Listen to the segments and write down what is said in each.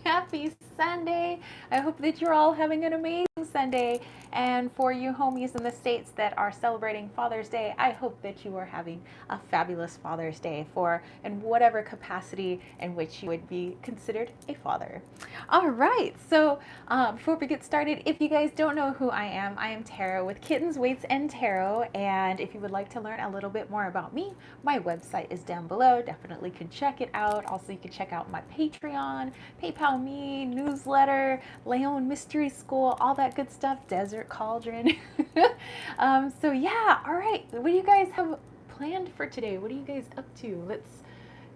Happy Sunday. I hope that you're all having an amazing Sunday. And for you homies in the States that are celebrating Father's Day, I hope that you are having a fabulous Father's Day for in whatever capacity in which you would be considered a father. All right. So before we get started, if you guys don't know who I am Tarot with Kittens, Weights, and Tarot. And if you would like to learn a little bit more about me, my website is down below. Definitely can check it out. Also, you can check out my Patreon, PayPal me, newsletter, Leon Mystery School, all that good stuff, Desert Cauldron. So yeah, all right. What do you guys have planned for today? What are you guys up to? Let's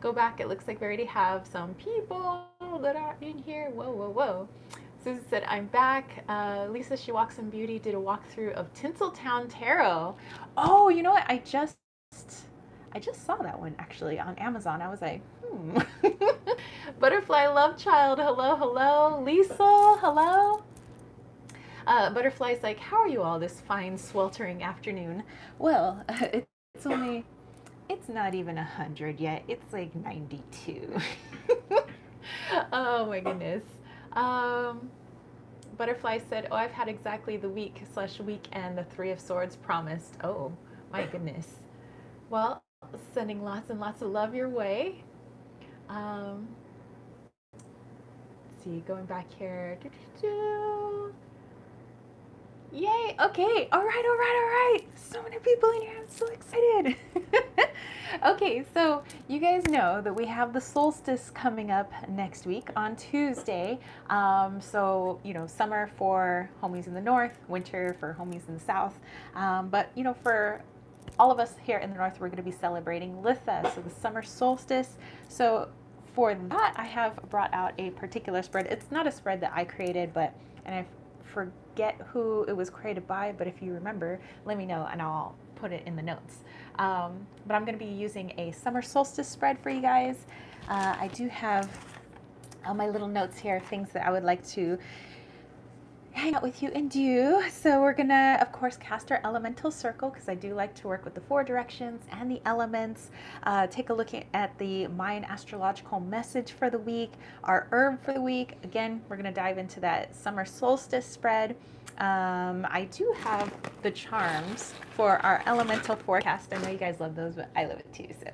go back. It looks like we already have some people that are in here. Whoa, whoa, whoa. Susie said, I'm back. Lisa, She Walks in Beauty, did a walkthrough of Tinseltown Tarot. Oh, you know what? I just saw that one actually on Amazon. I was like, Butterfly Love Child, hello, hello. Lisa, hello. Butterfly's like, how are you all this fine, sweltering afternoon? Well, it's not even 100 yet. It's like 92. Oh my goodness. Um, Butterfly said, oh, I've had exactly the weekend the Three of Swords promised. Oh my goodness. Well, sending lots and lots of love your way. Let's see, going back here. Yay, okay, all right. So many people in here, I'm so excited. Okay, so you guys know that we have the solstice coming up next week on Tuesday. So, summer for homies in the north, winter for homies in the south. But, for all of us here in the north, we're going to be celebrating Litha, so the summer solstice. So for that, I have brought out a particular spread. It's not a spread that I created, and I forget who it was created by, but if you remember, let me know and I'll put it in the notes. But I'm going to be using a summer solstice spread for you guys. I do have on my little notes here things that I would like to hang out with you and do. So we're gonna, of course, cast our elemental circle because I do like to work with the 4 directions and the elements. Take a look at the Mayan astrological message for the week, our herb for the week. Again, we're gonna dive into that summer solstice spread. I do have the charms for our elemental forecast. I know you guys love those, but I love it too. So,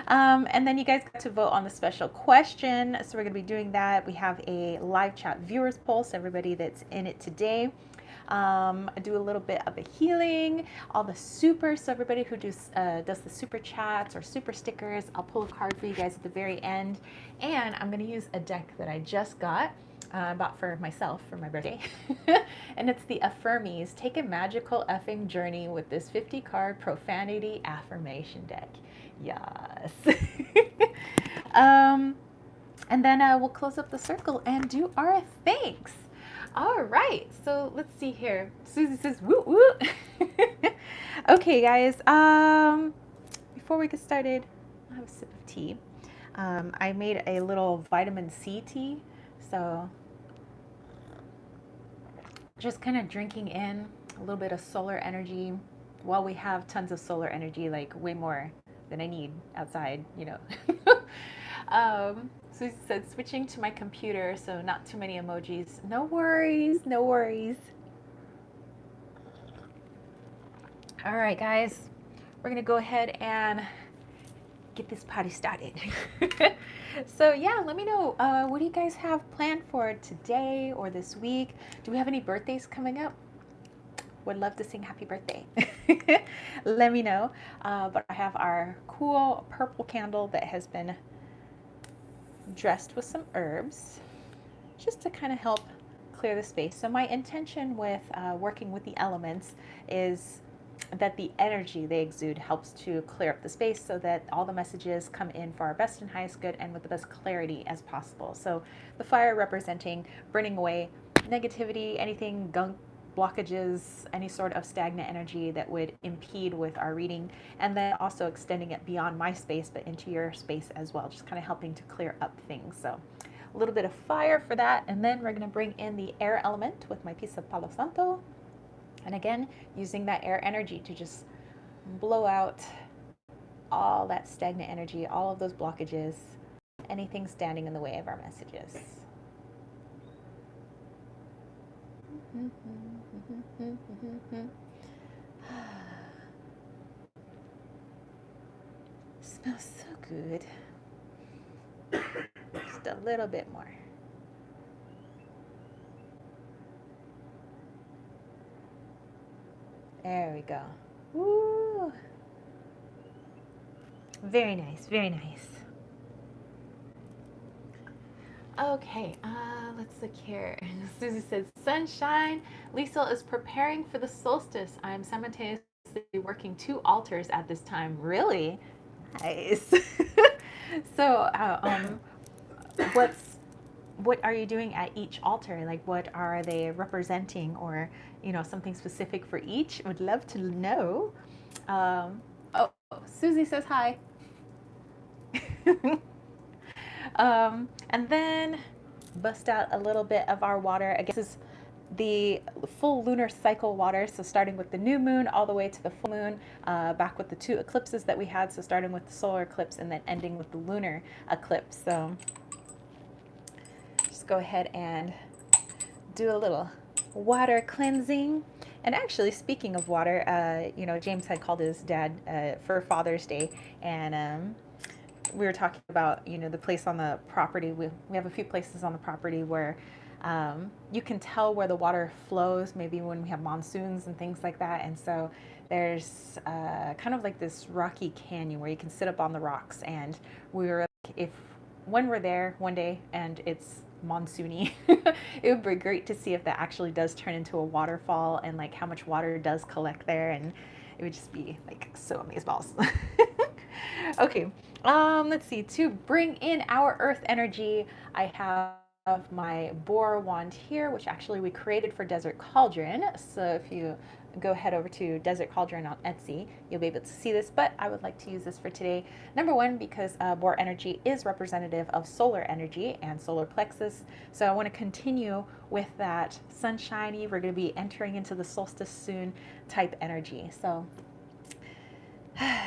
and then you guys got to vote on the special question. So we're going to be doing that. We have a live chat viewers poll. So everybody that's in it today. I do a little bit of a healing, all the supers. So everybody who does the super chats or super stickers, I'll pull a card for you guys at the very end. And I'm going to use a deck that I just got. Bought for myself for my birthday. And it's the Affirmies. Take a magical effing journey with this 50 card profanity affirmation deck. Yes. And then we'll close up the circle and do our thanks. All right. So let's see here. Susie says, woo woo. Okay, guys. Before we get started, I'll have a sip of tea. I made a little vitamin C tea. So just kind of drinking in a little bit of solar energy while we have tons of solar energy, like way more than I need outside, So he said, switching to my computer, so not too many emojis. No worries, no worries. All right, guys, we're gonna go ahead and get this party started. So yeah, let me know, what do you guys have planned for today or this week? Do we have any birthdays coming up? Would love to sing happy birthday. Let me know. But I have our cool purple candle that has been dressed with some herbs just to kind of help clear the space. So my intention with working with the elements is that the energy they exude helps to clear up the space so that all the messages come in for our best and highest good and with the best clarity as possible. So the fire representing burning away negativity, anything, gunk, blockages, any sort of stagnant energy that would impede with our reading, and then also extending it beyond my space but into your space as well, just kind of helping to clear up things. So a little bit of fire for that, and then we're going to bring in the air element with my piece of Palo Santo. And again, using that air energy to just blow out all that stagnant energy, all of those blockages, anything standing in the way of our messages. Smells so good. Just a little bit more. There we go. Woo! Very nice, very nice. Okay, let's look here. Susie says, sunshine. Lisa is preparing for the solstice. I'm simultaneously working 2 altars at this time. Really? Nice. So, what are you doing at each altar? Like, what are they representing, or something specific for each? Would love to know. Oh, Susie says hi. And then bust out a little bit of our water. I guess this is the full lunar cycle water. So starting with the new moon all the way to the full moon, back with the 2 eclipses that we had. So starting with the solar eclipse and then ending with the lunar eclipse. So just go ahead and do a little water cleansing. And actually, speaking of water, James had called his dad for Father's Day, and we were talking about, the place on the property. We have a few places on the property where you can tell where the water flows, maybe when we have monsoons and things like that. And so there's kind of like this rocky canyon where you can sit up on the rocks. And we were like, when we're there one day and it's monsoony, it would be great to see if that actually does turn into a waterfall, and like how much water does collect there. And it would just be like so amazeballs. Okay, let's see. To bring in our earth energy, I have my boar wand here, which actually we created for Desert Cauldron. So if you go head over to Desert Cauldron on Etsy, you'll be able to see this, but I would like to use this for today. Number one, because boar energy is representative of solar energy and solar plexus. So I want to continue with that sunshiny, we're going to be entering into the solstice soon type energy. So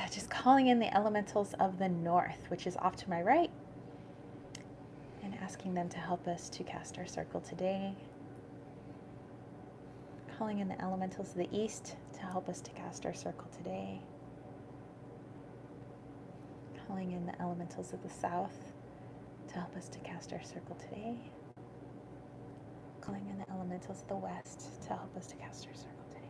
just calling in the elementals of the north, which is off to my right, and asking them to help us to cast our circle today. Calling in the elementals of the east to help us to cast our circle today. Calling in the elementals of the south to help us to cast our circle today. Calling in the elementals of the west to help us to cast our circle today.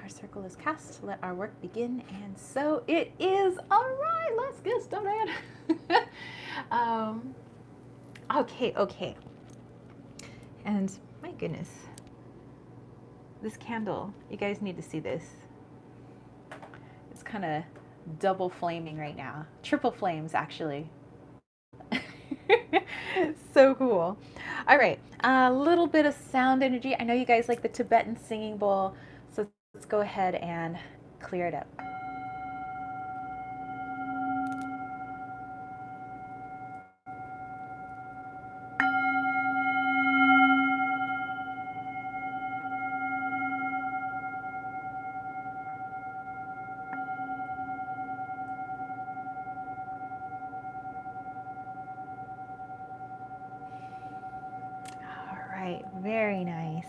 Our circle is cast. Let our work begin. And so it is. All right, let's get started. Okay. And my goodness, this candle, you guys need to see this. It's kind of double flaming right now. Triple flames, actually. So cool. All right, a little bit of sound energy. I know you guys like the Tibetan singing bowl, so let's go ahead and clear it up. Very nice.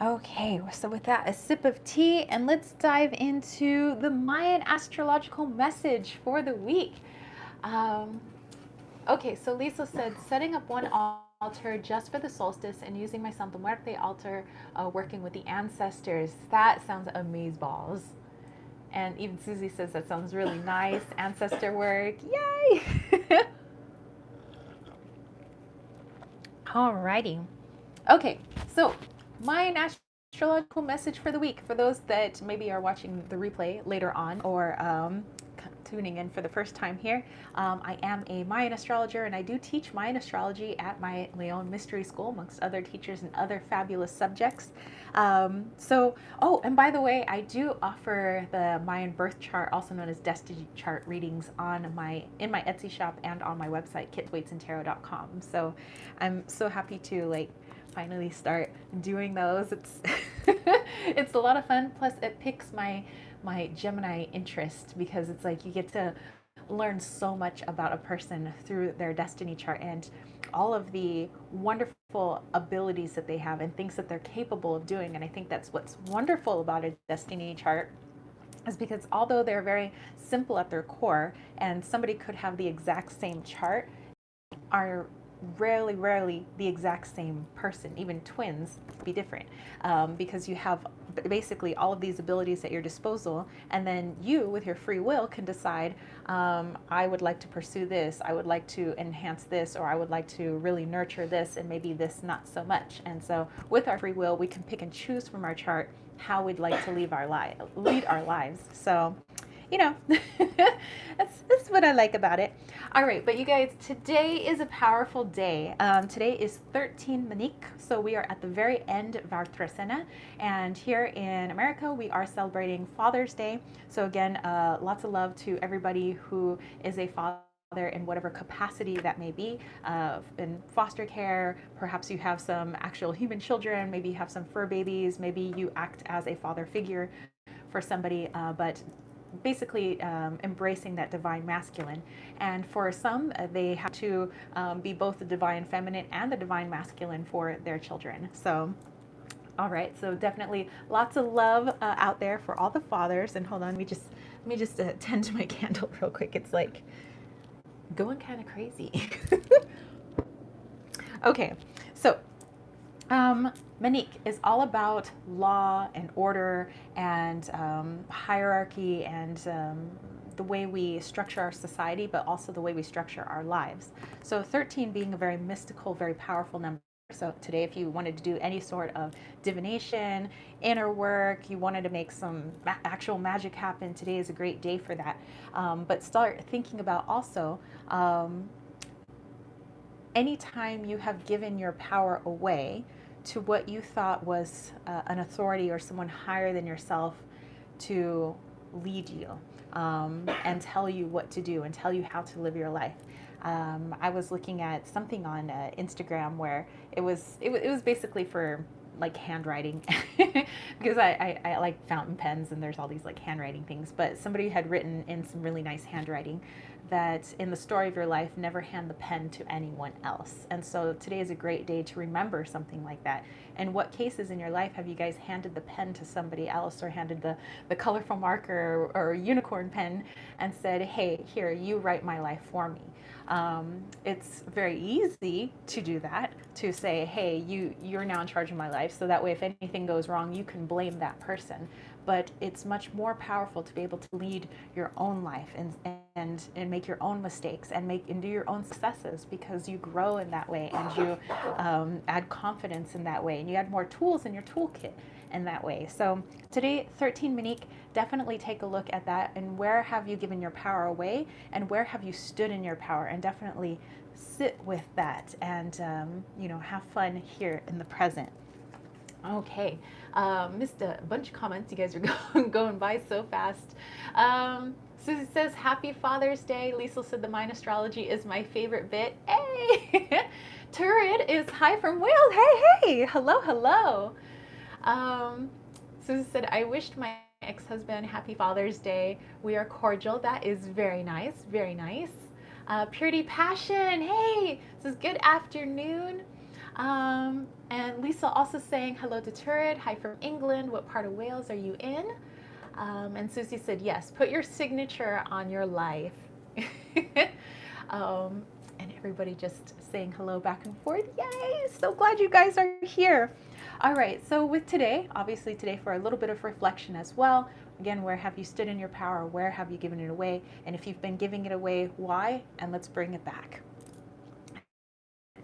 Okay, so with that, a sip of tea, and let's dive into the Mayan astrological message for the week. Okay, so Lisa said, setting up one altar just for the solstice and using my Santa Muerte altar, working with the ancestors. That sounds amazeballs. And even Susie says that sounds really nice. Ancestor work, yay! Alrighty. Okay, so my astrological message for the week, for those that maybe are watching the replay later on, or tuning in for the first time here, I am a Mayan astrologer, and I do teach Mayan astrology at my Leon Mystery School, amongst other teachers and other fabulous subjects. And by the way, I do offer the Mayan birth chart, also known as destiny chart readings, in my Etsy shop and on my website, kitswaitsandtarot.com. So I'm so happy to finally start doing those. It's it's a lot of fun. Plus, it picks my my Gemini interest, because it's like you get to learn so much about a person through their destiny chart and all of the wonderful abilities that they have and things that they're capable of doing. And I think that's what's wonderful about a destiny chart, is because although they're very simple at their core, and somebody could have the exact same chart, are rarely the exact same person. Even twins be different, because you have basically all of these abilities at your disposal, and then you with your free will can decide, I would like to pursue this, I would like to enhance this, or I would like to really nurture this, and maybe this not so much. And so with our free will, we can pick and choose from our chart how we'd like to lead our lives. So that's what I like about it. All right, but you guys, today is a powerful day. Today is 13 Manik, so we are at the very end of our Tresena, and here in America, we are celebrating Father's Day. So again, lots of love to everybody who is a father in whatever capacity that may be, in foster care. Perhaps you have some actual human children, maybe you have some fur babies, maybe you act as a father figure for somebody, but basically embracing that divine masculine. And for some, they have to be both the divine feminine and the divine masculine for their children. So all right, so definitely lots of love out there for all the fathers. And hold on, let me just tend to my candle real quick. It's like going kind of crazy. Okay, so Manik is all about law and order and hierarchy and the way we structure our society, but also the way we structure our lives. So 13 being a very mystical, very powerful number. So today, if you wanted to do any sort of divination, inner work, you wanted to make some actual magic happen, today is a great day for that. But start thinking about also, anytime you have given your power away to what you thought was an authority or someone higher than yourself to lead you, and tell you what to do and tell you how to live your life. I was looking at something on Instagram where it was basically for like handwriting because I like fountain pens and there's all these like handwriting things, but somebody had written in some really nice handwriting that in the story of your life, never hand the pen to anyone else. And so today is a great day to remember something like that. And what cases in your life have you guys handed the pen to somebody else, or handed the colorful marker or unicorn pen and said, hey, here, you write my life for me? It's very easy to do that, to say, hey, you're now in charge of my life, so that way if anything goes wrong, you can blame that person. But it's much more powerful to be able to lead your own life and make your own mistakes and do your own successes, because you grow in that way, and you add confidence in that way, and you add more tools in your toolkit in that way. So today, 13 Manik, definitely take a look at that, and where have you given your power away, and where have you stood in your power, and definitely sit with that and have fun here in the present. Okay, missed a bunch of comments. You guys are going by so fast. Susie says, happy Father's Day. Liesl said, the Mayan astrology is my favorite bit. Hey! Chariot is hi from Wales. Hey! Hello. Susie said, I wished my ex-husband happy Father's Day. We are cordial. That is very nice. Purity Passion. Hey! This is good afternoon. And Lisa also saying hello to Chariot. Hi from England. What part of Wales are you in? And Susie said, yes, put your signature on your life. And everybody just saying hello back and forth. Yay! So glad you guys are here. All right, so with today, obviously today for a little bit of reflection as well. Again, where have you stood in your power? Where have you given it away? And if you've been giving it away, why? And let's bring it back.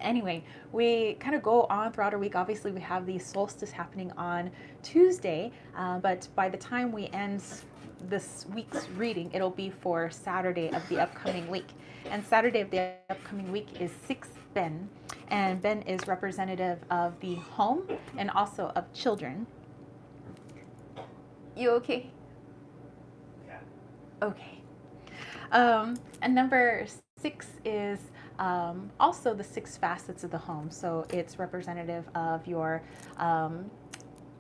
Anyway, we kind of go on throughout our week. Obviously, we have the solstice happening on Tuesday, but by the time we end this week's reading, it'll be for Saturday of the upcoming week. And Saturday of the upcoming week is 6 Ben, and Ben is representative of the home and also of children. You okay? Yeah. Okay. And number 6 is also the 6 facets of the home. So it's representative of your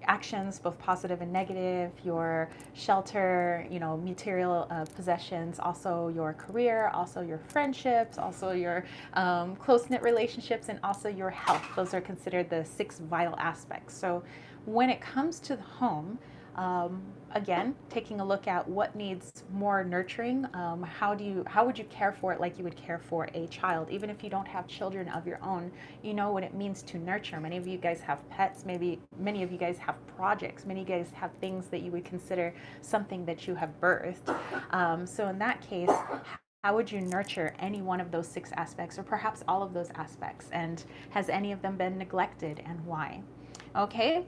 actions, both positive and negative, your shelter, you know, material possessions, also your career, also your friendships, also your close-knit relationships, and also your health. Those are considered the 6 vital aspects. So when it comes to the home, again, taking a look at what needs more nurturing. How would you care for it like you would care for a child? Even if you don't have children of your own, you know what it means to nurture. Many of you guys have pets. Maybe many of you guys have projects. Many of you guys have things that you would consider something that you have birthed. So in that case, how would you nurture any one of those 6 aspects, or perhaps all of those aspects? And has any of them been neglected, and why? Okay.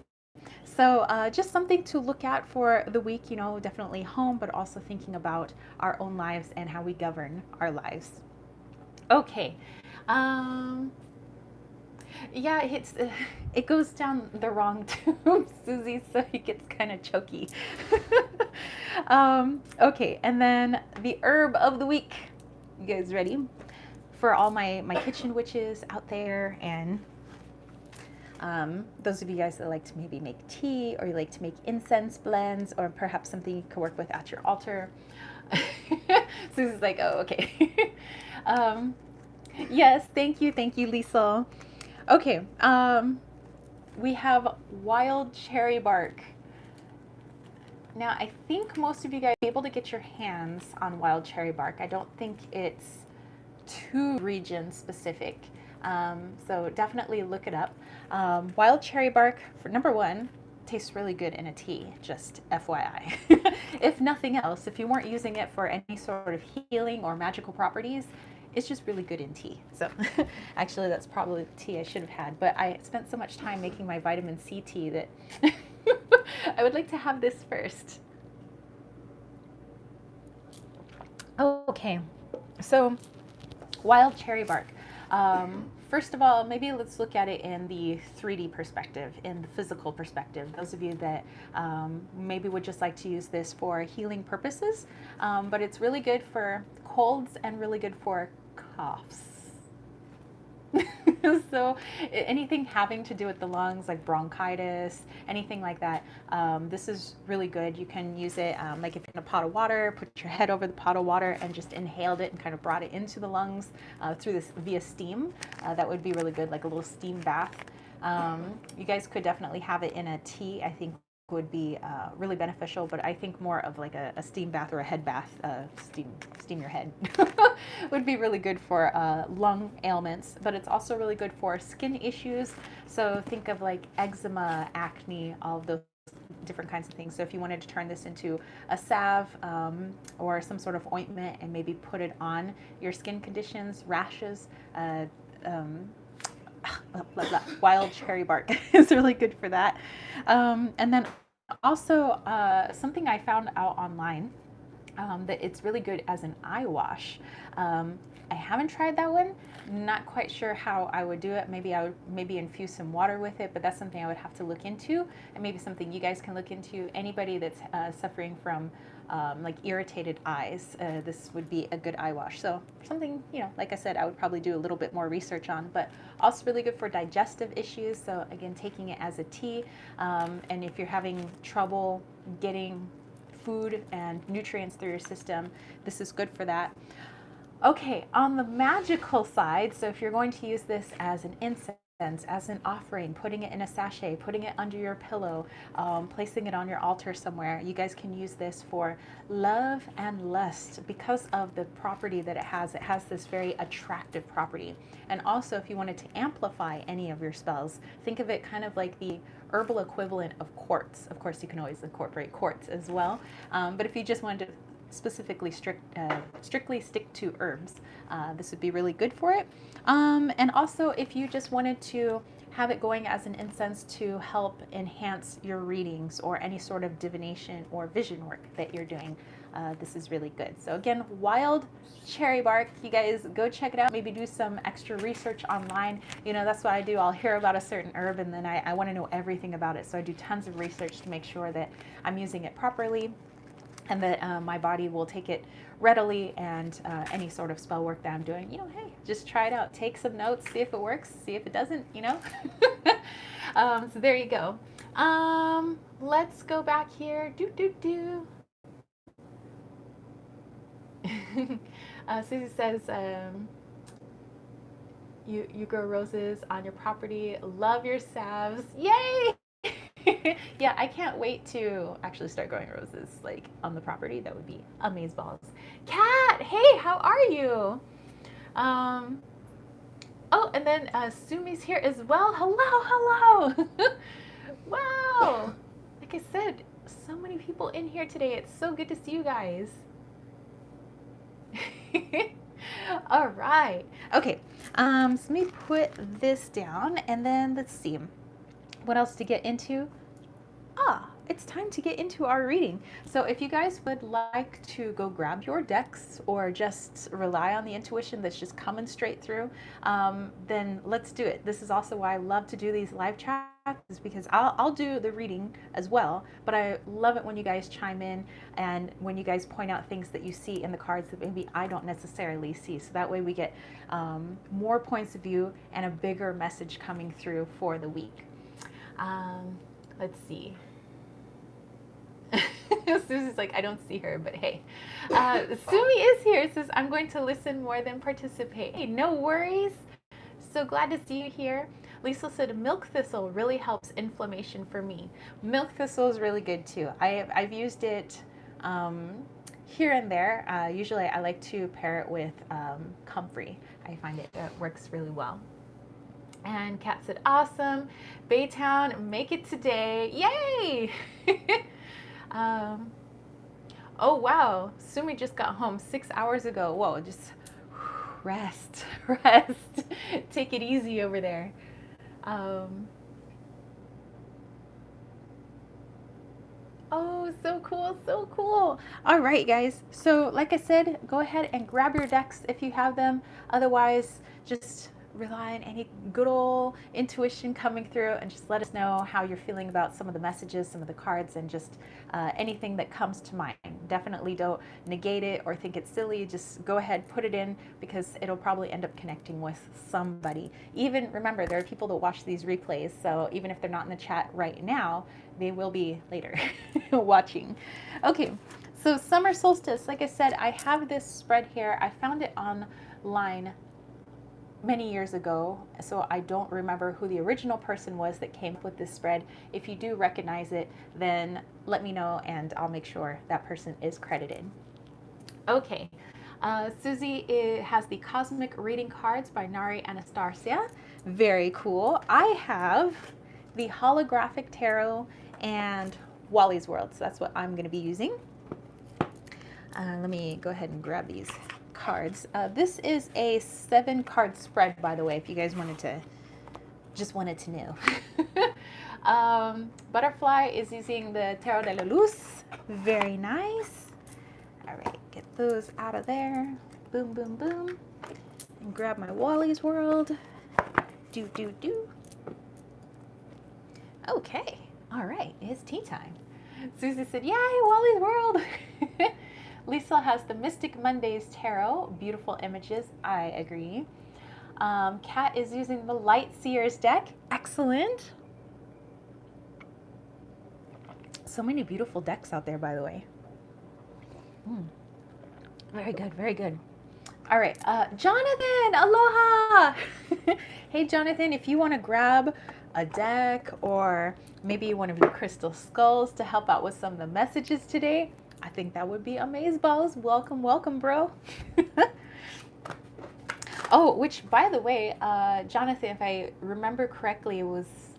So just something to look at for the week, you know, definitely home, but also thinking about our own lives and how we govern our lives. Okay. Um, yeah, it goes down the wrong tube, Susie, so it gets kind of choky. Okay, and then the herb of the week. You guys ready? For all my kitchen witches out there, and those of you guys that like to maybe make tea, or you like to make incense blends, or perhaps something you can work with at your altar. Susie's like, oh, okay. Yes, thank you, Lisa. Okay, we have wild cherry bark. Now, I think most of you guys are able to get your hands on wild cherry bark. I don't think it's too region specific. So definitely look it up. Wild cherry bark, for number one, tastes really good in a tea, just FYI. If nothing else, if you weren't using it for any sort of healing or magical properties, it's just really good in tea. So actually that's probably the tea I should have had, but I spent so much time making my vitamin C tea that I would like to have this first. Okay, so wild cherry bark. First of all, maybe let's look at it in the 3D perspective, in the physical perspective. Those of you that maybe would just like to use this for healing purposes, but it's really good for colds and really good for coughs. So anything having to do with the lungs, like bronchitis, anything like that, this is really good. You can use it like if you're in a pot of water, put your head over the pot of water and just inhaled it and kind of brought it into the lungs through this via steam. That would be really good, like a little steam bath. You guys could definitely have it in a tea, I think would be really beneficial, but I think more of like a steam bath or a head bath, steam your head would be really good for lung ailments, but it's also really good for skin issues. So think of like eczema, acne, all of those different kinds of things. So if you wanted to turn this into a salve or some sort of ointment and maybe put it on your skin conditions, rashes, wild cherry bark is really good for that. And then also something I found out online, that it's really good as an eye wash. I haven't tried that one. Not quite sure how I would do it. Maybe I would infuse some water with it, but that's something I would have to look into, and maybe something you guys can look into. Anybody that's suffering from like irritated eyes, this would be a good eye wash. So something, you know, like I said, I would probably do a little bit more research on, but also really good for digestive issues. So again, taking it as a tea, and if you're having trouble getting food and nutrients through your system, this is good for that. Okay, on the magical side, so if you're going to use this as an incense, as an offering, putting it in a sachet, putting it under your pillow, placing it on your altar somewhere, you guys can use this for love and lust because of the property that it has. It has this very attractive property. And also, if you wanted to amplify any of your spells, think of it kind of like the herbal equivalent of quartz. Of course, you can always incorporate quartz as well. But if you just wanted to specifically strictly stick to herbs, this would be really good for it. And also, if you just wanted to have it going as an incense to help enhance your readings or any sort of divination or vision work that you're doing, this is really good. So again, wild cherry bark, you guys go check it out. Maybe do some extra research online. You know, that's what I do. I'll hear about a certain herb and then I want to know everything about it. So I do tons of research to make sure that I'm using it properly, and that my body will take it readily, and any sort of spell work that I'm doing, you know, hey, just try it out. Take some notes, see if it works, see if it doesn't, you know. So there you go. Let's go back here. Do do do. Susie says, you grow roses on your property. Love your salves. Yay! Yeah, I can't wait to actually start growing roses like on the property. That would be amazeballs. Kat, hey, how are you? Um, oh, and then Sumi's here as well. Hello, hello. Wow. Like I said, so many people in here today. It's so good to see you guys. All right. Okay. So let me put this down and then let's see what else to get into. It's time to get into our reading. So if you guys would like to go grab your decks or just rely on the intuition that's just coming straight through, then let's do it. This is also why I love to do these live chats, is because I'll do the reading as well, but I love it when you guys chime in and when you guys point out things that you see in the cards that maybe I don't necessarily see. So that way we get more points of view and a bigger message coming through for the week. Let's see. Susie's like, I don't see her, but hey. Sumi is here. Says, I'm going to listen more than participate. Hey, no worries. So glad to see you here. Lisa said, milk thistle really helps inflammation for me. Milk thistle is really good too. I've used it here and there. Usually I like to pair it with comfrey. I find it works really well. And Kat said, awesome. Baytown, make it today. Yay! Oh, wow. Sumi just got home 6 hours ago. Whoa, just rest, rest. Take it easy over there. Oh, so cool, so cool. All right, guys. So like I said, go ahead and grab your decks if you have them. Otherwise, just rely on any good old intuition coming through and just let us know how you're feeling about some of the messages, some of the cards, and just anything that comes to mind. Definitely don't negate it or think it's silly. Just go ahead, put it in, because it'll probably end up connecting with somebody. Even remember, there are people that watch these replays, so even if they're not in the chat right now, they will be later watching. Okay, so summer solstice. Like I said, I have this spread here. I found it online many years ago, so I don't remember who the original person was that came up with this spread. If you do recognize it, then let me know and I'll make sure that person is credited. Okay, Susie has the Cosmic Reading Cards by Nari Anastasia. Very cool. I have the Holographic Tarot and Wally's World, so that's what I'm going to be using. Let me go ahead and grab these cards. This is a 7-card spread, by the way, if you guys wanted to know. Butterfly is using the Tarot de la Luz. Very nice. All right, get those out of there. Boom, boom, boom. And grab my Wally's World. Do, do, do. Okay. All right, it's tea time. Susie said, yay, Wally's World. Lisa has the Mystic Mondays Tarot. Beautiful images. I agree. Kat is using the Light Seers deck. Excellent. So many beautiful decks out there, by the way. Very good, very good. All right, Jonathan, aloha. Hey, Jonathan, if you want to grab a deck or maybe one of your crystal skulls to help out with some of the messages today, I think that would be amazeballs. Welcome, welcome, bro. Oh, which, by the way, Jonathan, if I remember correctly,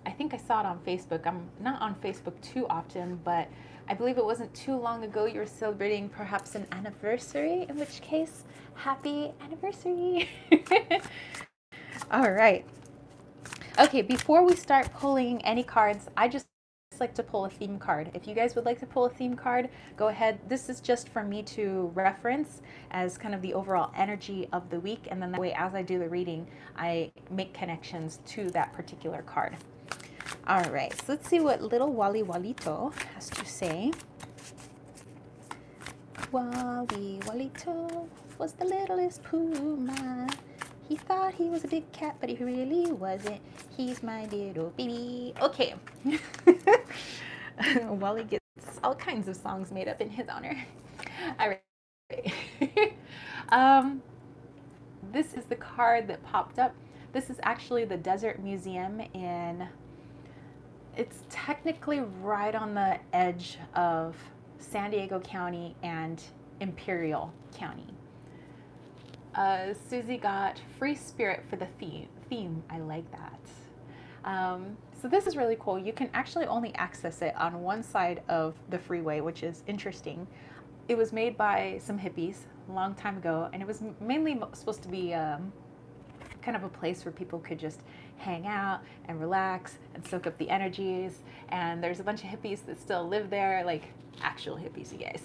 I think I saw it on Facebook. I'm not on Facebook too often, but I believe it wasn't too long ago you were celebrating perhaps an anniversary, in which case, happy anniversary. All right. Okay, before we start pulling any cards, I just like to pull a theme card. If you guys would like to pull a theme card, go ahead. This is just for me to reference as kind of the overall energy of the week, and then that way as I do the reading, I make connections to that particular card. All right, so let's see what little Wally Walito has to say. Wally Walito was the littlest puma. He thought he was a big cat, but he really wasn't. He's my little baby. Okay. Wally gets all kinds of songs made up in his honor. All right. um, this is the card that popped up. This is actually the Desert Museum in, it's technically right on the edge of San Diego County and Imperial County. Susie got Free Spirit for the theme. I like that. So this is really cool. You can actually only access it on one side of the freeway, which is interesting. It was made by some hippies a long time ago, and it was mainly supposed to be kind of a place where people could just hang out and relax and soak up the energies. And there's a bunch of hippies that still live there, like actual hippies, you guys.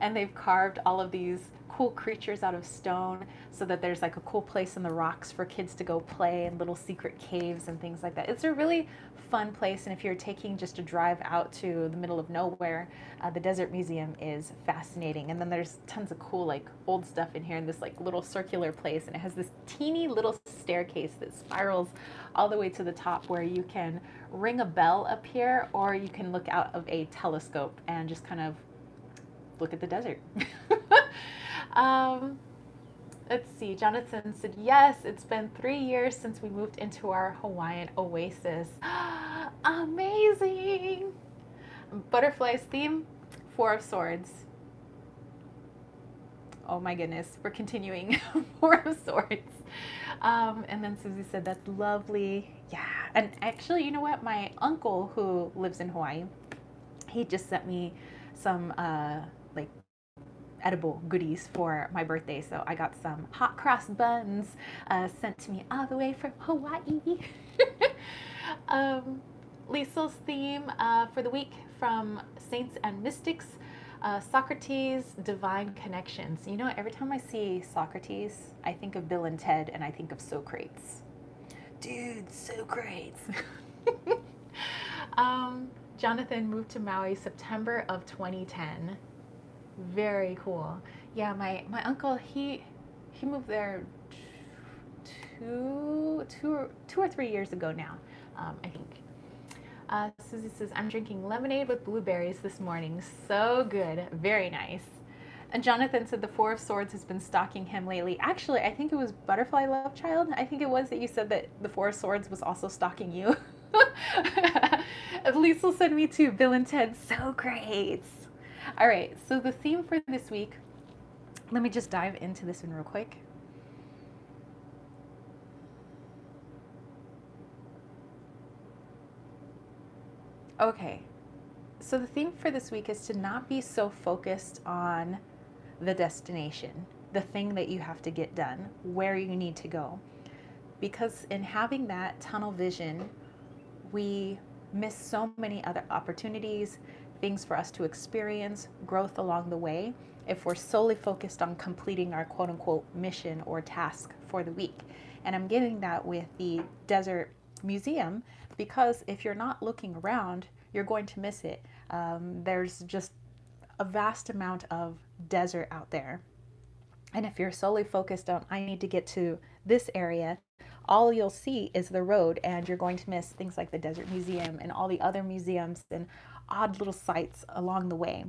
And they've carved all of these cool creatures out of stone so that there's like a cool place in the rocks for kids to go play and little secret caves and things like that. It's a really fun place, and if you're taking just a drive out to the middle of nowhere, the Desert Museum is fascinating. And then there's tons of cool like old stuff in here in this like little circular place, and it has this teeny little staircase that spirals all the way to the top where you can ring a bell up here, or you can look out of a telescope and just kind of look at the desert. Let's see, Jonathan said, yes, it's been 3 years since we moved into our Hawaiian oasis. Amazing. Butterflies theme, Four of Swords. Oh my goodness, we're continuing. Four of Swords. And then Susie said, that's lovely. Yeah, and actually, you know what? My uncle who lives in Hawaii, he just sent me some like edible goodies for my birthday. So I got some hot cross buns sent to me all the way from Hawaii. Liesel's theme for the week from Saints and Mystics, Socrates, Divine Connections. You know, every time I see Socrates, I think of Bill and Ted, and I think of Socrates. Dude, Socrates. Jonathan moved to Maui September of 2010. Very cool. Yeah, my uncle, he moved there two or 3 years ago now, I think. Susie says, I'm drinking lemonade with blueberries this morning. So good. Very nice. And Jonathan said the Four of Swords has been stalking him lately. Actually, I think it was Butterfly Love Child. I think it was that you said that the Four of Swords was also stalking you. At least will send me to Bill and Ted. So great. All right, so the theme for this week, let me just dive into this one real quick. Okay, so the theme for this week is to not be so focused on the destination, the thing that you have to get done, where you need to go. Because in having that tunnel vision, we miss so many other opportunities, things for us to experience, growth along the way, if we're solely focused on completing our quote unquote mission or task for the week. And I'm getting that with the Desert Museum, because if you're not looking around, you're going to miss it. There's just a vast amount of desert out there. And if you're solely focused on, I need to get to this area, all you'll see is the road, and you're going to miss things like the Desert Museum and all the other museums and odd little sites along the way.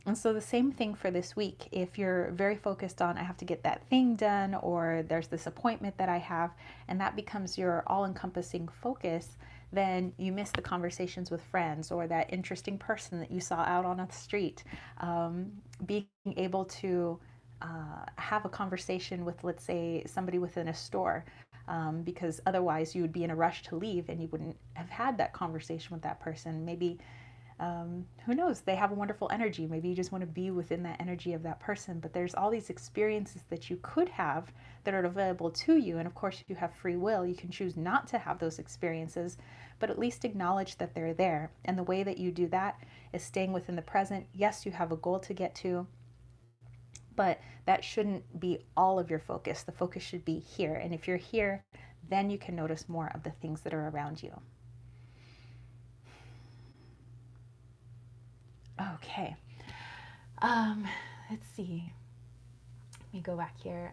And so the same thing for this week. If you're very focused on, I have to get that thing done, or there's this appointment that I have, and that becomes your all-encompassing focus, then you miss the conversations with friends or that interesting person that you saw out on the street. Being able to have a conversation with, let's say, somebody within a store, because otherwise you would be in a rush to leave and you wouldn't have had that conversation with that person. Maybe, who knows, they have a wonderful energy. Maybe you just want to be within that energy of that person. But there's all these experiences that you could have that are available to you. And of course, you have free will. You can choose not to have those experiences, but at least acknowledge that they're there. And the way that you do that is staying within the present. Yes, you have a goal to get to, but that shouldn't be all of your focus. The focus should be here. And if you're here, then you can notice more of the things that are around you. Okay. Let's see. Let me go back here.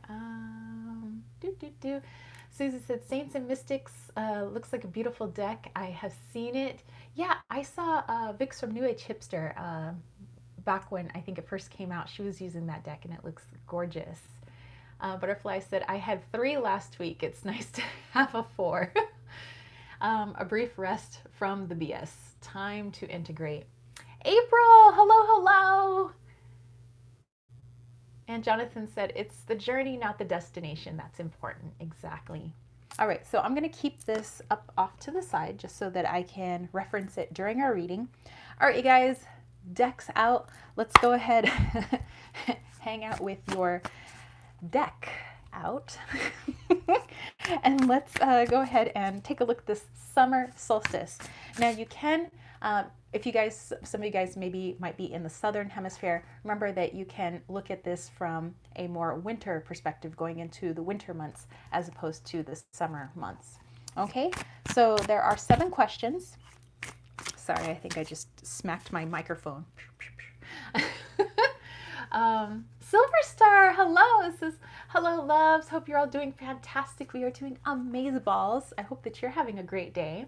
Susie said, Saints and Mystics looks like a beautiful deck. I have seen it. Yeah, I saw Vix from New Age Hipster back when I think it first came out. She was using that deck and it looks gorgeous. Butterfly said, I had 3 last week. It's nice to have a 4. A brief rest from the BS. Time to integrate. April, hello, hello. And Jonathan said, it's the journey, not the destination. That's important. Exactly. All right, so I'm going to keep this up off to the side just so that I can reference it during our reading. All right, you guys, decks out. Let's go ahead hang out with your deck out. And let's go ahead and take a look at this summer solstice. Now you can, if you guys, some of you guys maybe might be in the southern hemisphere, remember that you can look at this from a more winter perspective going into the winter months as opposed to the summer months. Okay, so there are 7 questions. Sorry, I think I just smacked my microphone. Silver Star, hello. This is hello, loves. Hope you're all doing fantastic. We are doing amazeballs. I hope that you're having a great day.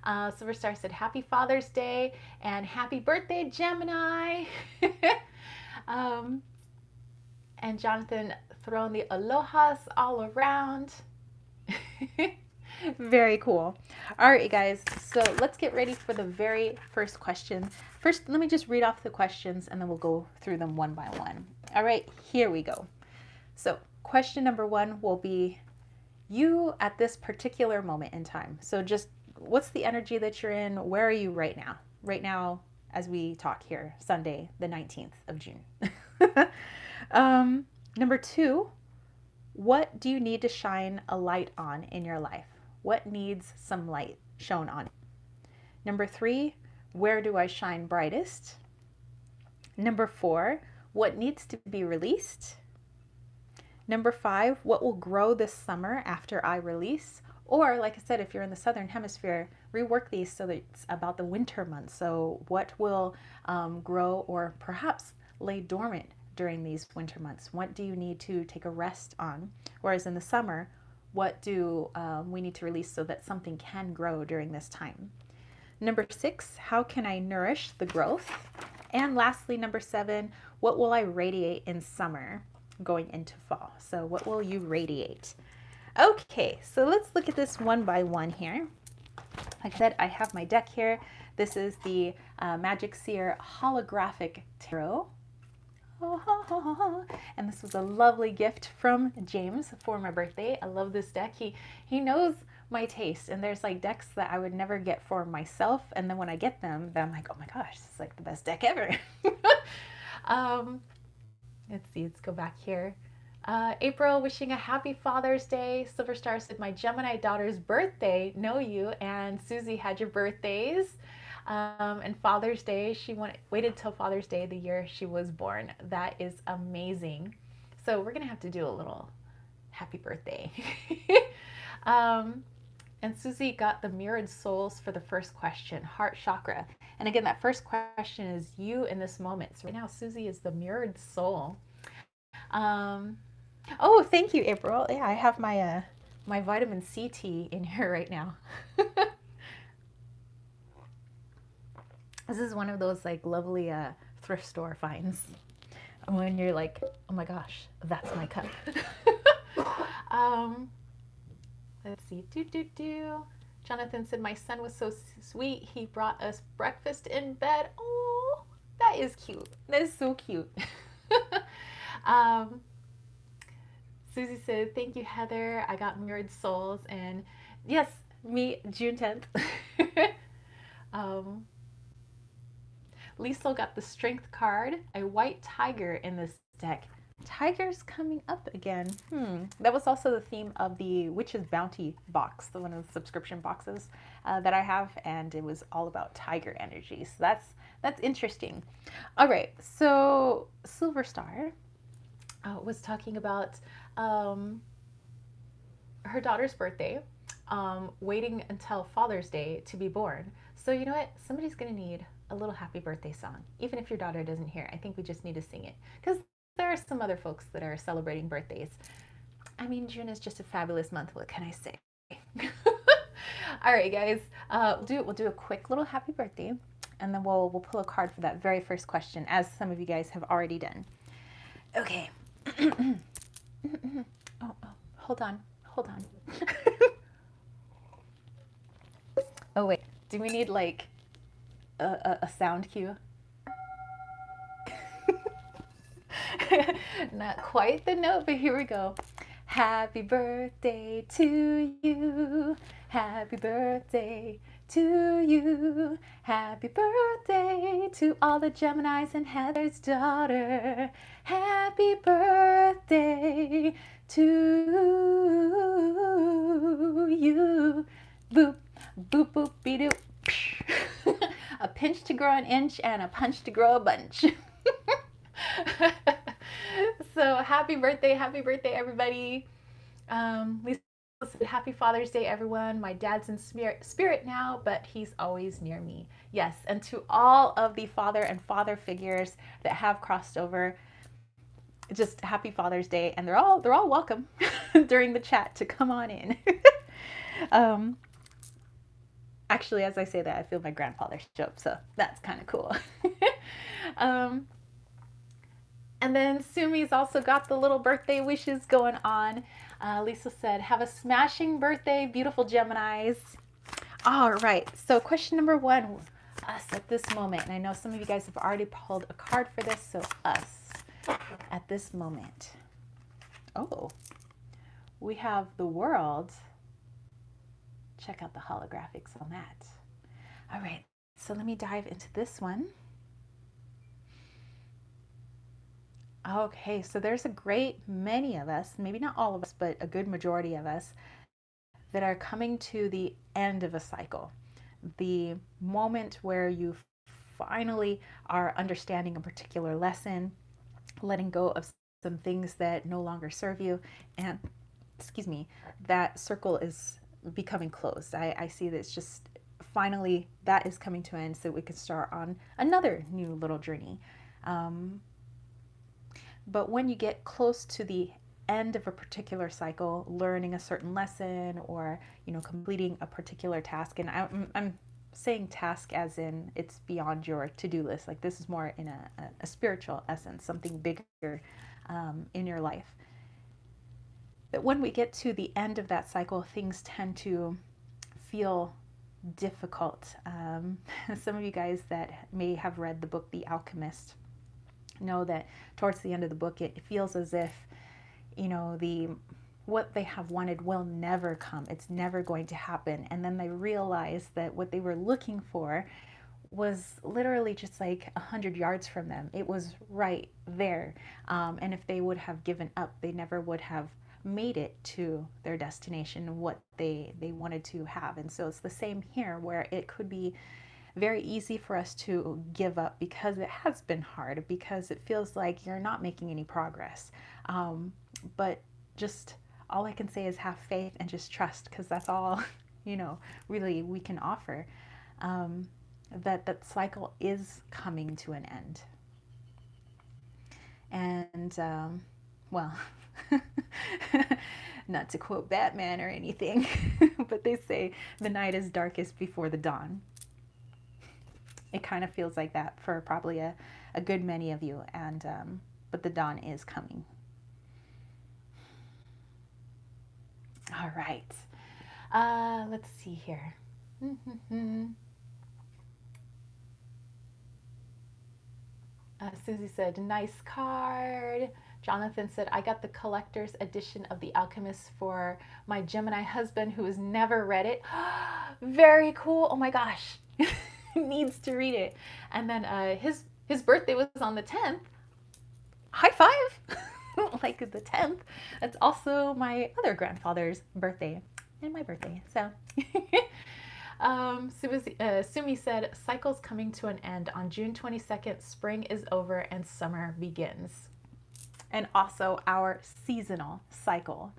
Silver Star said, Happy Father's Day and happy birthday, Gemini. And Jonathan throwing the alohas all around. Very cool. All right, you guys. So let's get ready for the very first question. First, let me just read off the questions and then we'll go through them one by one. All right, here we go. So question number 1 will be you at this particular moment in time. So just what's the energy that you're in? Where are you right now? Right now, as we talk here, Sunday, the 19th of June. Number 2, what do you need to shine a light on in your life? What needs some light shown on it? Number 3, where do I shine brightest? Number 4, what needs to be released? Number 5, what will grow this summer after I release? Or, like I said, if you're in the southern hemisphere, rework these so that it's about the winter months. So what will grow or perhaps lay dormant during these winter months? What do you need to take a rest on? Whereas in the summer, what do we need to release so that something can grow during this time? Number 6, how can I nourish the growth? And lastly, number 7, what will I radiate in summer going into fall? So what will you radiate? Okay, so let's look at this one by one here. Like I said, I have my deck here. This is the Magic Seer Holographic Tarot. And this was a lovely gift from James for my birthday. I love this deck. He knows my taste, and there's like decks that I would never get for myself, and then when I get them, then I'm like, oh my gosh, this is like the best deck ever. Let's see, let's go back here. April wishing a happy Father's Day. Silver Star said my Gemini daughter's birthday. Know you and Susie had your birthdays. And Father's Day, she waited till Father's Day the year she was born. That is amazing. So we're gonna have to do a little happy birthday. And Susie got the mirrored souls for the first question, heart chakra. And again, that first question is you in this moment. So right now, Susie is the mirrored soul. Oh, thank you, April. Yeah, I have my my vitamin C tea in here right now. This is one of those like lovely thrift store finds when you're like, oh my gosh, that's my cup. Let's see. Jonathan said my son was so sweet. He brought us breakfast in bed. Oh, that is cute. That is so cute. Susie said, thank you, Heather. I got mirrored souls. And yes, me, June 10th. Liesl got the strength card, a white tiger in this deck. Tiger's coming up again. That was also the theme of the Witch's Bounty box, the one of the subscription boxes that I have, and it was all about tiger energy. So that's interesting. All right, so Silver Star was talking about her daughter's birthday, waiting until Father's Day to be born. So you know what? Somebody's gonna need a little happy birthday song, even if your daughter doesn't hear. I think we just need to sing it because there are some other folks that are celebrating birthdays. I mean, June is just a fabulous month. What can I say? All right, guys. We'll do a quick little happy birthday, and then we'll pull a card for that very first question, as some of you guys have already done. Okay. Oh, hold on. Oh wait, do we need like a sound cue? Not quite the note, but here we go. Happy birthday to you. Happy birthday to you. Happy birthday to all the Geminis and Heather's daughter. Happy birthday to you. Boop, boop, boop, be doop. A pinch to grow an inch and a punch to grow a bunch. So happy birthday, everybody. Lisa said, happy Father's Day, everyone. My dad's in spirit now, but he's always near me. Yes, and to all of the father and father figures that have crossed over, just happy Father's Day, and they're all welcome during the chat to come on in. Actually, as I say that, I feel my grandfather show up, so that's kind of cool. And then Sumi's also got the little birthday wishes going on. Lisa said, have a smashing birthday, beautiful Geminis. All right, so question number one, us at this moment. And I know some of you guys have already pulled a card for this, so us at this moment. Oh, we have the world. Check out the holographics on that. All right, so let me dive into this one. Okay, so there's a great many of us, maybe not all of us, but a good majority of us that are coming to the end of a cycle. The moment where you finally are understanding a particular lesson, letting go of some things that no longer serve you, and, excuse me, that circle is becoming closed. I see that it's just finally that is coming to an end so we can start on another new little journey. But when you get close to the end of a particular cycle, learning a certain lesson or, completing a particular task, and I'm saying task as in it's beyond your to-do list. Like this is more in a spiritual essence, something bigger in your life. That when we get to the end of that cycle, things tend to feel difficult. Some of you guys that may have read the book The Alchemist know that towards the end of the book it feels as if what they have wanted will never come. It's never going to happen. And then they realize that what they were looking for was literally just like 100 yards from them. It was right there. And if they would have given up, they never would have made it to their destination, what they wanted to have. And so it's the same here, where it could be very easy for us to give up because it has been hard, because it feels like you're not making any progress. But just all I can say is have faith and just trust, because that's all, really we can offer. That cycle is coming to an end. And, well, not to quote Batman or anything, but they say the night is darkest before the dawn. It kind of feels like that for probably a good many of you, and but the dawn is coming. All right, let's see here. Susie said, nice card. Jonathan said, I got the collector's edition of The Alchemist for my Gemini husband who has never read it. Very cool. Oh my gosh. Needs to read it. And then his birthday was on the 10th. High five. Like the 10th. That's also my other grandfather's birthday and my birthday. So Sumi said, cycle's coming to an end. On June 22nd, spring is over and summer begins. And also our seasonal cycle.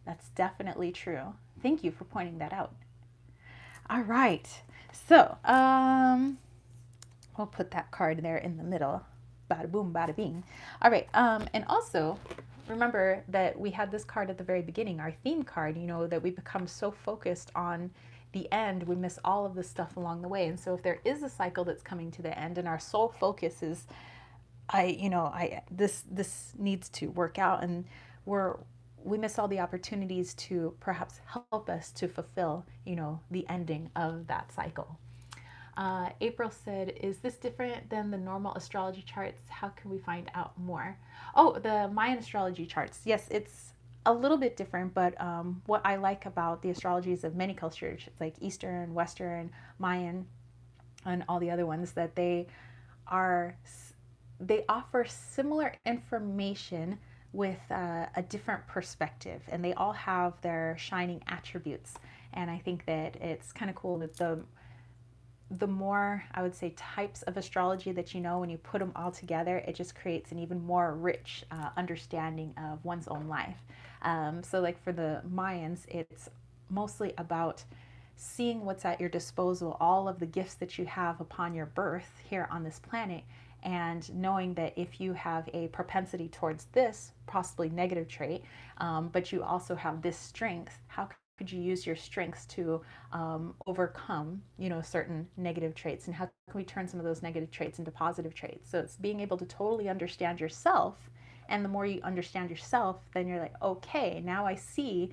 That's definitely true. Thank you for pointing that out. All right. So, we'll put that card there in the middle. Bada boom, bada bing. All right. And also, remember that we had this card at the very beginning, our theme card, that we become so focused on the end, we miss all of the stuff along the way. And so if there is a cycle that's coming to the end and our sole focus is, this needs to work out, and we're we miss all the opportunities to perhaps help us to fulfill, the ending of that cycle. April said, is this different than the normal astrology charts? How can we find out more? Oh, the Mayan astrology charts. Yes, it's a little bit different, but what I like about the astrologies of many cultures, like Eastern, Western, Mayan, and all the other ones, that are they offer similar information with a different perspective, and they all have their shining attributes. And I think that it's kind of cool that the more, I would say, types of astrology that when you put them all together, it just creates an even more rich understanding of one's own life. So like for the Mayans, it's mostly about seeing what's at your disposal, all of the gifts that you have upon your birth here on this planet, and knowing that if you have a propensity towards this possibly negative trait, but you also have this strength, how could you use your strengths to overcome, certain negative traits, and how can we turn some of those negative traits into positive traits? So it's being able to totally understand yourself, and the more you understand yourself, then you're like, okay, now I see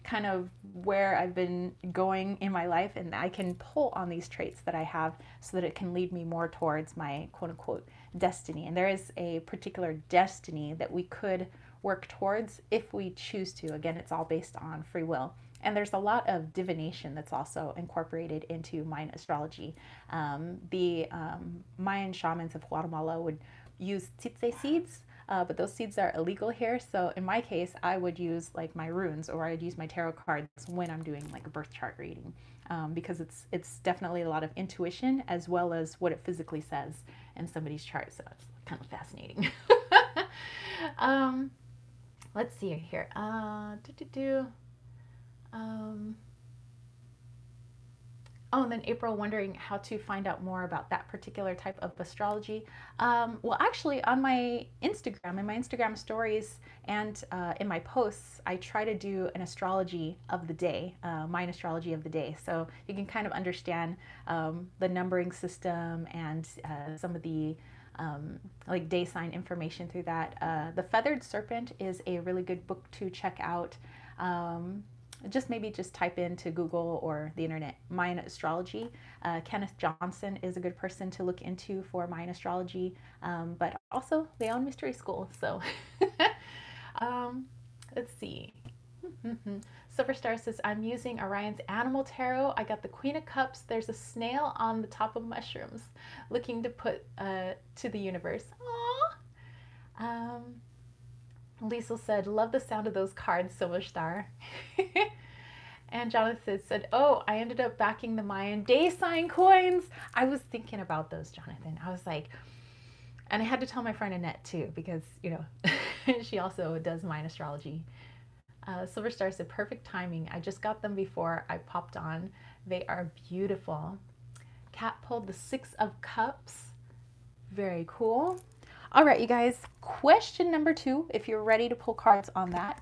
kind of where I've been going in my life, and I can pull on these traits that I have so that it can lead me more towards my quote unquote destiny. And there is a particular destiny that we could work towards if we choose to. Again, it's all based on free will. And there's a lot of divination that's also incorporated into Mayan astrology. The Mayan shamans of Guatemala would use tsetse seeds, but those seeds are illegal here. So in my case, I would use like my runes, or I'd use my tarot cards when I'm doing like a birth chart reading, because it's definitely a lot of intuition as well as what it physically says in somebody's chart. So it's kind of fascinating. Let's see here. Oh, and then April wondering how to find out more about that particular type of astrology. Well, actually, on my Instagram, in my Instagram stories, and in my posts, I try to do an astrology of the day, Mayan astrology of the day. So you can kind of understand the numbering system and some of the like day sign information through that. The Feathered Serpent is a really good book to check out. Just type into Google or the internet Mayan astrology. Kenneth Johnson is a good person to look into for Mayan astrology, but also they own Mystery School. So let's see. Silverstar says, I'm using Orion's Animal Tarot. I got the Queen of Cups. There's a snail on the top of mushrooms looking to put to the universe. Aww. Liesel said, love the sound of those cards, Silverstar. And Jonathan said, oh, I ended up backing the Mayan day sign coins. I was thinking about those, Jonathan. I was like, and I had to tell my friend Annette too, because, she also does Mayan astrology. Silverstar said, perfect timing. I just got them before I popped on. They are beautiful. Kat pulled the 6 of Cups. Very cool. All right, you guys, question number 2, if you're ready to pull cards on that.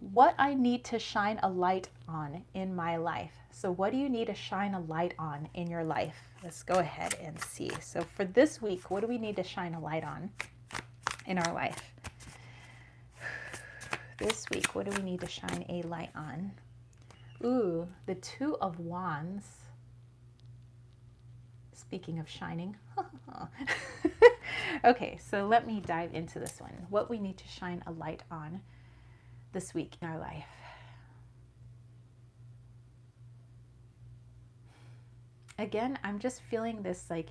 What I need to shine a light on in my life. So what do you need to shine a light on in your life? Let's go ahead and see. So for this week, what do we need to shine a light on in our life? This week, what do we need to shine a light on? Ooh, the 2 of Wands. Speaking of shining. Okay, so let me dive into this one. What we need to shine a light on this week in our life. Again, I'm just feeling this like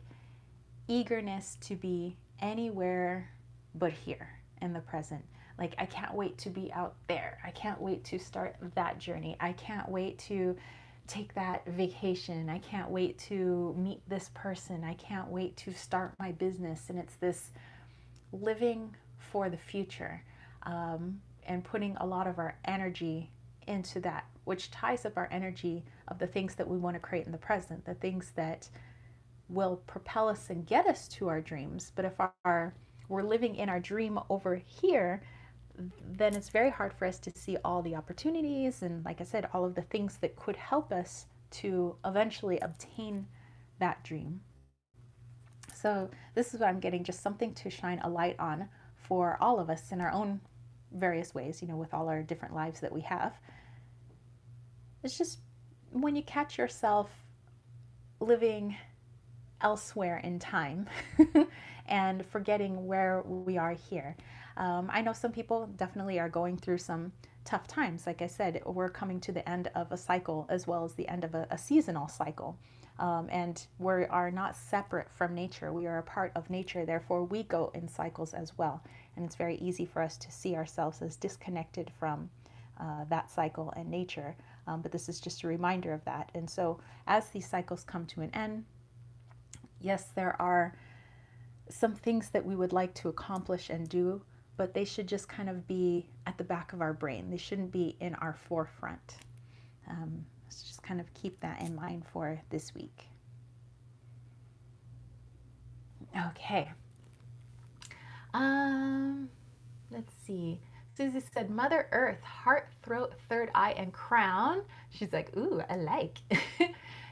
eagerness to be anywhere but here in the present. Like, I can't wait to be out there. I can't wait to start that journey. I can't wait to take that vacation. I can't wait to meet this person. I can't wait to start my business. And it's this living for the future, and putting a lot of our energy into that, which ties up our energy of the things that we want to create in the present, the things that will propel us and get us to our dreams. But if we're living in our dream over here, then it's very hard for us to see all the opportunities and, like I said, all of the things that could help us to eventually obtain that dream. So this is what I'm getting, just something to shine a light on for all of us in our own various ways, you know, with all our different lives that we have. It's just when you catch yourself living elsewhere in time and forgetting where we are here. I know some people definitely are going through some tough times. Like I said, we're coming to the end of a cycle as well as the end of a seasonal cycle. And we are not separate from nature. We are a part of nature. Therefore, we go in cycles as well. And it's very easy for us to see ourselves as disconnected from that cycle and nature. But this is just a reminder of that. And so as these cycles come to an end, yes, there are some things that we would like to accomplish and do, but they should just kind of be at the back of our brain. They shouldn't be in our forefront. Let's just kind of keep that in mind for this week. Okay. Let's see. Susie said, Mother Earth, heart, throat, third eye, and crown. She's like, ooh, I like.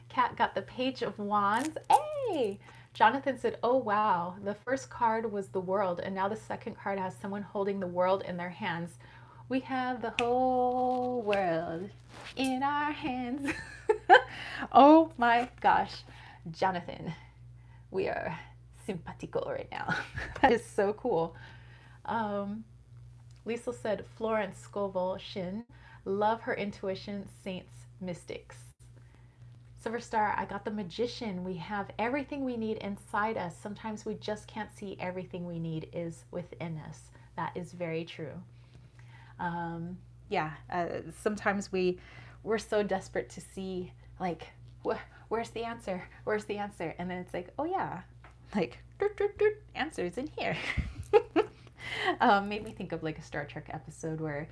Kat got the Page of Wands. Hey! Jonathan said, oh, wow. The first card was the world, and now the second card has someone holding the world in their hands. We have the whole world in our hands. Oh my gosh. Jonathan, we are simpatico right now. That is so cool. Lisa said, Florence Scoville Shin, love her intuition, saints, mystics. Silver Star, I got the Magician. We have everything we need inside us. Sometimes we just can't see everything we need is within us. That is very true. Sometimes we're so desperate to see, like, where's the answer? Where's the answer? And then it's like, oh yeah, like, answers in here. Made me think of like a Star Trek episode where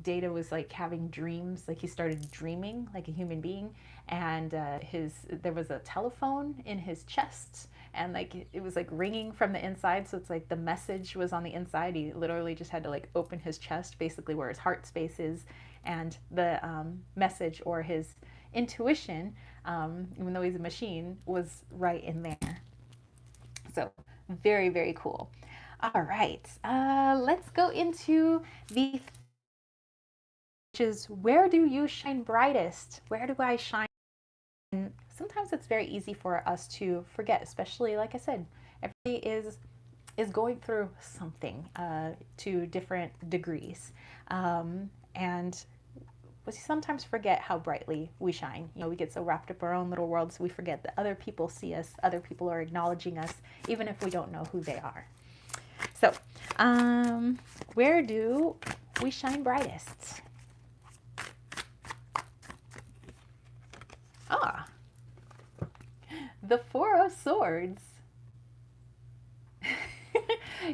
Data was like having dreams, like he started dreaming like a human being, and there was a telephone in his chest, and like it was like ringing from the inside, so it's like the message was on the inside. He literally just had to like open his chest, basically where his heart space is, and the message or his intuition, even though he's a machine, was right in there. So very, very cool. All right, let's go into the, which is, where do you shine brightest? Where do I shine? And sometimes it's very easy for us to forget, especially, like I said, everybody is going through something to different degrees. And we sometimes forget how brightly we shine. You know, we get so wrapped up in our own little worlds, we forget that other people see us, other people are acknowledging us, even if we don't know who they are. So, where do we shine brightest? Ah, the Four of Swords.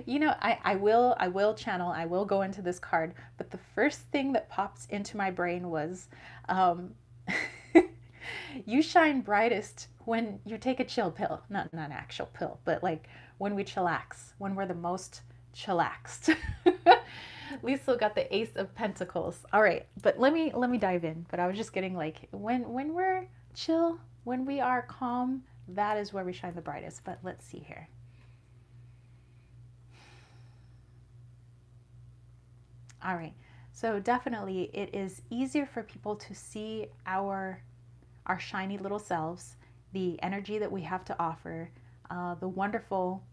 You know, I will channel, I will go into this card, but the first thing that pops into my brain was, you shine brightest when you take a chill pill. Not an actual pill, but like when we chillax, when we're the most chillaxed. Lisa got the Ace of Pentacles. All right, but let me dive in. But I was just getting like, when we're chill, when we are calm, that is where we shine the brightest. But let's see here. All right, so definitely it is easier for people to see our shiny little selves, the energy that we have to offer, the wonderful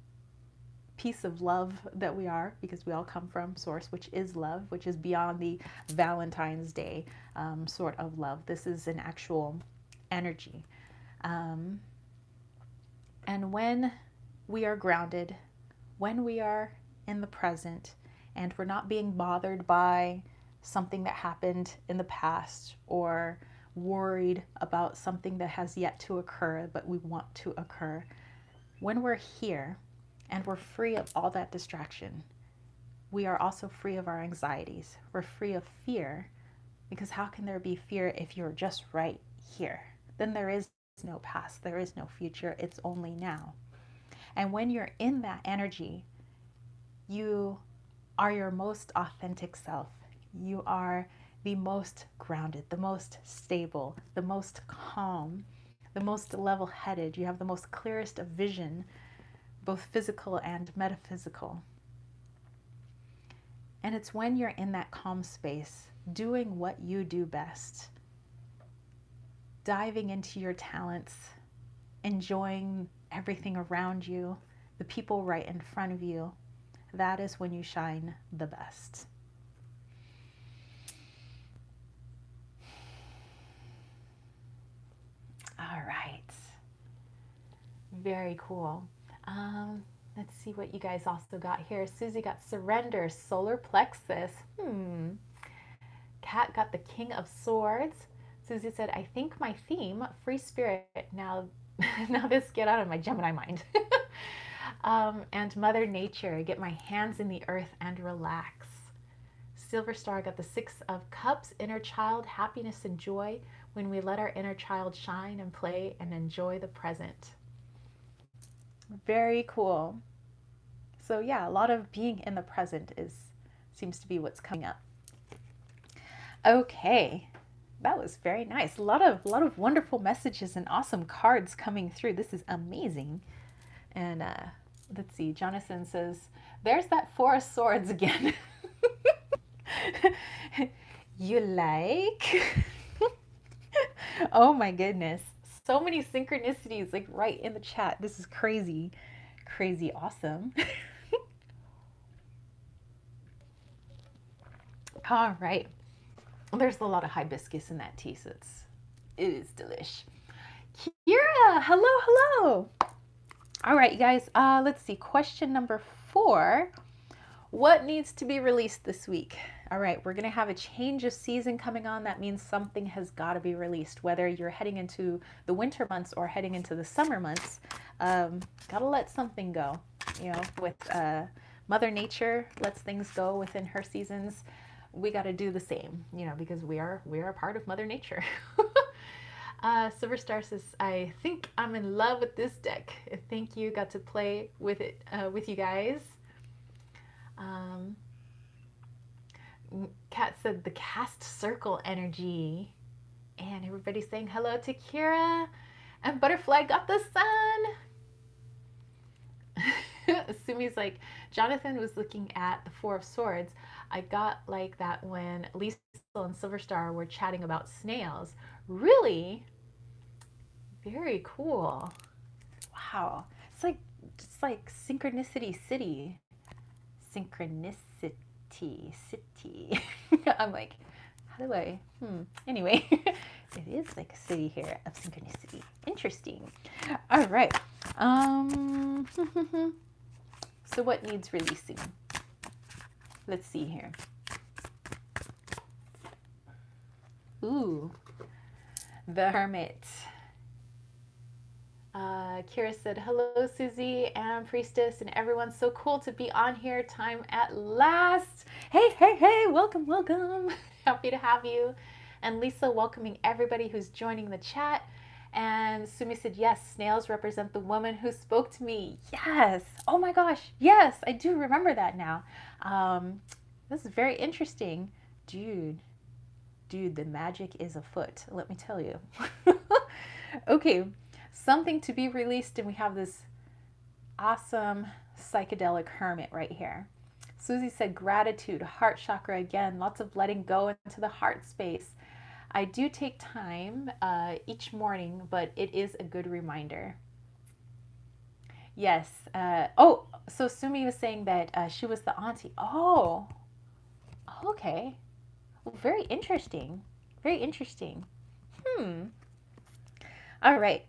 piece of love that we are, because we all come from Source, which is love, which is beyond the Valentine's Day sort of love. This is an actual energy. And when we are grounded, when we are in the present, and we're not being bothered by something that happened in the past, or worried about something that has yet to occur but we want to occur, when we're here and we're free of all that distraction, we are also free of our anxieties. We're free of fear, because how can there be fear if you're just right here? Then there is no past, there is no future, it's only now. And when you're in that energy, you are your most authentic self. You are the most grounded, the most stable, the most calm, the most level-headed. You have the most clearest of vision, both physical and metaphysical. And it's when you're in that calm space, doing what you do best, diving into your talents, enjoying everything around you, the people right in front of you, that is when you shine the best. All right. Very cool. Let's see what you guys also got here. Susie got surrender, solar plexus. Kat got the King of Swords. Susie said, I think my theme, free spirit. Now this, get out of my Gemini mind. And Mother Nature, get my hands in the earth and relax. Silver Star got the Six of Cups, inner child, happiness and joy when we let our inner child shine and play and enjoy the present. Very cool. So yeah, a lot of being in the present seems to be what's coming up. Okay, that was very nice. A lot of wonderful messages and awesome cards coming through. This is amazing. And let's see, Jonathan says, there's that Four of Swords again. You like? Oh my goodness. So many synchronicities like right in the chat. This is crazy. Crazy awesome. All right. There's a lot of hibiscus in that tea, so it is delish. Kira, hello, hello. All right, you guys, let's see. Question number 4. What needs to be released this week? All right, we're going to have a change of season coming on. That means something has got to be released, whether you're heading into the winter months or heading into the summer months. Got to let something go, you know, with Mother Nature lets things go within her seasons. We got to do the same, you know, because we are a part of Mother Nature. Silver Star says, I think I'm in love with this deck. Thank you. Got to play with it with you guys. Kat said the cast circle energy. And everybody's saying hello to Kira. And Butterfly got the sun. Sumi's like, Jonathan was looking at the Four of Swords. I got like that when Lisa and Silver Star were chatting about snails. Really? Very cool. Wow. It's like synchronicity city. Synchronicity city. I'm like, how do I? Anyway, it is like a city here of synchronicity. Interesting. All right. So what needs releasing? Let's see here. Ooh, the Hermit. Kira said, hello, Susie and Priestess and everyone. So cool to be on here. Time at last. Hey, hey, hey. Welcome, welcome. Happy to have you. And Lisa welcoming everybody who's joining the chat. And Sumi said, yes, snails represent the woman who spoke to me. Yes. Oh my gosh. Yes, I do remember that now. This is very interesting. Dude, the magic is afoot. Let me tell you. Okay. Something to be released, and we have this awesome psychedelic hermit right here. Susie said gratitude, heart chakra again, lots of letting go into the heart space. I do take time each morning, but it is a good reminder. Yes. So Sumi was saying that she was the auntie. Oh, okay. Well, very interesting. Very interesting. All right.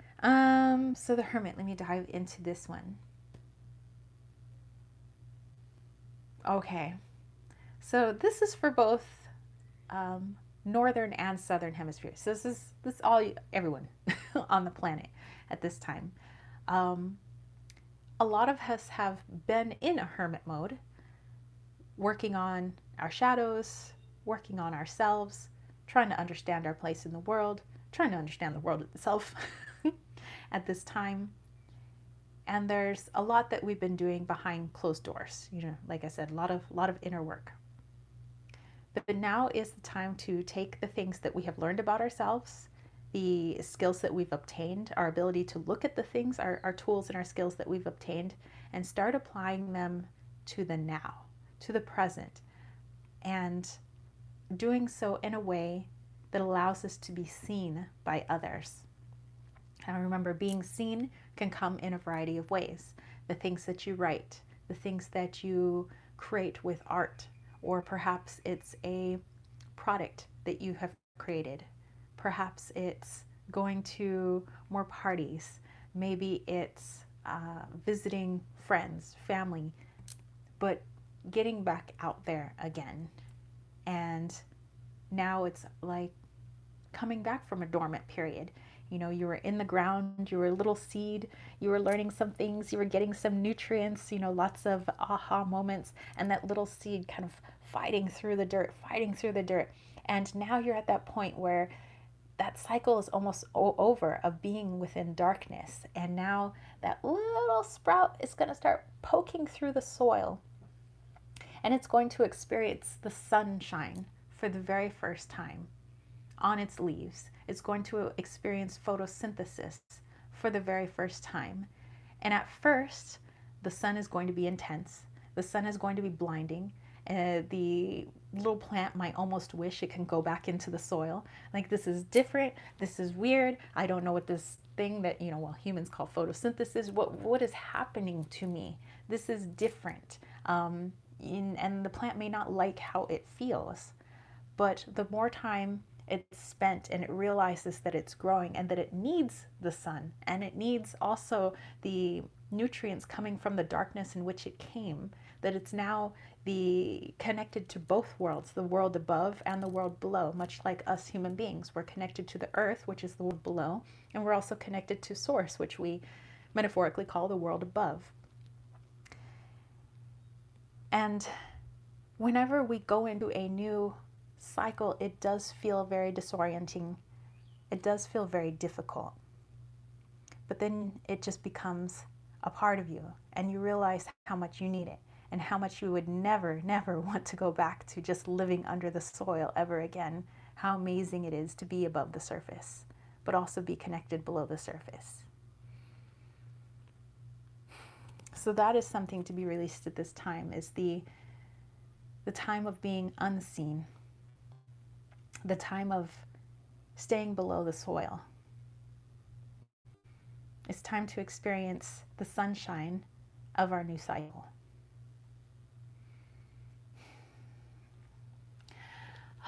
So the Hermit, let me dive into this one. Okay. So this is for both northern and southern hemispheres. So this is everyone on the planet at this time. A lot of us have been in a hermit mode, working on our shadows, working on ourselves, trying to understand our place in the world, trying to understand the world itself at this time. And there's a lot that we've been doing behind closed doors. You know, like I said, a lot of inner work. But now is the time to take the things that we have learned about ourselves, the skills that we've obtained, our ability to look at the things, our tools and our skills that we've obtained, and start applying them to the now, to the present, and doing so in a way that allows us to be seen by others. And remember, being seen can come in a variety of ways. The things that you write, the things that you create with art, or perhaps it's a product that you have created. Perhaps it's going to more parties. Maybe it's visiting friends, family, but getting back out there again. And now it's like coming back from a dormant period. You know, you were in the ground, you were a little seed, you were learning some things, you were getting some nutrients, you know, lots of aha moments, and that little seed kind of fighting through the dirt, fighting through the dirt. And now you're at that point where that cycle is almost over of being within darkness. And now that little sprout is going to start poking through the soil. And it's going to experience the sunshine for the very first time on its leaves. It's going to experience photosynthesis for the very first time. And at first, the sun is going to be intense. The sun is going to be blinding. The little plant might almost wish it can go back into the soil. Like, this is different. This is weird. I don't know what this thing that, you know, well, humans call photosynthesis. What is happening to me? This is different. And the plant may not like how it feels. But the more time it's spent and it realizes that it's growing and that it needs the sun and it needs also the nutrients coming from the darkness in which it came, that it's now connected to both worlds, the world above and the world below, much like us human beings. We're connected to the earth, which is the world below, and we're also connected to source, which we metaphorically call the world above. And whenever we go into a new cycle, it does feel very disorienting. It does feel very difficult. But then it just becomes a part of you, and you realize how much you need it and how much you would never, never want to go back to just living under the soil ever again. How amazing it is to be above the surface, but also be connected below the surface. So that is something to be released at this time, is the time of being unseen, the time of staying below the soil. It's time to experience the sunshine of our new cycle.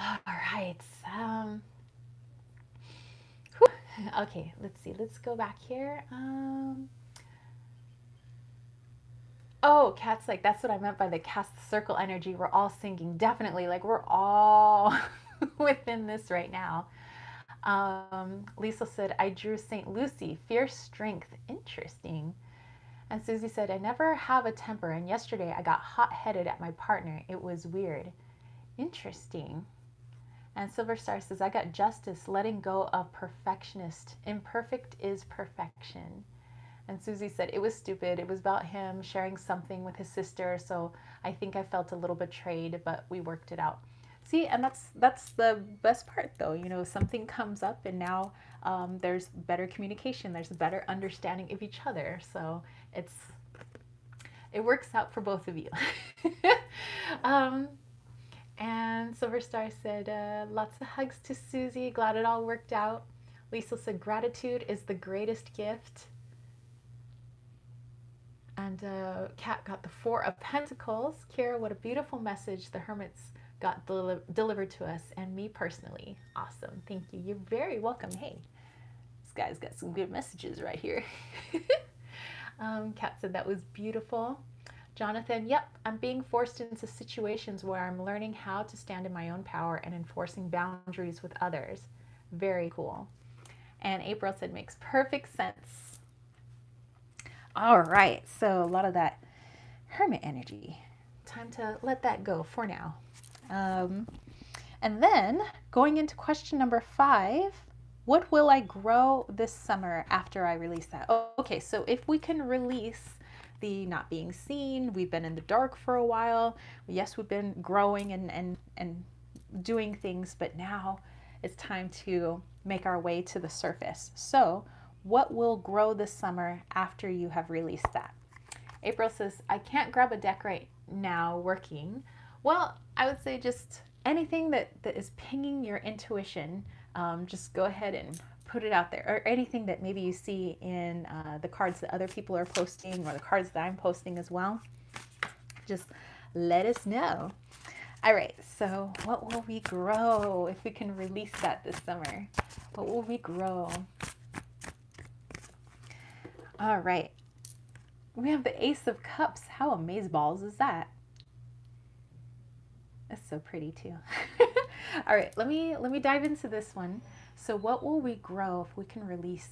All right. Okay, let's see. Let's go back here. Oh, Kat's like, that's what I meant by the cast the circle energy. We're all sinking. Definitely. Like, we're all within this right now. Lisa said, I drew St. Lucy, fierce strength. Interesting. And Susie said, I never have a temper, and yesterday I got hot-headed at my partner. It was weird. Interesting. And Silver Star says, I got justice, letting go of perfectionist. Imperfect is perfection. And Susie said, it was stupid. It was about him sharing something with his sister, so I think I felt a little betrayed, but we worked it out. See, and that's the best part, though. You know, something comes up, and now there's better communication. There's a better understanding of each other. So it works out for both of you. And Silver Star said, lots of hugs to Susie. Glad it all worked out. Lisa said, gratitude is the greatest gift. And Kat got the Four of Pentacles. Kira, what a beautiful message the Hermits got delivered to us, and me personally. Awesome. Thank you. You're very welcome. Hey, this guy's got some good messages right here. Kat said that was beautiful. Jonathan, yep, I'm being forced into situations where I'm learning how to stand in my own power and enforcing boundaries with others. Very cool. And April said, makes perfect sense. All right, so a lot of that Hermit energy. Time to let that go for now. And then going into question number 5, what will I grow this summer after I release that? Oh, okay, so if we can release the not being seen, we've been in the dark for a while. Yes, we've been growing and doing things, but now it's time to make our way to the surface. So, what will grow this summer after you have released that? April says, I can't grab a deck right now working. Well, I would say just anything that is pinging your intuition, just go ahead and put it out there. Or anything that maybe you see in the cards that other people are posting or the cards that I'm posting as well. Just let us know. All right, so what will we grow if we can release that this summer? What will we grow? All right, we have the Ace of Cups. How amazeballs is that? That's so pretty too. All right, let me dive into this one. So what will we grow if we can release?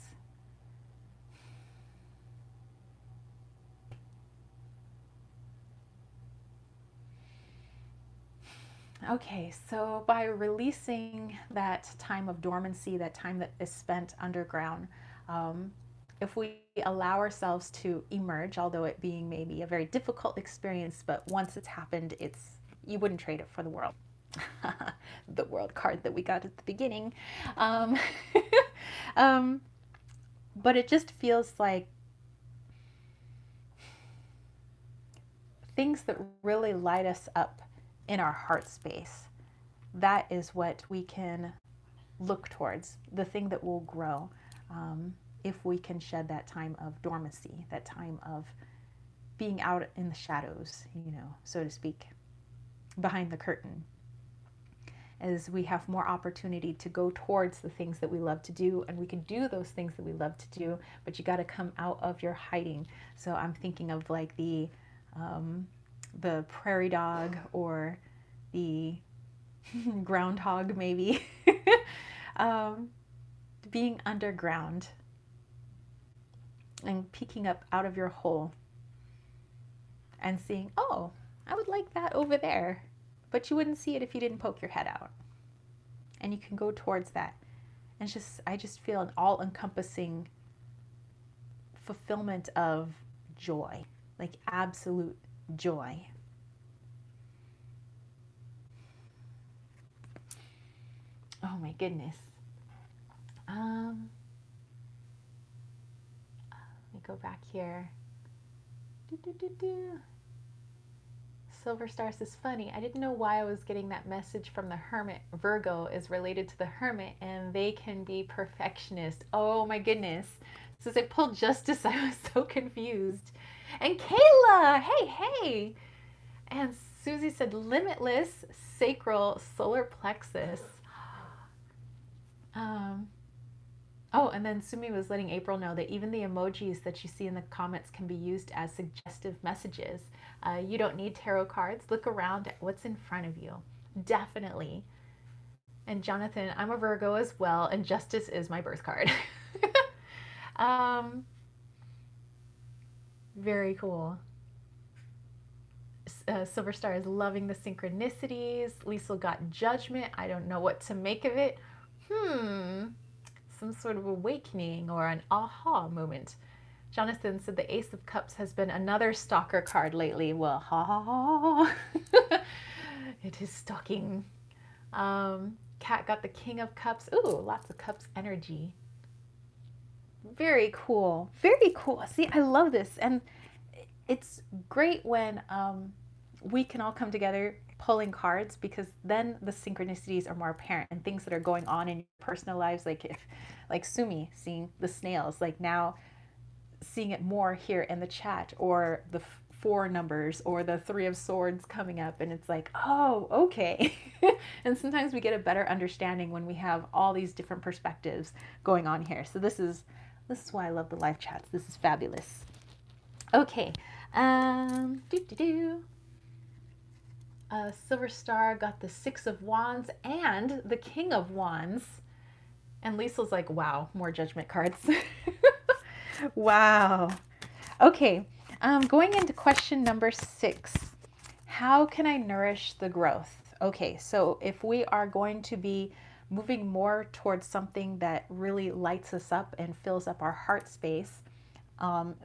Okay, so by releasing that time of dormancy, that time that is spent underground, if we allow ourselves to emerge, although it being maybe a very difficult experience, but once it's happened, you wouldn't trade it for the world. The world card that we got at the beginning. Um, but it just feels like things that really light us up in our heart space. That is what we can look towards, the thing that will grow if we can shed that time of dormancy, that time of being out in the shadows, so to speak, behind the curtain. As we have more opportunity to go towards the things that we love to do, and we can do those things that we love to do, but you got to come out of your hiding. So I'm thinking of like the prairie dog or the groundhog maybe. Being underground and peeking up out of your hole and seeing, oh, I would like that over there. But you wouldn't see it if you didn't poke your head out. And you can go towards that. And I just feel an all-encompassing fulfillment of joy, like absolute joy. Oh my goodness. Let me go back here. Silver Star says, funny, I didn't know why I was getting that message from the Hermit. Virgo is related to the Hermit and they can be perfectionist. Oh my goodness. So as I pulled Justice, I was so confused. And Kayla, hey. And Susie said, limitless sacral solar plexus. Oh, and then Sumi was letting April know that even the emojis that you see in the comments can be used as suggestive messages. You don't need tarot cards. Look around at what's in front of you. Definitely. And Jonathan, I'm a Virgo as well, and Justice is my birth card. Very cool. Silver Star is loving the synchronicities. Liesl got Judgment. I don't know what to make of it. Some sort of awakening or an aha moment. Jonathan said the Ace of Cups has been another stalker card lately. Well, it is stalking. Kat got the King of Cups. Ooh, lots of cups energy. Very cool. Very cool. See, I love this. And it's great when we can all come together pulling cards, because then the synchronicities are more apparent and things that are going on in your personal lives, like Sumi seeing the snails, like now seeing it more here in the chat, or the 4 numbers or the 3 of Swords coming up, and it's like, oh, okay. And sometimes we get a better understanding when we have all these different perspectives going on here. So this is why I love the live chats. This is fabulous. Okay. Silver Star got the 6 of Wands and the King of Wands. And Liesl's like, wow, more Judgment cards. Wow. Okay, going into question number 6. How can I nourish the growth? Okay, so if we are going to be moving more towards something that really lights us up and fills up our heart space,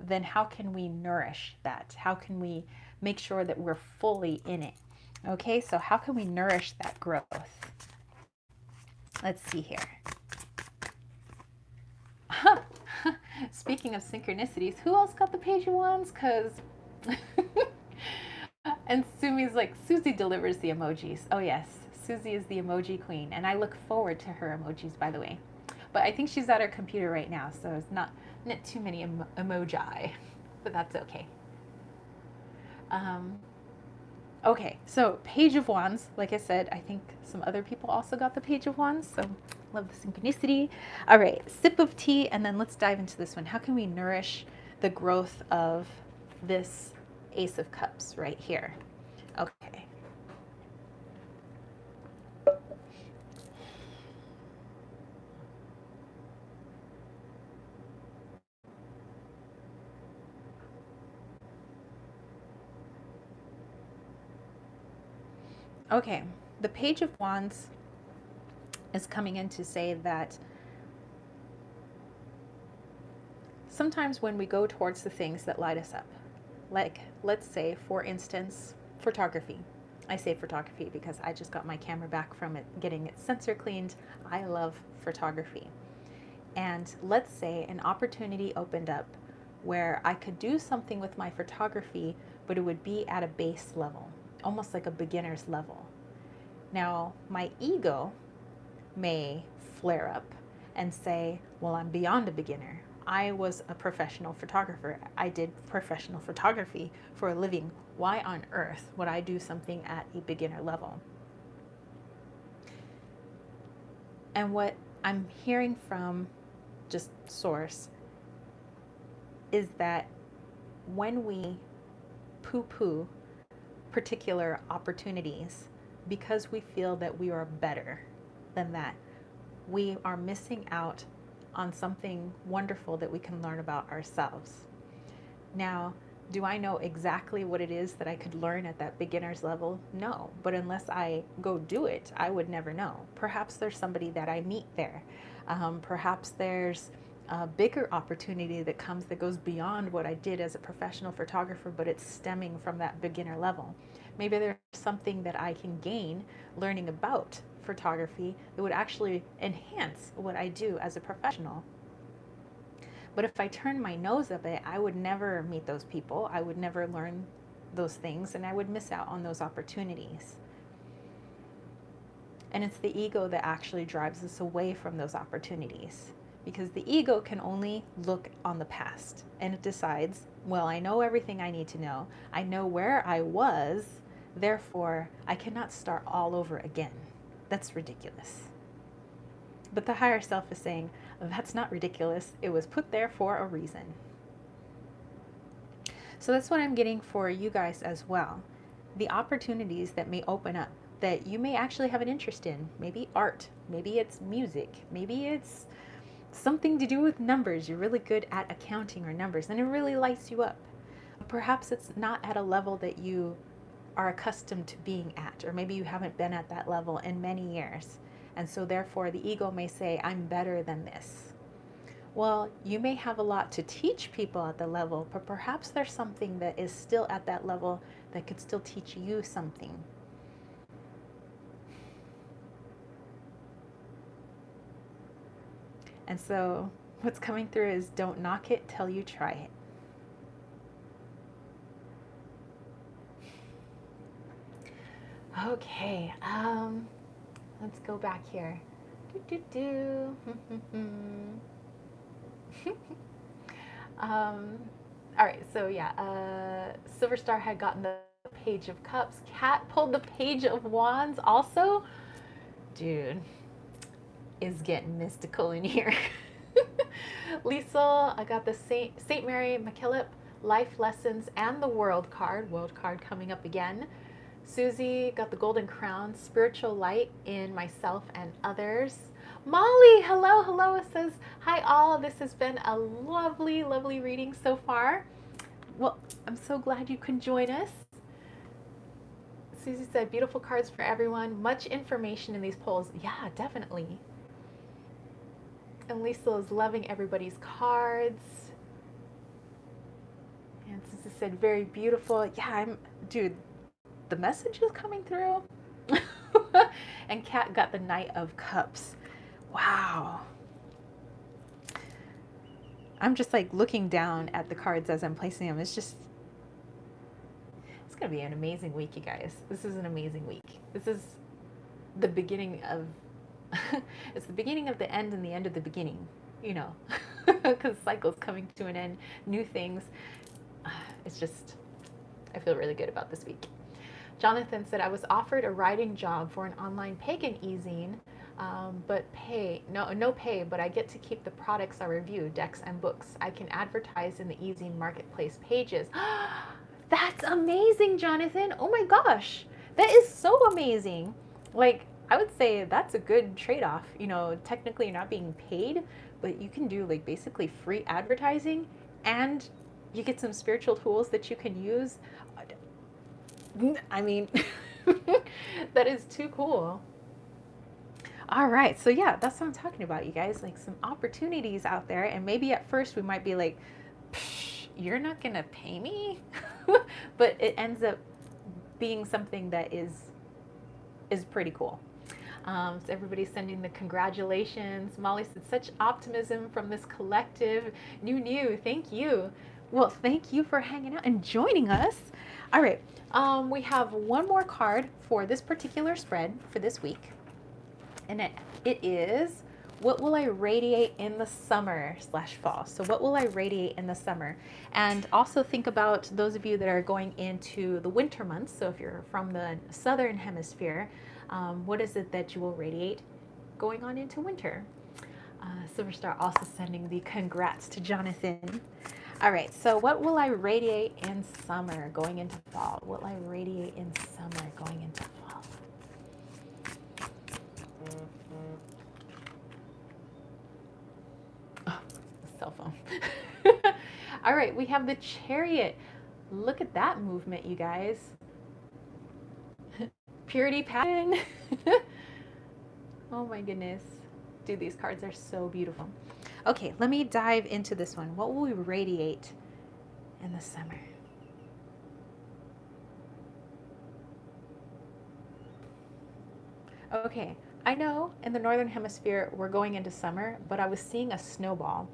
then how can we nourish that? How can we make sure that we're fully in it? Okay, so how can we nourish that growth? Let's see here. Speaking of synchronicities, who else got the Page of Wands? Because and Sumi's like, Susie delivers the emojis. Oh yes, Susie is the emoji queen, and I look forward to her emojis, by the way. But I think she's at her computer right now, so it's not too many emoji, but that's okay. Okay, so Page of Wands, like I said, I think some other people also got the Page of Wands, so love the synchronicity. All right, sip of tea, and then let's dive into this one. How can we nourish the growth of this Ace of Cups right here? Okay. Okay, the Page of Wands is coming in to say that sometimes when we go towards the things that light us up, like let's say, for instance, photography. I say photography because I just got my camera back from it, getting it sensor cleaned. I love photography. And let's say an opportunity opened up where I could do something with my photography, but it would be at a base level, almost like a beginner's level. Now, my ego may flare up and say, well, I'm beyond a beginner. I was a professional photographer. I did professional photography for a living. Why on earth would I do something at a beginner level? And what I'm hearing from just source is that when we poo-poo particular opportunities because we feel that we are better than that, we are missing out on something wonderful that we can learn about ourselves. Now, do I know exactly what it is that I could learn at that beginner's level? No, but unless I go do it, I would never know. Perhaps there's somebody that I meet there. Perhaps there's a bigger opportunity that comes that goes beyond what I did as a professional photographer, but it's stemming from that beginner level. Maybe there's something that I can gain learning about photography that would actually enhance what I do as a professional. But if I turn my nose up it, I would never meet those people. I would never learn those things, and I would miss out on those opportunities. And it's the ego that actually drives us away from those opportunities, because the ego can only look on the past, and it decides, well, I know everything I need to know. I know where I was, therefore I cannot start all over again. That's ridiculous. But the higher self is saying, that's not ridiculous. It was put there for a reason. So that's what I'm getting for you guys as well. The opportunities that may open up that you may actually have an interest in. Maybe art, maybe it's music, maybe it's something to do with numbers. You're really good at accounting or numbers and it really lights you up. Perhaps it's not at a level that you are accustomed to being at, or maybe you haven't been at that level in many years. And so therefore the ego may say, I'm better than this. Well, you may have a lot to teach people at the level, but perhaps there's something that is still at that level that could still teach you something. And so what's coming through is don't knock it till you try it. Okay, let's go back here. All right, so yeah, Silver Star had gotten the Page of Cups. Cat pulled the Page of Wands also. Dude, is getting mystical in here. Lisa, I got the Saint Mary MacKillop Life Lessons and the World card coming up again. Susie got the Golden Crown, Spiritual Light in Myself and Others. Molly, hello, it says, hi all, this has been a lovely, lovely reading so far. Well, I'm so glad you could join us. Susie said, beautiful cards for everyone, much information in these polls. Yeah, definitely. And Lisa is loving everybody's cards. And Susie said, very beautiful. Yeah, dude, the message is coming through. And Kat got the Knight of Cups. Wow. I'm just like looking down at the cards as I'm placing them. It's going to be an amazing week, you guys. This is an amazing week. This is the beginning of, it's the beginning of the end and the end of the beginning, you know, because cycles coming to an end, new things. It's just, I feel really good about this week. Jonathan said, I was offered a writing job for an online pagan e-zine, but no pay, but I get to keep the products I review, decks and books. I can advertise in the e-zine marketplace pages. That's amazing, Jonathan. Oh my gosh. That is so amazing. Like, I would say that's a good trade-off. You know, technically you're not being paid, but you can do like basically free advertising and you get some spiritual tools that you can use. I mean, that is too cool. All right. So yeah, that's what I'm talking about, you guys. Like some opportunities out there. And maybe at first we might be like, you're not going to pay me. But it ends up being something that is pretty cool. So everybody's sending the congratulations. Molly said, such optimism from this collective. New. Thank you. Well, thank you for hanging out and joining us. All right. We have one more card for this particular spread for this week. And it is, what will I radiate in the summer / fall? So what will I radiate in the summer? And also think about those of you that are going into the winter months. So if you're from the southern hemisphere, what is it that you will radiate going on into winter? Silverstar also sending the congrats to Jonathan. All right, so what will I radiate in summer going into fall? What will I radiate in summer going into fall? Oh, cell phone. All right, we have the Chariot. Look at that movement, you guys. Purity pattern. Oh my goodness. Dude, these cards are so beautiful. Okay, let me dive into this one. What will we radiate in the summer? Okay, I know in the Northern Hemisphere we're going into summer, but I was seeing a snowball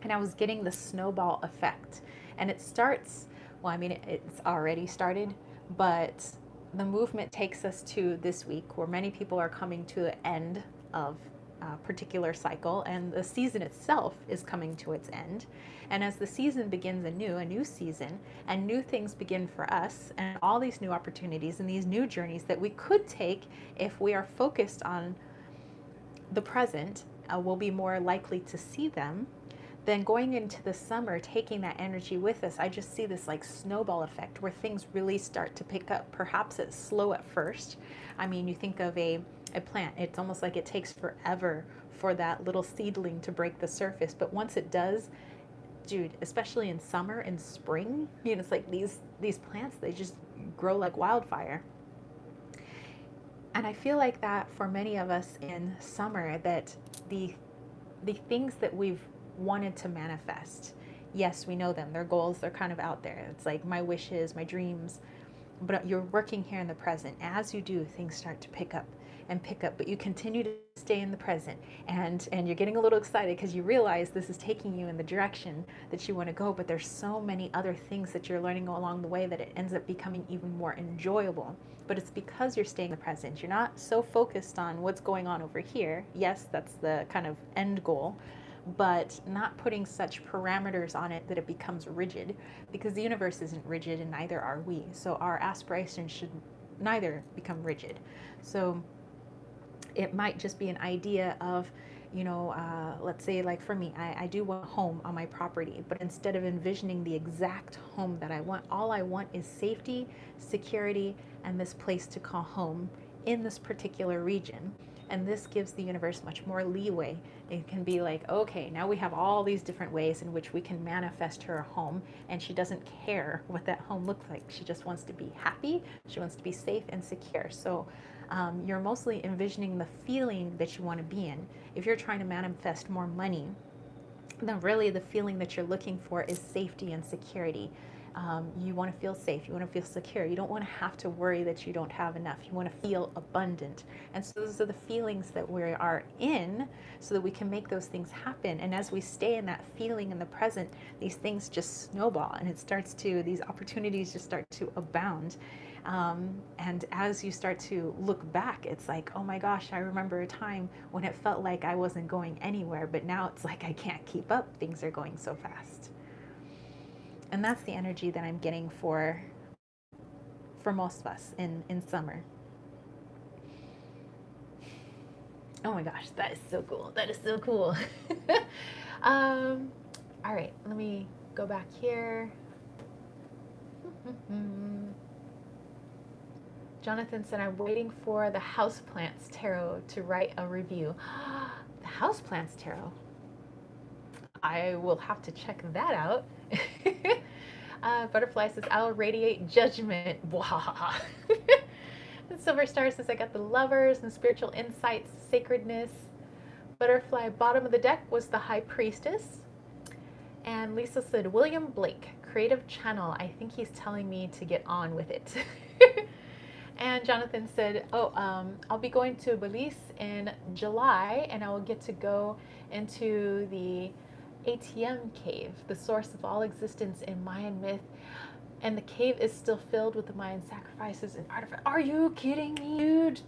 and I was getting the snowball effect. And it starts, well, I mean, it's already started, but the movement takes us to this week where many people are coming to the end of a particular cycle, and the season itself is coming to its end. And as the season begins a new season, and new things begin for us, and all these new opportunities and these new journeys that we could take if we are focused on the present, we'll be more likely to see them. Then going into the summer, taking that energy with us, I just see this like snowball effect where things really start to pick up. Perhaps it's slow at first. I mean, you think of a plant, it's almost like it takes forever for that little seedling to break the surface. But once it does, dude, especially in summer and spring, you know, it's like these plants, they just grow like wildfire. And I feel like that for many of us in summer, that the things that we've wanted to manifest, yes, we know them, they're goals, they're kind of out there. It's like my wishes, my dreams, but you're working here in the present. As you do, things start to pick up, but you continue to stay in the present, and you're getting a little excited because you realize this is taking you in the direction that you want to go, but there's so many other things that you're learning along the way that it ends up becoming even more enjoyable. But it's because you're staying in the present. You're not so focused on what's going on over here. Yes, that's the kind of end goal, but not putting such parameters on it that it becomes rigid, because the universe isn't rigid and neither are we. So our aspirations should neither become rigid. So it might just be an idea of, you know, let's say like for me, I do want a home on my property, but instead of envisioning the exact home that I want, all I want is safety, security, and this place to call home in this particular region. And this gives the universe much more leeway. It can be like, okay, now we have all these different ways in which we can manifest her a home, and she doesn't care what that home looks like. She just wants to be happy. She wants to be safe and secure. So you're mostly envisioning the feeling that you want to be in. If you're trying to manifest more money, then really the feeling that you're looking for is safety and security. You want to feel safe. You want to feel secure. You don't want to have to worry that you don't have enough. You want to feel abundant. And so those are the feelings that we are in so that we can make those things happen. And as we stay in that feeling in the present, these things just snowball and these opportunities just start to abound. And as you start to look back, it's like, oh my gosh, I remember a time when it felt like I wasn't going anywhere, but now it's like I can't keep up. Things are going so fast. And that's the energy that I'm getting for most of us in summer. Oh my gosh, that is so cool. That is so cool. All right, let me go back here. Jonathan said, I'm waiting for the Houseplants Tarot to write a review. The Houseplants Tarot. I will have to check that out. Butterfly says, I'll radiate judgment. And Silver Star says, I got the Lovers and spiritual insights, sacredness. Butterfly, bottom of the deck was the High Priestess. And Lisa said, William Blake, creative channel. I think he's telling me to get on with it. And Jonathan said, I'll be going to Belize in July, and I will get to go into the ATM cave, the source of all existence in Mayan myth. And the cave is still filled with the Mayan sacrifices and artifacts. Are you kidding me, dude?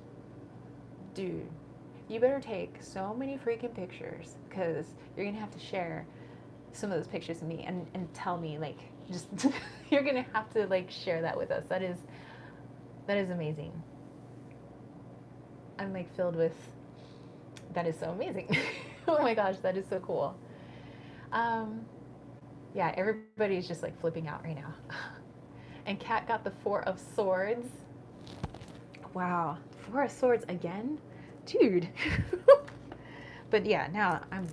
Dude, you better take so many freaking pictures, because you're going to have to share some of those pictures with me and tell me, like, just, you're going to have to, like, share that with us. That is amazing. I'm, like, filled with, that is so amazing. Oh my gosh, that is so cool. Yeah, everybody's just, like, flipping out right now. And Kat got the 4 of Swords. Wow, 4 of Swords again? Dude. But yeah, now I'm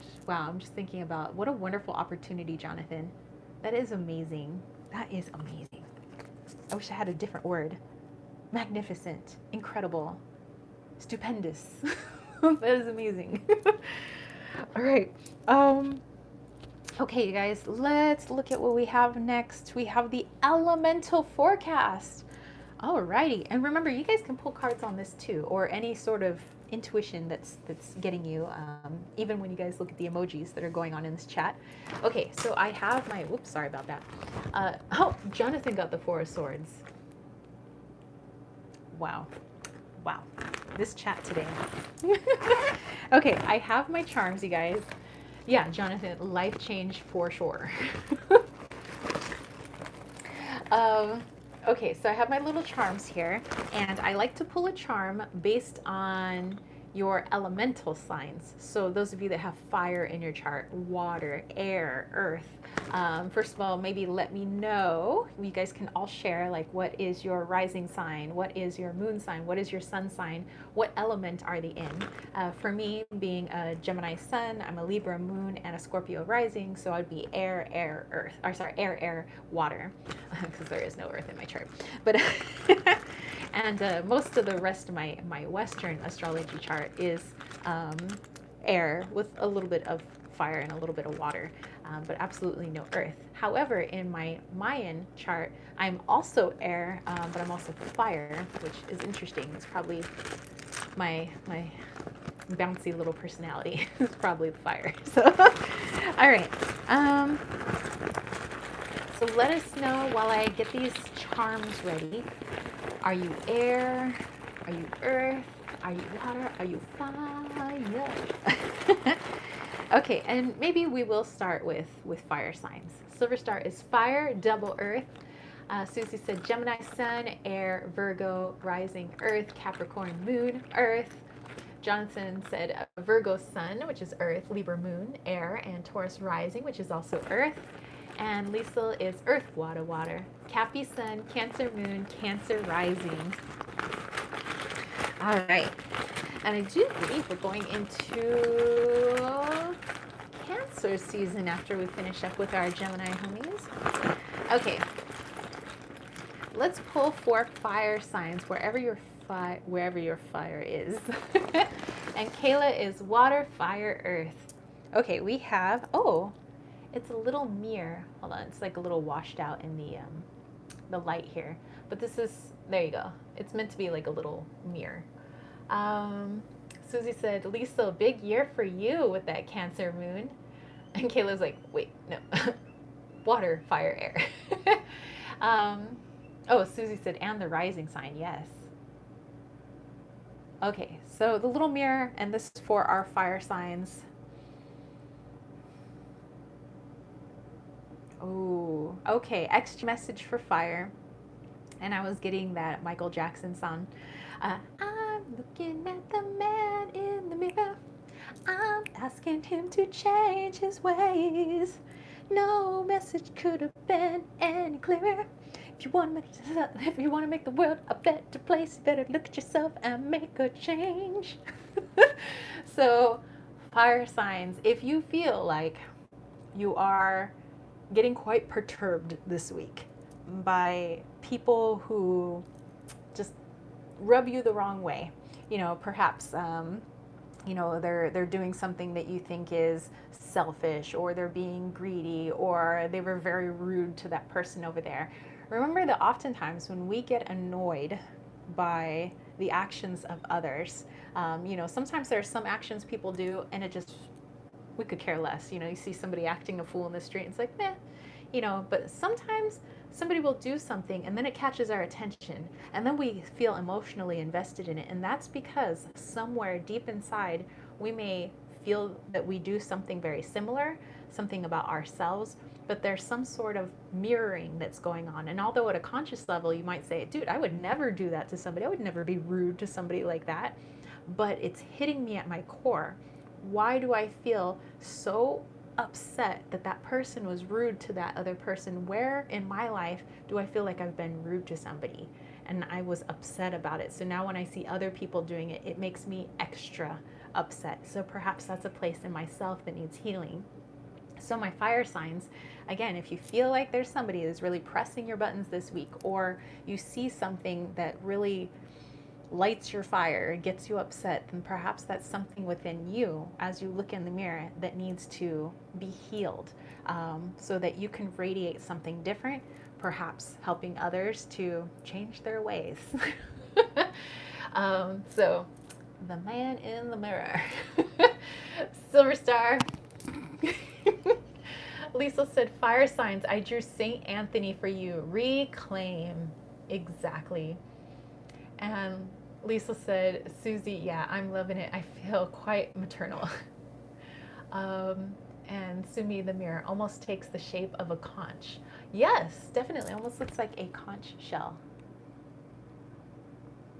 just thinking about what a wonderful opportunity, Jonathan. That is amazing. That is amazing. I wish I had a different word. Magnificent, incredible, stupendous. That is amazing. All right. Okay, you guys, let's look at what we have next. We have the elemental forecast. Alrighty, and remember, you guys can pull cards on this too, or any sort of intuition that's getting you, even when you guys look at the emojis that are going on in this chat. Okay, so I have my, whoops, sorry about that. Oh, Jonathan got the 4 of Swords. Wow, this chat today. Okay, I have my charms, you guys. Yeah, Jonathan, life change for sure. Okay, so I have my little charms here, and I like to pull a charm based on your elemental signs. So those of you that have fire in your chart, water, air, earth. First of all, maybe let me know. You guys can all share, like, what is your rising sign? What is your moon sign? What is your sun sign? What element are they in? For me, being a Gemini sun, I'm a Libra moon and a Scorpio rising, so I'd be air, air, earth. Or sorry, air, air, water, because there is no earth in my chart. But and most of the rest of my Western astrology chart is air with a little bit of fire and a little bit of water, but absolutely no earth. However, in my Mayan chart, I'm also air, but I'm also fire, which is interesting. It's probably my bouncy little personality is probably the fire. So, all right. So let us know while I get these charms ready. Are you air? Are you earth? Are you water? Are you fire? Okay, and maybe we will start with fire signs. Silver Star is fire, double earth. Susie said Gemini sun, air, Virgo, rising earth, Capricorn moon, earth. Jonathan said Virgo sun, which is earth, Libra moon, air, and Taurus rising, which is also earth. And Liesl is earth, water, water. Cappy sun, Cancer moon, Cancer rising. All right. And I do believe we're going into Cancer season after we finish up with our Gemini homies. Okay. Let's pull 4 fire signs wherever your fire is. And Kayla is water, fire, earth. Okay, we have, It's a little mirror. Hold on, it's like a little washed out in the light here. But this is, there you go. It's meant to be like a little mirror. Susie said, Lisa, big year for you with that Cancer moon. And Kayla's like, wait, no. Water, fire, air. Oh, Susie said, and the rising sign, yes. Okay, so the little mirror, and this is for our fire signs. Oh, okay, extra message for fire. And I was getting that Michael Jackson song. I'm looking at the man in the mirror. I'm asking him to change his ways. No message could have been any clearer. If you want to make the world a better place, you better look at yourself and make a change. So, fire signs, if you feel like you are getting quite perturbed this week by people who just rub you the wrong way, perhaps they're doing something that you think is selfish, or they're being greedy, or they were very rude to that person over there. Remember that oftentimes when we get annoyed by the actions of others, sometimes there are some actions people do and we could care less. You see somebody acting a fool in the street, it's like, meh, but sometimes somebody will do something and then it catches our attention and then we feel emotionally invested in it. And that's because somewhere deep inside, we may feel that we do something very similar, something about ourselves, but there's some sort of mirroring that's going on. And although at a conscious level, you might say, dude, I would never do that to somebody. I would never be rude to somebody like that. But it's hitting me at my core. Why do I feel so upset that that person was rude to that other person? Where in my life do I feel like I've been rude to somebody? And I was upset about it. So now when I see other people doing it, it makes me extra upset. So perhaps that's a place in myself that needs healing. So my fire signs, again, if you feel like there's somebody that's really pressing your buttons this week, or you see something that really lights your fire, gets you upset, then perhaps that's something within you as you look in the mirror that needs to be healed, so that you can radiate something different, perhaps helping others to change their ways. So the man in the mirror. Silver star. Lisa said, fire signs, I drew St. Anthony for you. Reclaim. Exactly. And Lisa said, Susie, yeah, I'm loving it. I feel quite maternal. And Sumi, the mirror, almost takes the shape of a conch. Yes, definitely. Almost looks like a conch shell.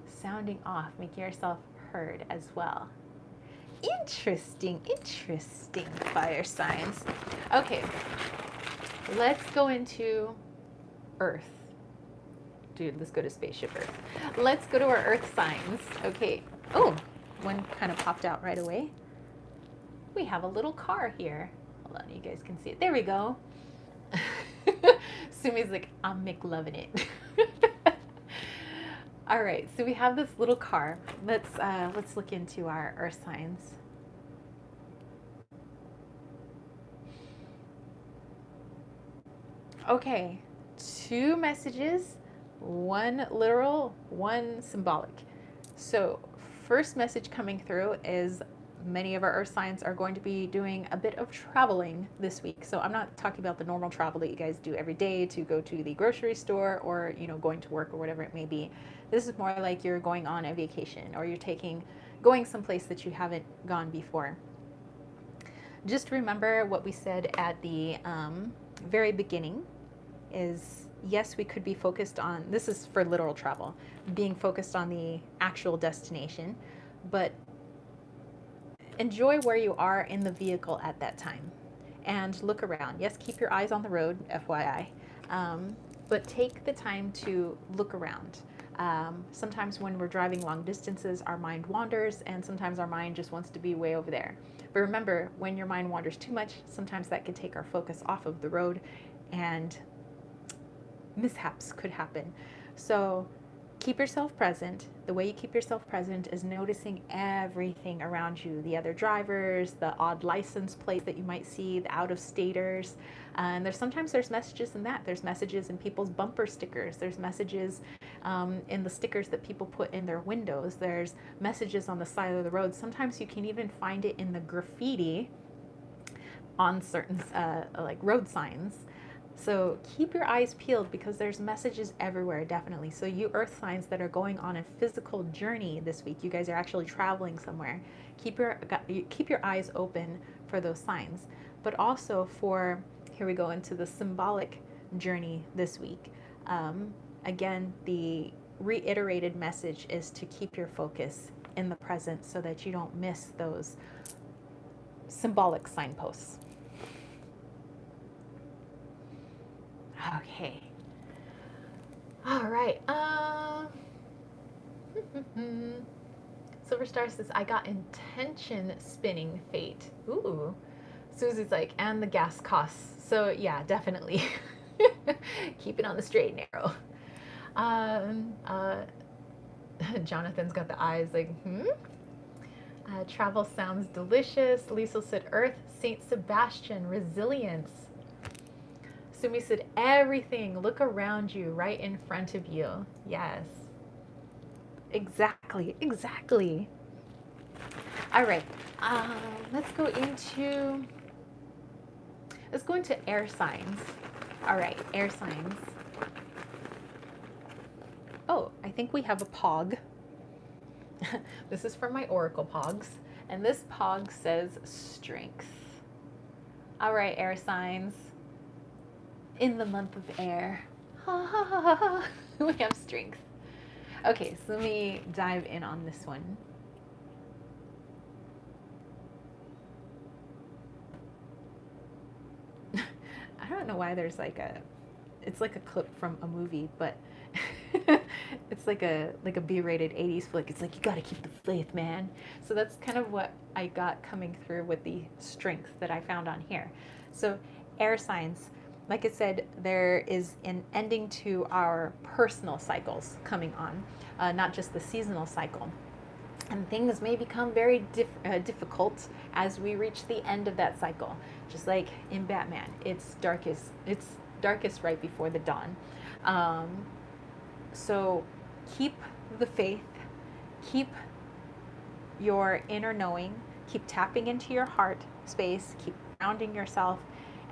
Sounding off, making yourself heard as well. Interesting, interesting, fire signs. Okay, let's go into Earth. Dude, let's go to Spaceship Earth. Let's go to our Earth signs. Okay. Oh, one kind of popped out right away. We have a little car here. Hold on, you guys can see it. There we go. Sumi's like, I'm McLovin' it. All right, so we have this little car. Let's look into our Earth signs. Okay, 2 messages, 1 literal, 1 symbolic. So first message coming through is many of our Earth signs are going to be doing a bit of traveling this week. So I'm not talking about the normal travel that you guys do every day to go to the grocery store or, going to work or whatever it may be. This is more like you're going on a vacation, or you're going someplace that you haven't gone before. Just remember what we said at the very beginning is, yes, we could be focused on, this is for literal travel, being focused on the actual destination, but enjoy where you are in the vehicle at that time and look around. Yes, keep your eyes on the road, FYI, but take the time to look around. Sometimes when we're driving long distances, our mind wanders, and sometimes our mind just wants to be way over there. But remember, when your mind wanders too much, sometimes that could take our focus off of the road, and mishaps could happen. So keep yourself present. The way you keep yourself present is noticing everything around you, the other drivers, the odd license plates that you might see, the out-of-staters. And there's messages in that. There's messages in people's bumper stickers. There's messages in the stickers that people put in their windows. There's messages on the side of the road. Sometimes you can even find it in the graffiti on certain like road signs. So keep your eyes peeled because there's messages everywhere, definitely. So you earth signs that are going on a physical journey this week, you guys are actually traveling somewhere, keep your eyes open for those signs. But also for, here we go into the symbolic journey this week. Again, the reiterated message is to keep your focus in the present so that you don't miss those symbolic signposts. Okay. All right. Silver Star says, I got intention spinning fate. Ooh. Susie's like, and the gas costs. So yeah, definitely. Keep it on the straight and narrow. Jonathan's got the eyes like, travel sounds delicious. Liesl said, Earth, Saint Sebastian, resilience. Sumi said, everything, look around you, right in front of you. Yes. Exactly, exactly. All right, let's go into air signs. All right, air signs. Oh, I think we have a pog. This is from my Oracle pogs, and this pog says strength. All right, air signs. In the month of air, we have strength. Okay, so let me dive in on this one. I don't know why there's like it's like a clip from a movie, but it's like a B-rated 80s flick. It's like, you gotta keep the faith, man. So that's kind of what I got coming through with the strength that I found on here. So air signs, like I said, there is an ending to our personal cycles coming on, not just the seasonal cycle. And things may become very difficult as we reach the end of that cycle. Just like in Batman, it's darkest right before the dawn. So keep the faith, keep your inner knowing, keep tapping into your heart space, keep grounding yourself,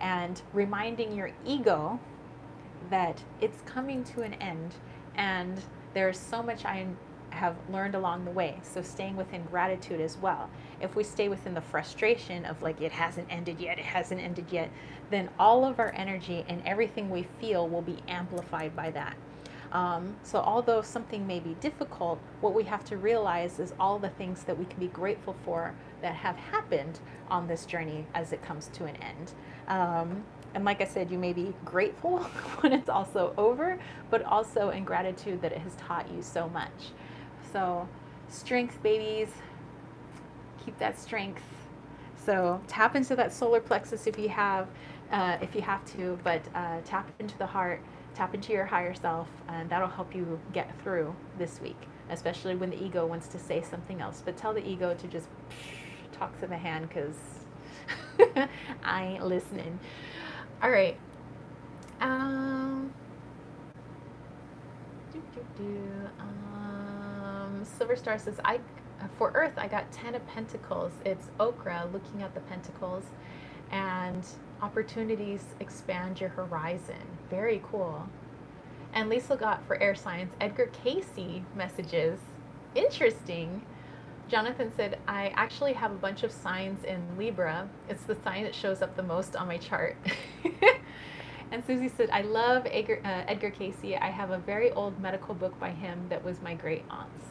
and reminding your ego that it's coming to an end, and there's so much I have learned along the way. So staying within gratitude as well. If we stay within the frustration of like, it hasn't ended yet, then all of our energy and everything we feel will be amplified by that. So although something may be difficult, what we have to realize is all the things that we can be grateful for that have happened on this journey as it comes to an end. And like I said, you may be grateful when it's also over, but also in gratitude that it has taught you so much. So strength, babies, keep that strength. So tap into that solar plexus if you have to, but tap into the heart, tap into your higher self, and that'll help you get through this week, especially when the ego wants to say something else. But tell the ego to just talk to the hand, because I ain't listening. All right. Silver Star says, for Earth, I got 10 of Pentacles. It's okra, looking at the pentacles, and opportunities expand your horizon. Very cool. And Lisa got for air signs, Edgar Casey messages. Interesting. Jonathan said, I actually have a bunch of signs in Libra. It's the sign that shows up the most on my chart. And Susie said, I love Edgar Casey. I have a very old medical book by him that was my great aunt's.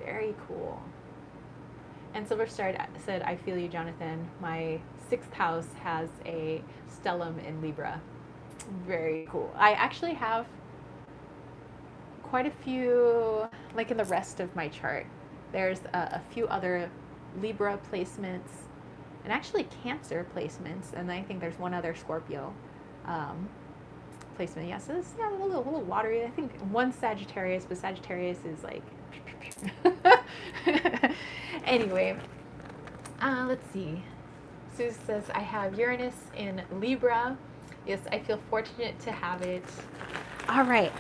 Very cool. And Silver Star said, I feel you, Jonathan. My 6th house has a stellium in Libra. Very cool. I actually have quite a few, like in the rest of my chart. There's a few other Libra placements, and actually Cancer placements, and I think there's one other Scorpio. placement. Yeah, so this is a little watery. I think one Sagittarius, but Sagittarius is like. Anyway, let's see. Suze says, I have Uranus in Libra. Yes, I feel fortunate to have it. All right,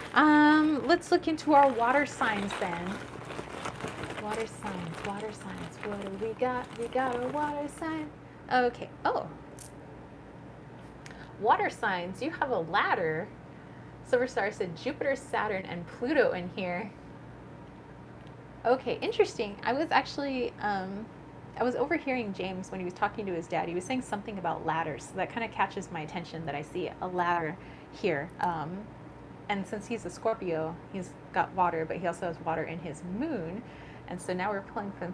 let's look into our water signs then. Water signs, water signs. What do we got? We got a water sign. Okay, oh. Water signs, you have a ladder. Silver Star said Jupiter, Saturn, and Pluto in here. Okay, interesting. I was actually, I was overhearing James when he was talking to his dad. He was saying something about ladders. So that kind of catches my attention that I see a ladder here. And since he's a Scorpio, he's got water, but he also has water in his moon. And so now we're pulling from,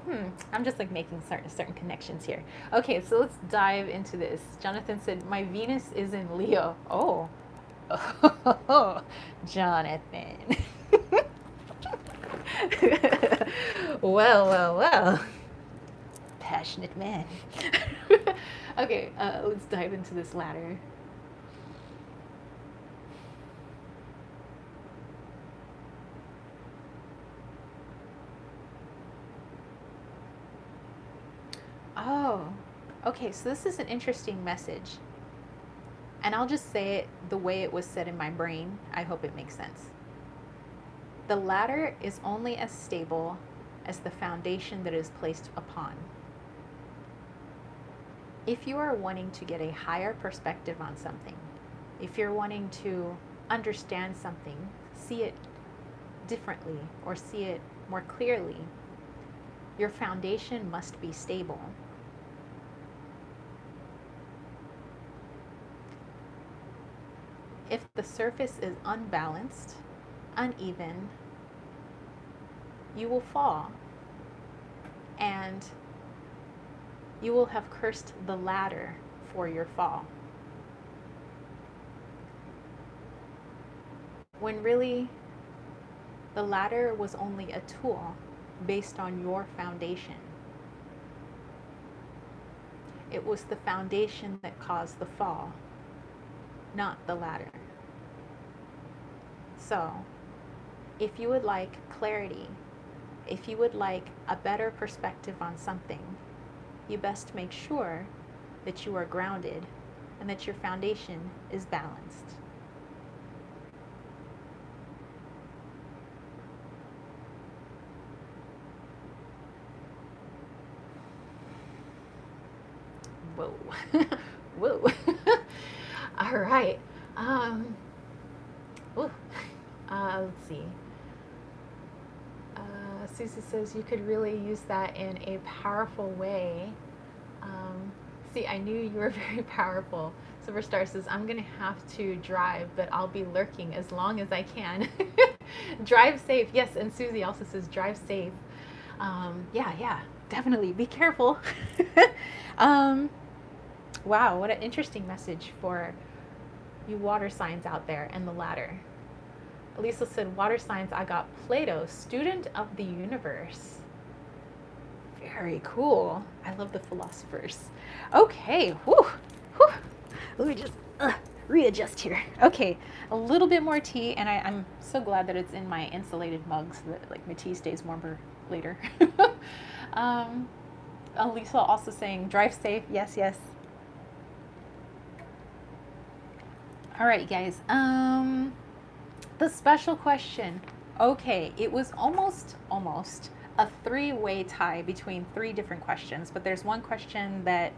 I'm just like making certain connections here. Okay, so let's dive into this. Jonathan said, my Venus is in Leo. Oh, Jonathan. Well. Passionate man. Okay, let's dive into this ladder. Oh, okay, so this is an interesting message. And I'll just say it the way it was said in my brain. I hope it makes sense. The ladder is only as stable as the foundation that is placed upon. If you are wanting to get a higher perspective on something, if you're wanting to understand something, see it differently or see it more clearly, your foundation must be stable. If the surface is unbalanced, uneven, you will fall, and you will have cursed the ladder for your fall. When really, the ladder was only a tool based on your foundation. It was the foundation that caused the fall, not the ladder. So, if you would like clarity, if you would like a better perspective on something, you best make sure that you are grounded and that your foundation is balanced. Whoa. Whoa. All right. Let's see. Susie says you could really use that in a powerful way. See, I knew you were very powerful. Silverstar says, I'm going to have to drive, but I'll be lurking as long as I can. Drive safe. Yes, and Susie also says, drive safe. Yeah, definitely. Be careful. Wow, what an interesting message for you water signs out there and the ladder. Elisa said, water signs, I got Plato, student of the universe. Very cool. I love the philosophers. Okay, whew. Let me just readjust here. Okay, a little bit more tea, and I'm so glad that it's in my insulated mug so that like my tea stays warmer later. Elisa also saying, drive safe. Yes. All right, guys. The special question. Okay, it was almost a three-way tie between three different questions, but there's one question that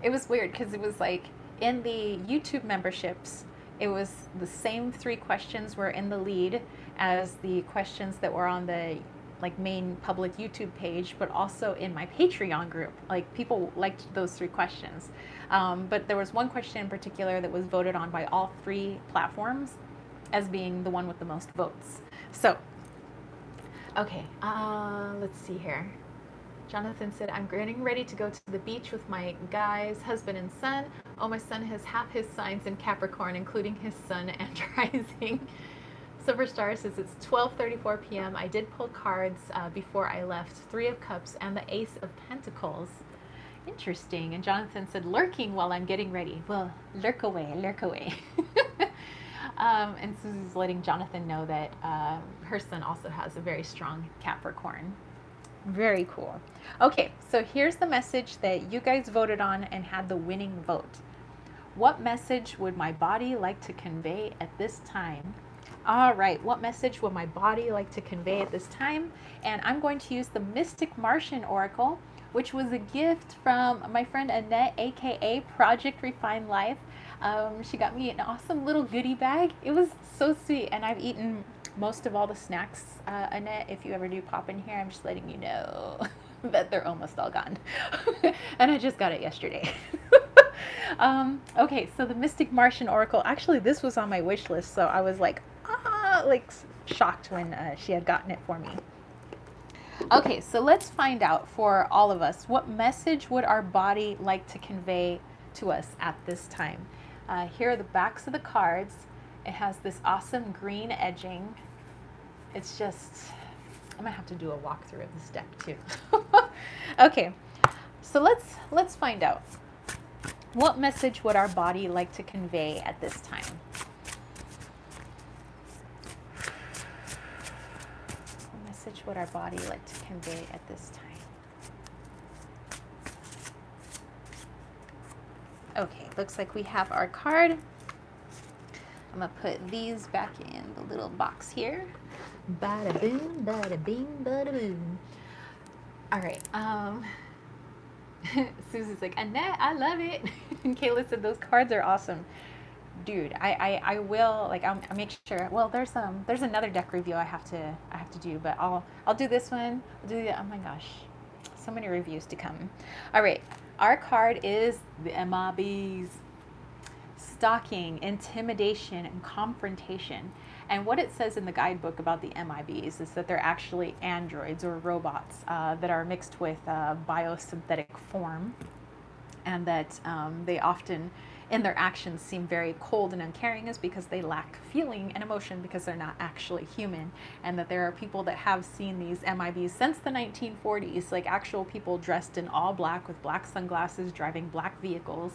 it was weird because it was like in the YouTube memberships, it was the same three questions were in the lead as the questions that were on the like main public YouTube page, but also in my Patreon group. Like people liked those three questions. But there was one question in particular that was voted on by all three platforms as being the one with the most votes. So, okay, let's see here. Jonathan said, I'm getting ready to go to the beach with my guys, husband and son. Oh, my son has half his signs in Capricorn, including his sun and rising. Silver Star says it's 12:34 p.m. I did pull cards before I left, 3 of Cups and the Ace of Pentacles. Interesting. And Jonathan said, lurking while I'm getting ready. Well, lurk away. And Susie's letting Jonathan know that her son also has a very strong Capricorn. Very cool. Okay, so here's the message that you guys voted on and had the winning vote. What message would my body like to convey at this time? All right, what message would my body like to convey at this time? And I'm going to use the Mystic Martian Oracle, which was a gift from my friend Annette, aka Project Refined Life. She got me an awesome little goodie bag. It was so sweet, and I've eaten most of all the snacks. Annette, if you ever do pop in here, I'm just letting you know that they're almost all gone. And I just got it yesterday. Okay, so the Mystic Martian Oracle, actually this was on my wish list, so I was like shocked when she had gotten it for me. Okay, so let's find out for all of us, what message would our body like to convey to us at this time? Here are the backs of the cards. It has this awesome green edging. It's just, I'm gonna have to do a walkthrough of this deck too. Okay, so let's find out. What message would our body like to convey at this time? What message would our body like to convey at this time? Okay, looks like we have our card. I'm gonna put these back in the little box here. Bada boom, bada bing, bada boom. All right, Susie's like, Annette, I love it. And Kayla said, those cards are awesome. Dude, I will, like, I'll make sure. Well, there's another deck review I have to do, but I'll do this one. I'll do the, oh my gosh, so many reviews to come. All right, our card is the MIBs. Stalking, intimidation, and confrontation. And what it says in the guidebook about the MIBs is that they're actually androids or robots that are mixed with biosynthetic form, and that they often, in their actions, seem very cold and uncaring, is because they lack feeling and emotion because they're not actually human. And that there are people that have seen these MIBs since the 1940s, like actual people dressed in all black with black sunglasses, driving black vehicles,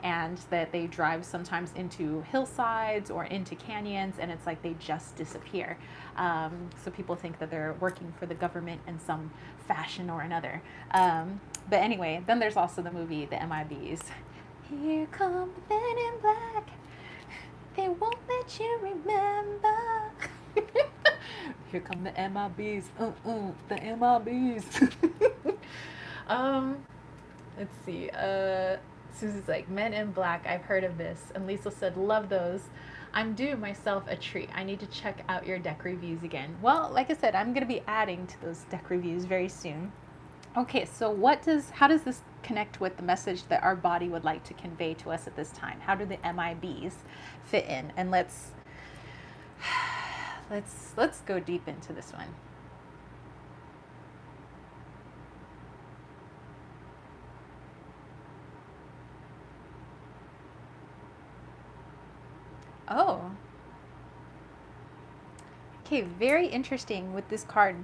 and that they drive sometimes into hillsides or into canyons, and it's like they just disappear. So people think that they're working for the government in some fashion or another. But anyway, then there's also the movie, The MIBs. Here come the men in black. They won't let you remember. Here come the MIBs. The MIBs. Let's see. Susie's like, Men in Black, I've heard of this. And Lisa said, love those. I'm due myself a treat. I need to check out your deck reviews again. Well, like I said, I'm going to be adding to those deck reviews very soon. Okay, so how does this connect with the message that our body would like to convey to us at this time? How do the MIBs fit in? And let's go deep into this one. Oh. Okay, very interesting with this card.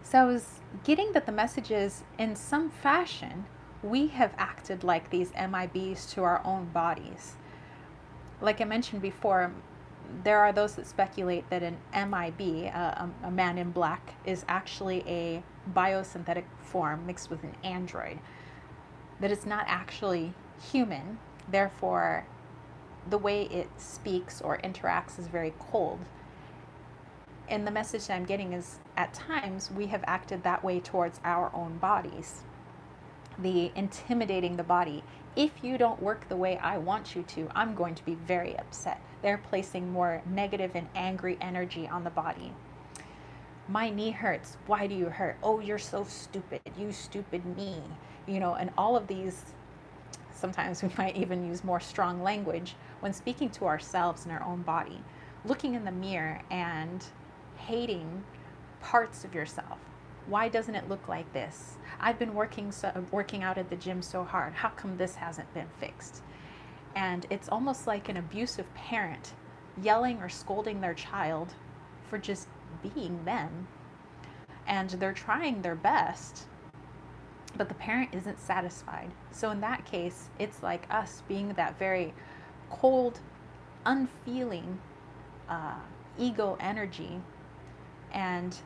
So I was getting that the message is, in some fashion, we have acted like these MIBs to our own bodies. Like I mentioned before, there are those that speculate that an MIB, a man in black, is actually a biosynthetic form mixed with an android. That it's not actually human, therefore the way it speaks or interacts is very cold. And the message that I'm getting is, at times, we have acted that way towards our own bodies. The intimidating the body. If you don't work the way I want you to, I'm going to be very upset. They're placing more negative and angry energy on the body. My knee hurts. Why do you hurt? Oh, you're so stupid. You stupid knee. And all of these, sometimes we might even use more strong language when speaking to ourselves in our own body. Looking in the mirror and hating parts of yourself. Why doesn't it look like this? I've been working out at the gym so hard. How come this hasn't been fixed? And it's almost like an abusive parent yelling or scolding their child for just being them. And they're trying their best, but the parent isn't satisfied. So in that case, it's like us being that very cold unfeeling ego energy and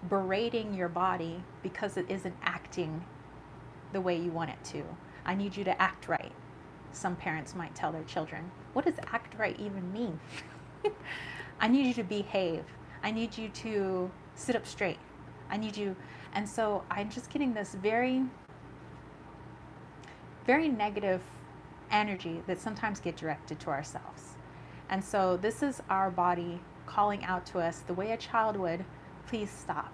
berating your body because it isn't acting the way you want it to. I need you to act right. Some parents might tell their children. What does act right even mean? I need you to behave. I need you to sit up straight. I need you. And so I'm just getting this very, very negative energy that sometimes get directed to ourselves. And so this is our body calling out to us the way a child would. Please stop.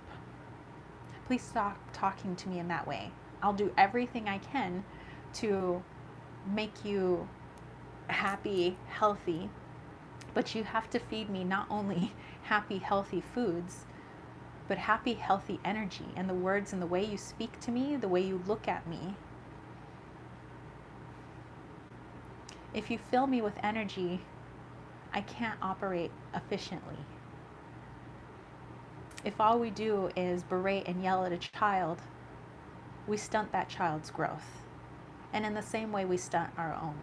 Please stop talking to me in that way. I'll do everything I can to make you happy, healthy, but you have to feed me not only happy, healthy foods, but happy, healthy energy, and the words and the way you speak to me, the way you look at me. If you fill me with energy, I can't operate efficiently. If all we do is berate and yell at a child, we stunt that child's growth. And in the same way, we stunt our own.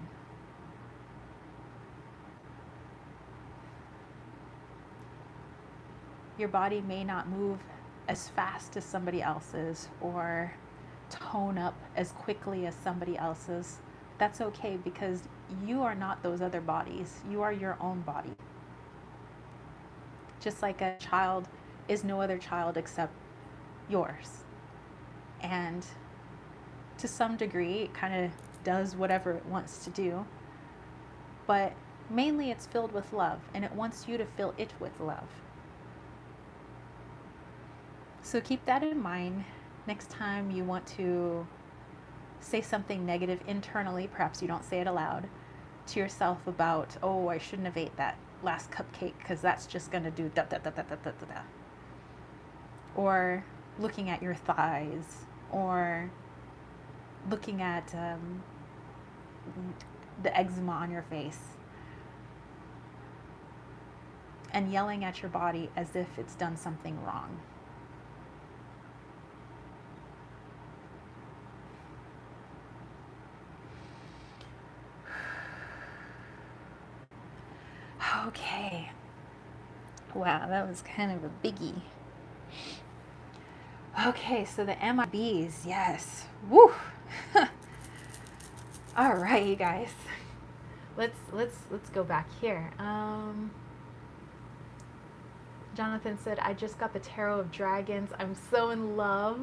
Your body may not move as fast as somebody else's or tone up as quickly as somebody else's. That's okay, because you are not those other bodies. You are your own body. Just like a child is no other child except yours. And to some degree, it kind of does whatever it wants to do. But mainly it's filled with love, and it wants you to fill it with love. So keep that in mind next time you want to say something negative internally. Perhaps you don't say it aloud to yourself about, oh, I shouldn't have ate that last cupcake because that's just going to do da da da da da da da. Or looking at your thighs, or looking at the eczema on your face, and yelling at your body as if it's done something wrong. Okay. Wow, that was kind of a biggie. Okay, so the MIBs, yes. Woo. All right, you guys. Let's go back here. Jonathan said, I just got the Tarot of Dragons. I'm so in love.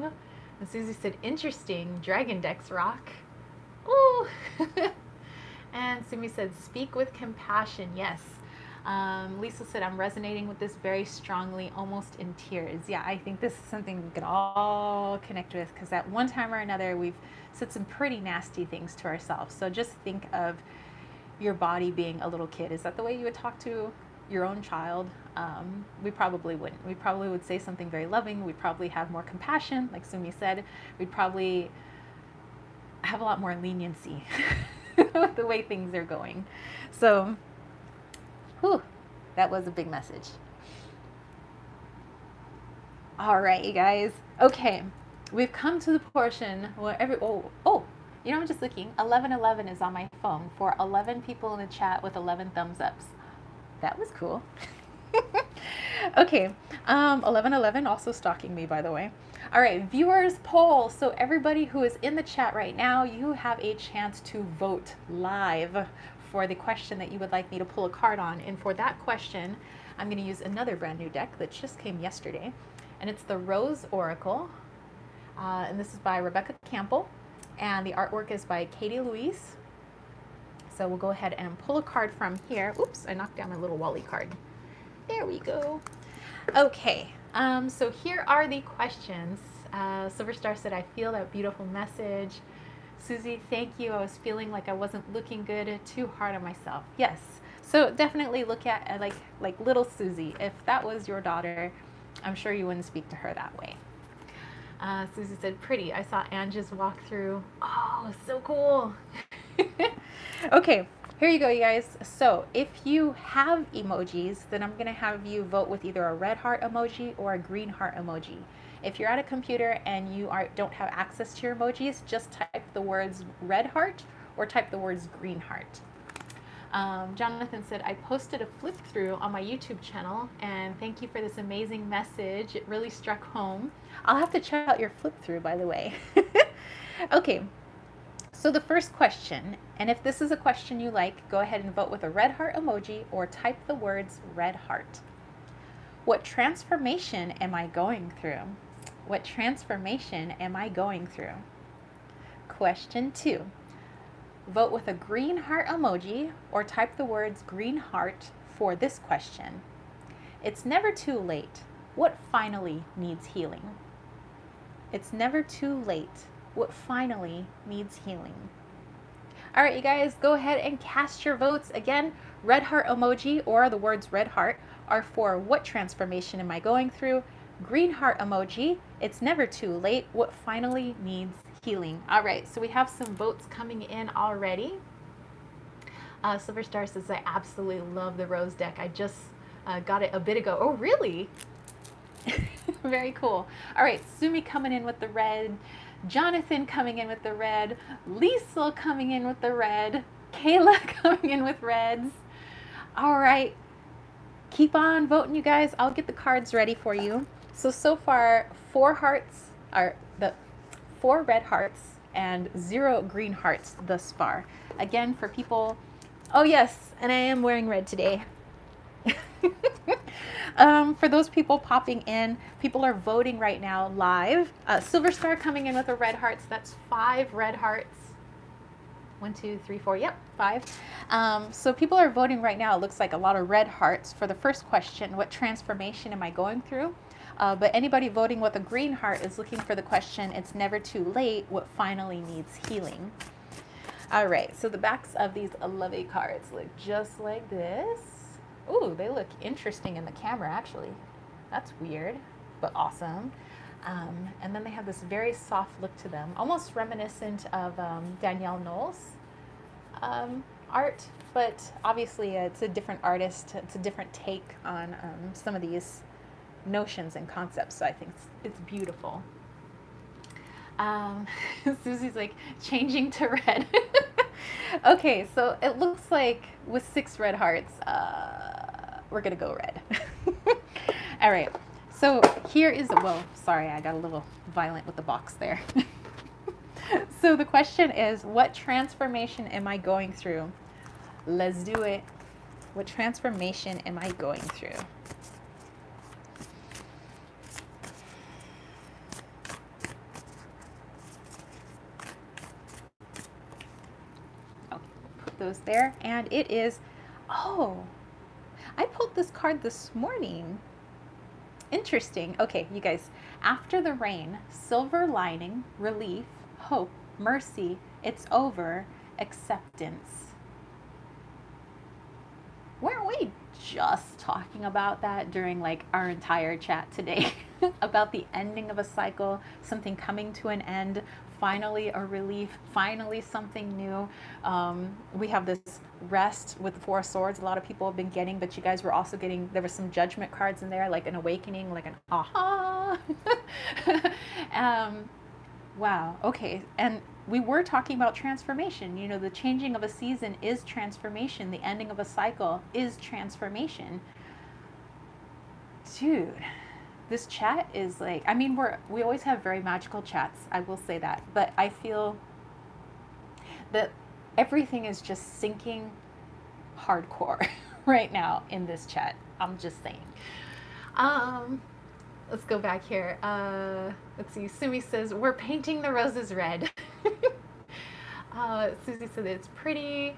And Susie said, interesting. Dragon decks rock. Ooh. And Sumi said, speak with compassion. Yes. Lisa said, I'm resonating with this very strongly, almost in tears. Yeah, I think this is something we could all connect with, because at one time or another, we've said some pretty nasty things to ourselves. So just think of your body being a little kid. Is that the way you would talk to your own child? We probably wouldn't. We probably would say something very loving. We'd probably have more compassion, like Sumi said. We'd probably have a lot more leniency with the way things are going. So, whew, that was a big message. All right, you guys. Okay, we've come to the portion where you know, I'm just looking. 1111 is on my phone for 11 people in the chat with 11 thumbs ups. That was cool. Okay, 1111 also stalking me, by the way. All right, viewers poll. So everybody who is in the chat right now, you have a chance to vote live for the question that you would like me to pull a card on. And for that question, I'm going to use another brand new deck that just came yesterday. And it's the Rose Oracle. And this is by Rebecca Campbell. And the artwork is by Katie Louise. So we'll go ahead and pull a card from here. Oops, I knocked down my little Wally card. There we go. Okay, so here are the questions. Silverstar said, I feel that beautiful message. Susie, thank you. I was feeling like I wasn't looking good, too hard on myself. Yes, so definitely look at like little Susie. If that was your daughter, I'm sure you wouldn't speak to her that way. Susie said, pretty. I saw Anne just walk through. Oh, so cool. Okay, here you go, you guys. So if you have emojis, then I'm going to have you vote with either a red heart emoji or a green heart emoji. If you're at a computer and you don't have access to your emojis, just type the words red heart or type the words green heart. Jonathan said, I posted a flip through on my YouTube channel, and thank you for this amazing message. It really struck home. I'll have to check out your flip through, by the way. Okay, so the first question, and if this is a question you like, go ahead and vote with a red heart emoji or type the words red heart. What transformation am I going through? What transformation am I going through? Question 2. Vote with a green heart emoji or type the words green heart for this question. It's never too late. What finally needs healing? It's never too late. What finally needs healing? All right, you guys, go ahead and cast your votes. Again, red heart emoji or the words red heart are for what transformation am I going through? Green heart emoji, it's never too late. What finally needs healing? All right, so we have some votes coming in already. Silver Star says, I absolutely love the rose deck. I just got it a bit ago. Oh, really? Very cool. All right, Sumi coming in with the red. Jonathan coming in with the red. Liesl coming in with the red. Kayla coming in with reds. All right, keep on voting, you guys. I'll get the cards ready for you. So far, 4 hearts are the 4 red hearts and 0 green hearts thus far. Again, for people, oh yes, and I am wearing red today. For those people popping in, people are voting right now live. Silver Star coming in with a red heart, so that's 5 red hearts. 1, 2, 3, 4, yep, 5. So people are voting right now. It looks like a lot of red hearts for the first question, what transformation am I going through? But anybody voting with a green heart is looking for the question, it's never too late, what finally needs healing? All right, so the backs of these lovely cards look just like this. Ooh, they look interesting in the camera, actually. That's weird, but awesome. And then they have this very soft look to them, almost reminiscent of Danielle Knowles' art, but obviously it's a different artist. It's a different take on some of these notions and concepts, so I think it's beautiful. Susie's like changing to red. Okay, so it looks like with 6 red hearts, we're gonna go red. All right, so here is, well, sorry, I got a little violent with the box there. So the question is, what transformation am I going through? Let's do it. What transformation am I going through? Those there, and it is, oh, I pulled this card this morning. Interesting. Okay, you guys, after the rain, silver lining, relief, hope, mercy, it's over, acceptance. Weren't we just talking about that during like our entire chat today? About the ending of a cycle, something coming to an end, finally a relief, finally something new. We have this rest with the 4 swords a lot of people have been getting, but you guys were also getting, there were some judgment cards in there, like an awakening, like an aha. Wow, okay. And we were talking about transformation. You know, the changing of a season is transformation. The ending of a cycle is transformation. Dude, this chat is like, I mean, we always have very magical chats, I will say that, but I feel that everything is just sinking hardcore right now in this chat. I'm just saying. Let's go back here. Let's see. Sumi says, we're painting the roses red. Susie said it's pretty.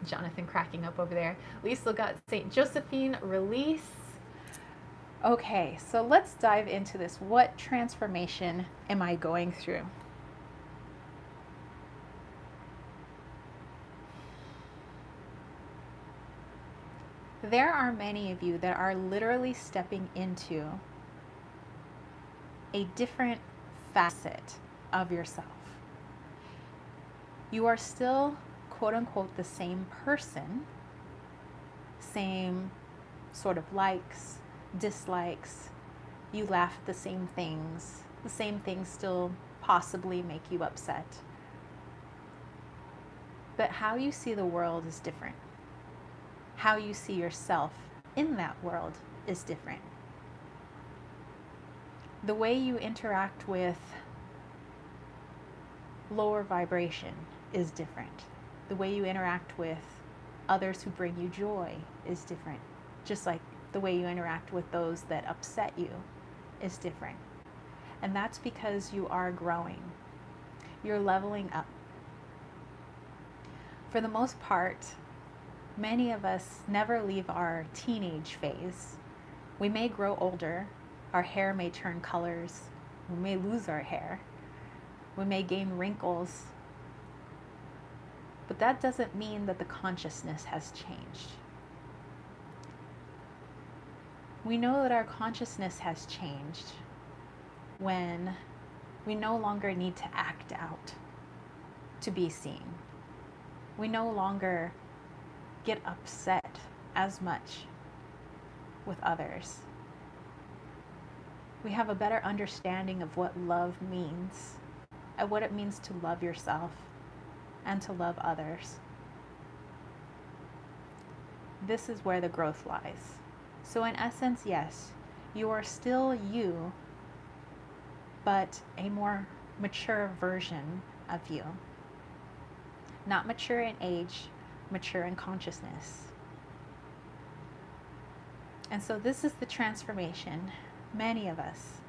Jonathan cracking up over there. Lisa got St. Josephine release. Okay, so let's dive into this. What transformation am I going through? There are many of you that are literally stepping into a different facet of yourself. You are still, quote unquote, the same person, same sort of likes, dislikes. You laugh at the same things still possibly make you upset. But how you see the world is different. How you see yourself in that world is different. The way you interact with lower vibration is different. The way you interact with others who bring you joy is different. Just like the way you interact with those that upset you is different. And that's because you are growing. You're leveling up. For the most part, many of us never leave our teenage phase. We may grow older. Our hair may turn colors. We may lose our hair. We may gain wrinkles. But that doesn't mean that the consciousness has changed. We know that our consciousness has changed when we no longer need to act out to be seen. We no longer get upset as much with others. We have a better understanding of what love means and what it means to love yourself and to love others. This is where the growth lies. So in essence, yes, you are still you, but a more mature version of you. Not mature in age, mature in consciousness. And so this is the transformation many of us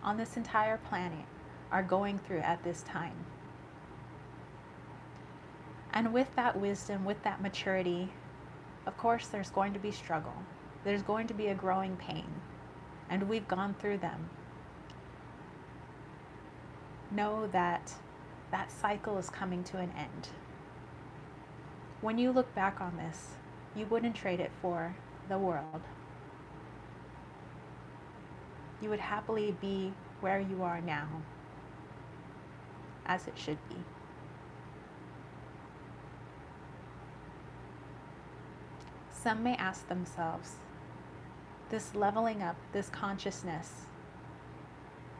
on this entire planet are going through at this time. And with that wisdom, with that maturity, of course, there's going to be struggle. There's going to be a growing pain. And we've gone through them. Know that that cycle is coming to an end. When you look back on this, you wouldn't trade it for the world. You would happily be where you are now, as it should be. Some may ask themselves, this leveling up, this consciousness,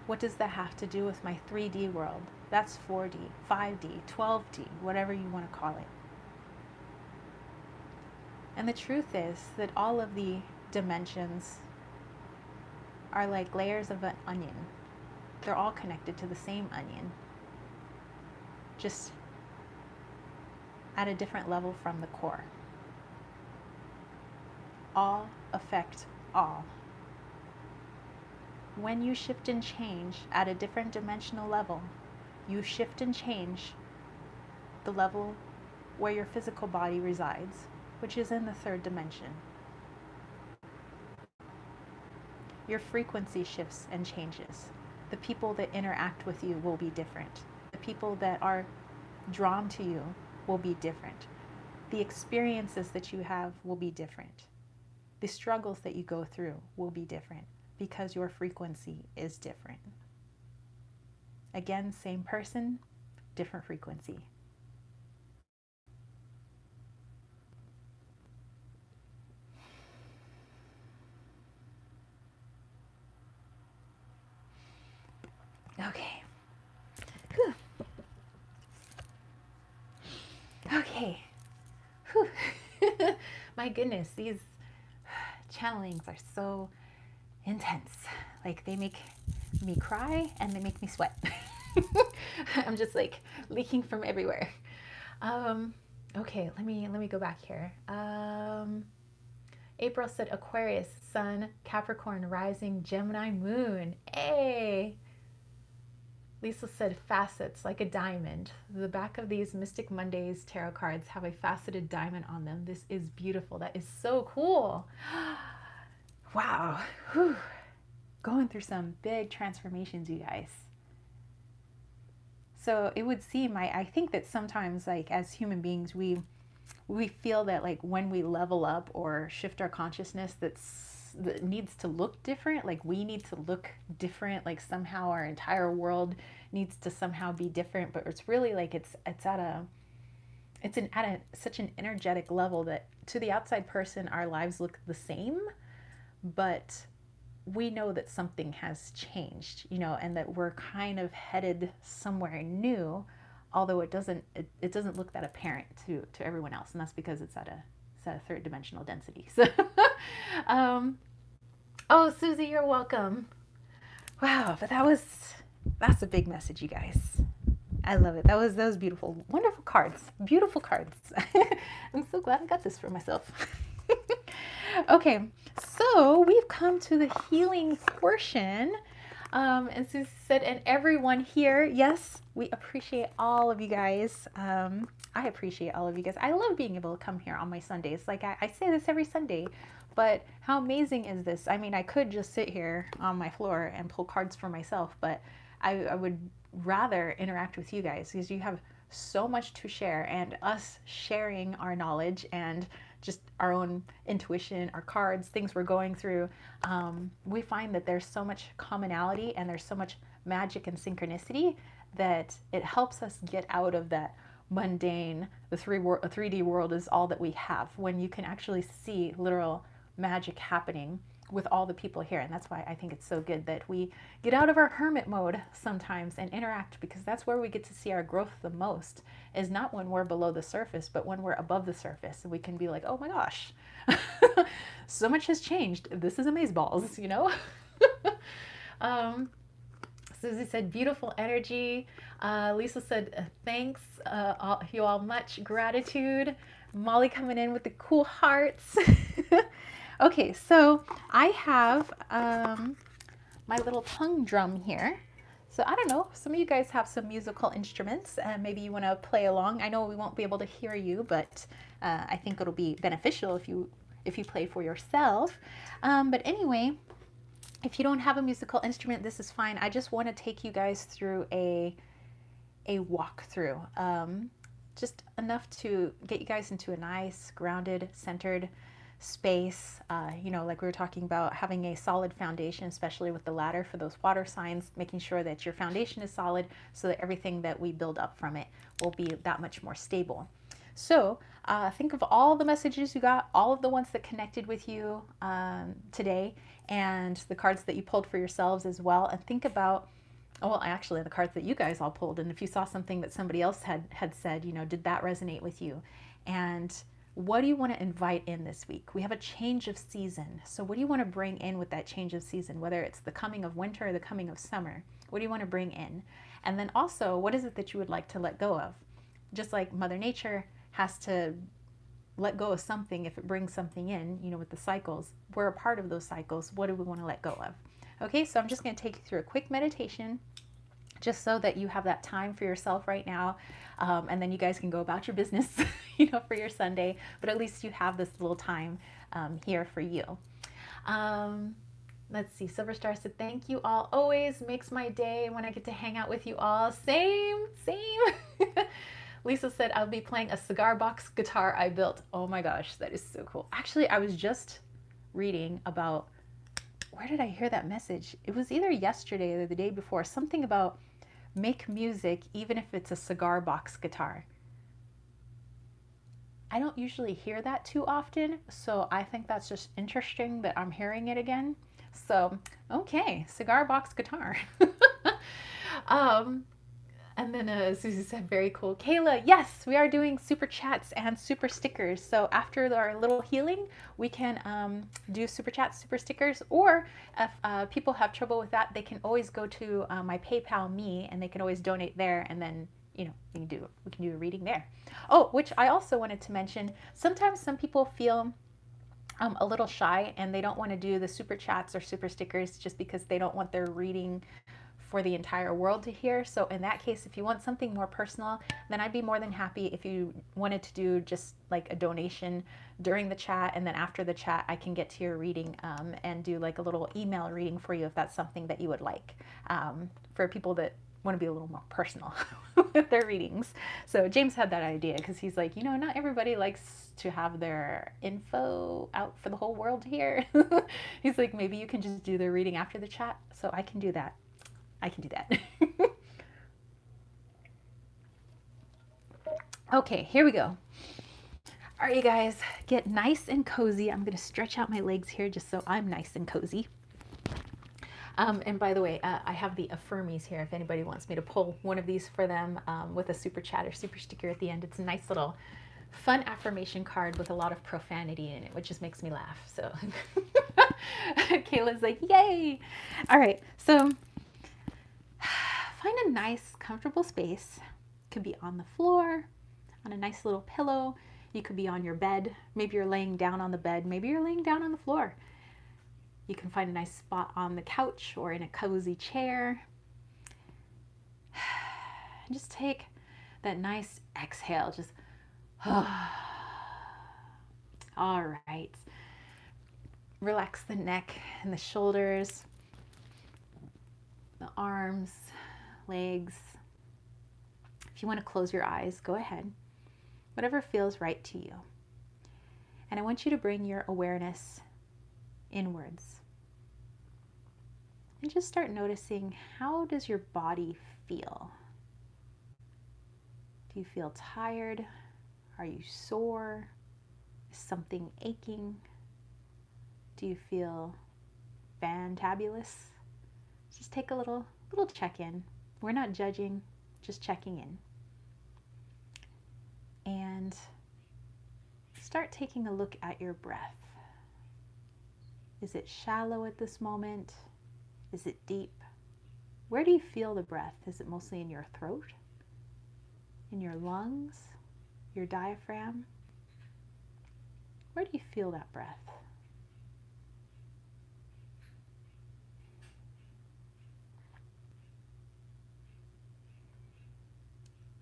what does that have to do with my 3D world? That's 4D, 5D, 12D, whatever you want to call it. And the truth is that all of the dimensions are like layers of an onion. They're all connected to the same onion, just at a different level from the core. All affect all. When you shift and change at a different dimensional level, you shift and change the level where your physical body resides, which is in the third dimension. Your frequency shifts and changes. The people that interact with you will be different. The people that are drawn to you will be different. The experiences that you have will be different. The struggles that you go through will be different because your frequency is different. Again, same person, different frequency. Okay. Whew. Okay. Whew. My goodness, these channelings are so intense. Like, they make me cry and they make me sweat. I'm just like leaking from everywhere. Okay, let me go back here. April said Aquarius, Sun, Capricorn, Rising, Gemini, Moon. Hey! Lisa said facets, like a diamond. The back of these Mystic Mondays tarot cards have a faceted diamond on them. This is beautiful. That is so cool. Wow. Whew. Going through some big transformations, you guys. So it would seem, I think that sometimes, like, as human beings, we feel that, like, when we level up or shift our consciousness, that needs to look different. Like, we need to look different. Like, somehow our entire world needs to somehow be different. But it's really like it's at such an energetic level that to the outside person, our lives look the same, but we know that something has changed, and that we're kind of headed somewhere new although it doesn't look that apparent to everyone else, and that's because it's at a third dimensional density. So, oh, Susie, you're welcome. Wow, but that's a big message, you guys. I love it. That was beautiful. Wonderful cards. Beautiful cards. I'm so glad I got this for myself. Okay, so we've come to the healing portion. And Susie said, and everyone here, yes, we appreciate all of you guys. I appreciate all of you guys. I love being able to come here on my Sundays. Like I say this every Sunday, but how amazing is this? I mean, I could just sit here on my floor and pull cards for myself, but I would rather interact with you guys because you have so much to share, and us sharing our knowledge and just our own intuition, our cards, things we're going through, we find that there's so much commonality and there's so much magic and synchronicity that it helps us get out of that mundane, the 3D world is all that we have, when you can actually see literal magic happening with all the people here. And that's why I think it's so good that we get out of our hermit mode sometimes and interact, because that's where we get to see our growth the most, is not when we're below the surface, but when we're above the surface, and we can be like, oh my gosh, so much has changed. This is amazeballs, you know? Susie said, beautiful energy. Lisa said, thanks, you all, much gratitude. Molly coming in with the cool hearts. Okay, so I have my little tongue drum here. So I don't know, some of you guys have some musical instruments and maybe you want to play along. I know we won't be able to hear you, but I think it'll be beneficial if you play for yourself. But anyway, if you don't have a musical instrument, this is fine. I just want to take you guys through a walkthrough, just enough to get you guys into a nice, grounded, centered space. You know, like we were talking about, having a solid foundation, especially with the ladder for those water signs, making sure that your foundation is solid so that everything that we build up from it will be that much more stable. So think of all the messages you got, all of the ones that connected with you today, and the cards that you pulled for yourselves as well, and think about, well, actually the cards that you guys all pulled, and if you saw something that somebody else had said, you know, did that resonate with you? And what do you want to invite in this week? We have a change of season. So what do you want to bring in with that change of season? Whether it's the coming of winter or the coming of summer, what do you want to bring in? And then also, what is it that you would like to let go of? Just like Mother Nature has to let go of something if it brings something in, you know, with the cycles. We're a part of those cycles. What do we want to let go of? Okay, so I'm just going to take you through a quick meditation, just so that you have that time for yourself right now. And then you guys can go about your business, you know, for your Sunday, but at least you have this little time here for you. Let's see, Silver Star said, thank you all, always makes my day when I get to hang out with you all. Same. Lisa said, I'll be playing a cigar box guitar I built. Oh my gosh, that is so cool. Actually, I was just reading about, where did I hear that message? It was either yesterday or the day before, something about make music even if it's a cigar box guitar. I don't usually hear that too often, so I think that's just interesting that I'm hearing it again. So, okay, cigar box guitar. And then Susie said, very cool. Kayla, yes, we are doing super chats and super stickers. So after our little healing, we can do super chats, super stickers, or if people have trouble with that, they can always go to my PayPal me, and they can always donate there, and then, you know, we can do a reading there. Oh, which I also wanted to mention, sometimes some people feel a little shy and they don't want to do the super chats or super stickers just because they don't want their reading for the entire world to hear. So in that case, if you want something more personal, then I'd be more than happy if you wanted to do just like a donation during the chat, and then after the chat I can get to your reading and do like a little email reading for you if that's something that you would like, for people that want to be a little more personal with their readings. So James had that idea because he's like, you know, not everybody likes to have their info out for the whole world to hear. He's like, maybe you can just do the reading after the chat. So I can do that. Okay, here we go. All right, you guys, get nice and cozy. I'm going to stretch out my legs here just so I'm nice and cozy. And by the way, I have the Affirmies here if anybody wants me to pull one of these for them with a super chat or super sticker at the end. It's a nice little fun affirmation card with a lot of profanity in it, which just makes me laugh. So Kayla's like, yay! All right, so find a nice, comfortable space. Could be on the floor, on a nice little pillow. You could be on your bed. Maybe you're laying down on the bed. Maybe you're laying down on the floor. You can find a nice spot on the couch or in a cozy chair. Just take that nice exhale. Just, all right. Relax the neck and the shoulders, the arms, legs. If you want to close your eyes, go ahead. Whatever feels right to you. And I want you to bring your awareness inwards. And just start noticing, how does your body feel? Do you feel tired? Are you sore? Is something aching? Do you feel fantabulous? Just take a little check-in. We're not judging, just checking in. And start taking a look at your breath. Is it shallow at this moment? Is it deep? Where do you feel the breath? Is it mostly in your throat? In your lungs? Your diaphragm? Where do you feel that breath?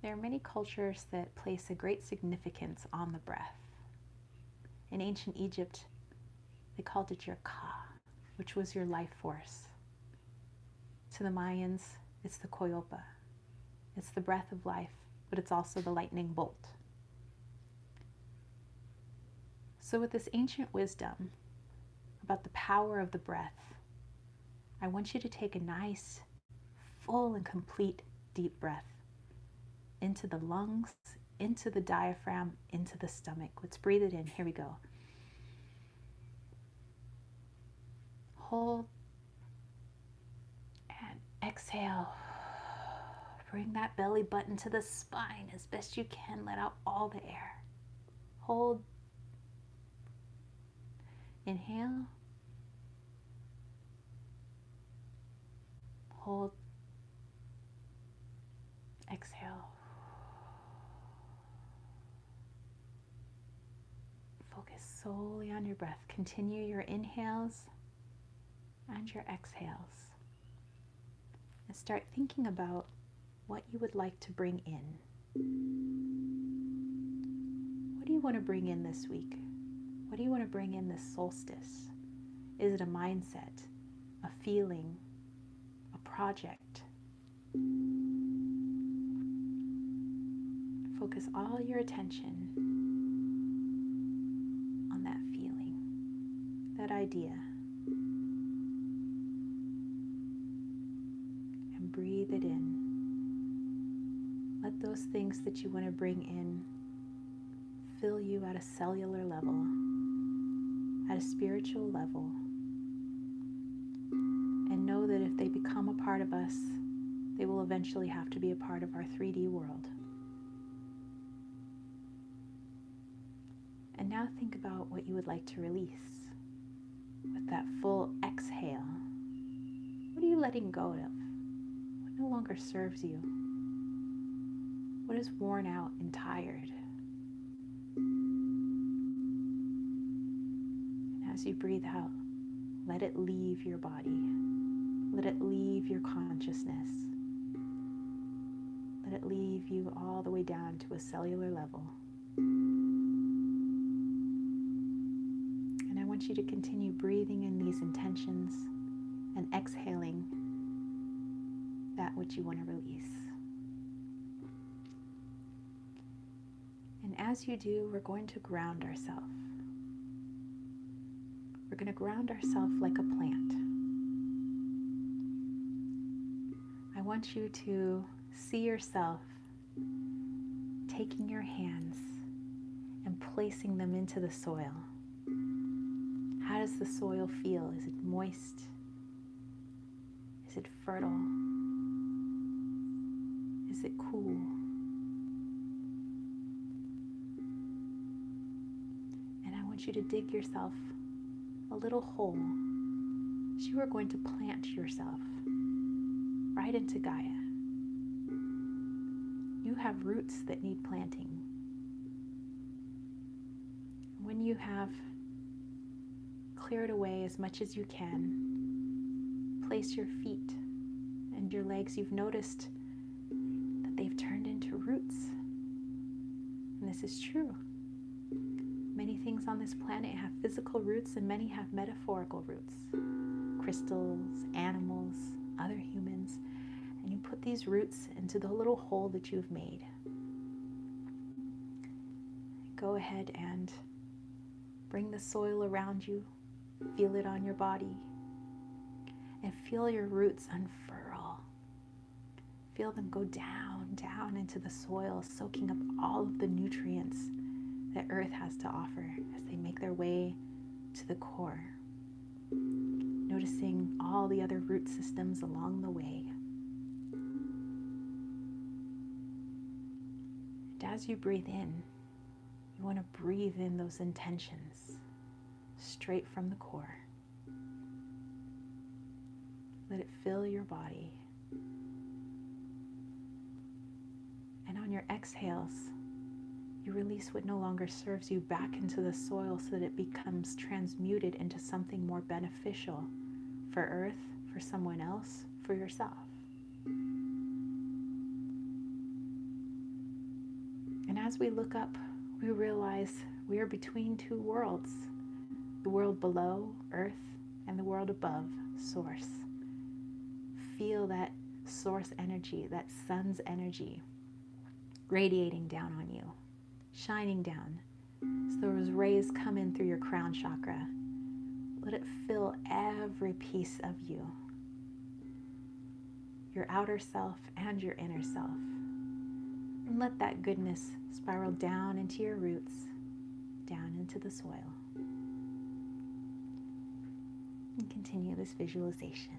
There are many cultures that place a great significance on the breath. In ancient Egypt, they called it your ka, which was your life force. To the Mayans, it's the coyopa. It's the breath of life, but it's also the lightning bolt. So with this ancient wisdom about the power of the breath, I want you to take a nice, full and complete deep breath into the lungs, into the diaphragm, into the stomach. Let's breathe it in. Here we go. Hold and exhale. Bring that belly button to the spine as best you can. Let out all the air. Hold. Inhale. Hold. Exhale. Focus solely on your breath. Continue your inhales and your exhales. And start thinking about what you would like to bring in. What do you want to bring in this week? What do you want to bring in this solstice? Is it a mindset, a feeling, a project? Focus all your attention on that feeling, that idea. And breathe it in. Let those things that you want to bring in fill you at a cellular level, at a spiritual level. And know that if they become a part of us, they will eventually have to be a part of our 3D world. And now think about what you would like to release. With that full exhale, what are you letting go of? What no longer serves you? What is worn out and tired? And as you breathe out, let it leave your body. Let it leave your consciousness. Let it leave you all the way down to a cellular level. And I want you to continue breathing in these intentions and exhaling that which you want to release. And as you do, we're going to ground ourselves. We're going to ground ourselves like a plant. I want you to see yourself taking your hands and placing them into the soil. How does the soil feel? Is it moist? Is it fertile? Is it cool? And I want you to dig yourself a little hole as you are going to plant yourself right into Gaia. You have roots that need planting. When you have cleared away as much as you can, place your feet and your legs. You've noticed that they've turned into roots. And this is true. Many things on this planet have physical roots and many have metaphorical roots. Crystals, animals, other humans. And you put these roots into the little hole that you've made. Go ahead and bring the soil around you. Feel it on your body. And feel your roots unfurl. Feel them go down, down into the soil, soaking up all of the nutrients that Earth has to offer as they make their way to the core. Noticing all the other root systems along the way. And as you breathe in, you want to breathe in those intentions straight from the core. Let it fill your body. And on your exhales, you release what no longer serves you back into the soil so that it becomes transmuted into something more beneficial for Earth, for someone else, for yourself. And as we look up, we realize we are between two worlds. The world below, Earth, and the world above, Source. Feel that source energy, that sun's energy, radiating down on you, shining down. As those rays come in through your crown chakra, let it fill every piece of you, your outer self and your inner self. And let that goodness spiral down into your roots, down into the soil. And continue this visualization.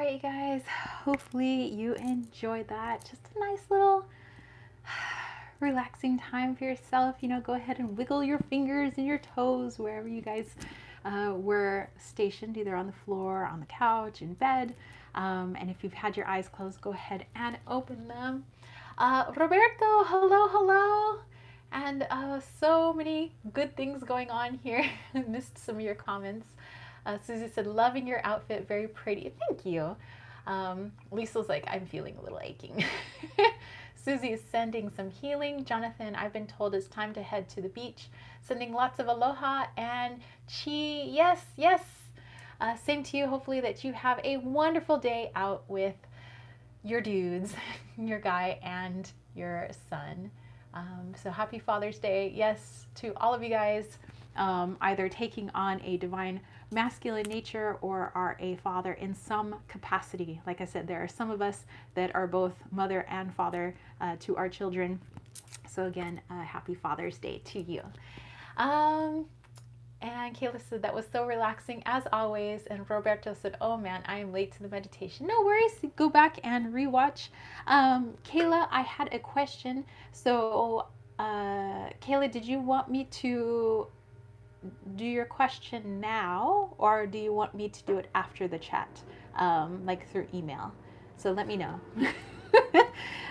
right, you guys. Hopefully you enjoyed that. Just a nice little relaxing time for yourself. You know, go ahead and wiggle your fingers and your toes wherever you guys were stationed, either on the floor, on the couch, in bed. And if you've had your eyes closed, go ahead and open them. Roberto, hello, hello. And so many good things going on here. I missed some of your comments. Susie said, loving your outfit, very pretty. Thank you. Lisa's like, I'm feeling a little aching. Susie is sending some healing. Jonathan, I've been told it's time to head to the beach. Sending lots of aloha and chi. Yes, yes. Same to you. Hopefully that you have a wonderful day out with your dudes, your guy, and your son. So happy Father's Day. Yes, to all of you guys, either taking on a divine masculine nature or are a father in some capacity. Like I said, there are some of us that are both mother and father to our children. So again, happy Father's Day to you. And Kayla said, that was so relaxing as always. And Roberto said, oh man, I am late to the meditation. No worries, go back and rewatch. Kayla, I had a question. So Kayla, did you want me to do your question now, or do you want me to do it after the chat, like through email? So let me know.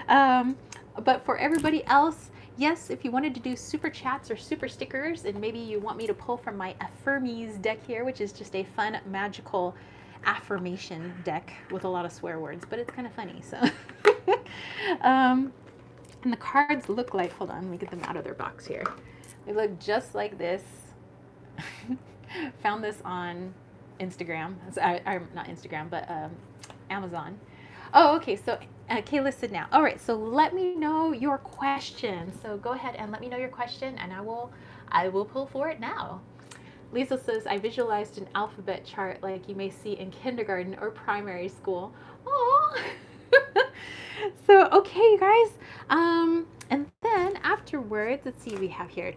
But for everybody else, yes, if you wanted to do super chats or super stickers, and maybe you want me to pull from my Affirmies deck here, which is just a fun, magical affirmation deck with a lot of swear words, but it's kind of funny. So, and the cards look like, hold on, let me get them out of their box here. They look just like this. Found this on Instagram. Not Instagram, but Amazon. Oh, okay. So Kayla said now. All right. So let me know your question. So go ahead and let me know your question, and I will pull for it now. Lisa says, I visualized an alphabet chart like you may see in kindergarten or primary school. Oh. So okay, you guys. And then afterwards, let's see what we have here.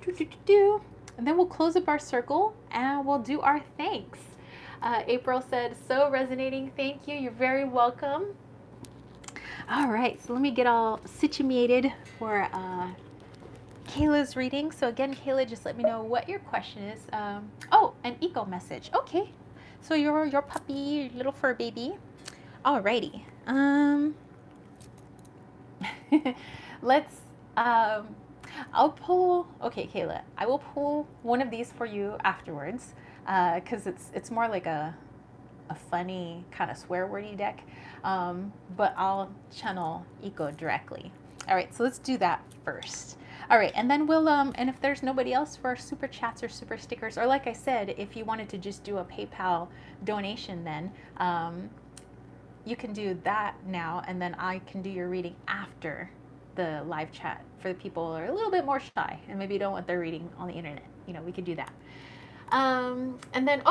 And then we'll close up our circle and we'll do our thanks. April said, so resonating. Thank you. You're very welcome. All right, so let me get all situated for Kayla's reading. So again, Kayla, just let me know what your question is. Oh, an eco message. Okay. So your puppy, your little fur baby. All righty. Let's I'll pull, okay, Kayla, I will pull one of these for you afterwards, because it's more like a funny kind of swear wordy deck, but I'll channel Eco directly. All right, so let's do that first. All right, and then we'll, and if there's nobody else for super chats or super stickers, or like I said, if you wanted to just do a PayPal donation, then you can do that now, and then I can do your reading after the live chat for the people who are a little bit more shy and maybe don't want their reading on the internet. You know, we could do that. And then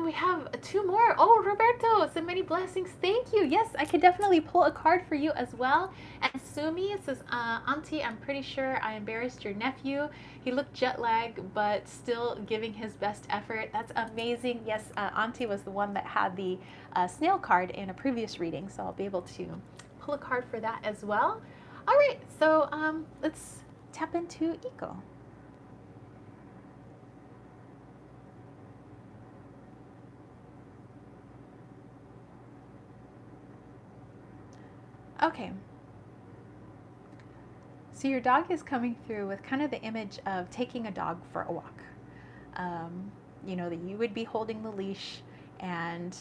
we have two more. Oh, Roberto, so many blessings. Thank you. Yes, I could definitely pull a card for you as well. And Sumi says, Auntie, I'm pretty sure I embarrassed your nephew. He looked jet lagged, but still giving his best effort. That's amazing. Yes, Auntie was the one that had the snail card in a previous reading, so I'll be able to pull a card for that as well. All right, so let's tap into Eco. Okay. So your dog is coming through with kind of the image of taking a dog for a walk. You know, that you would be holding the leash, and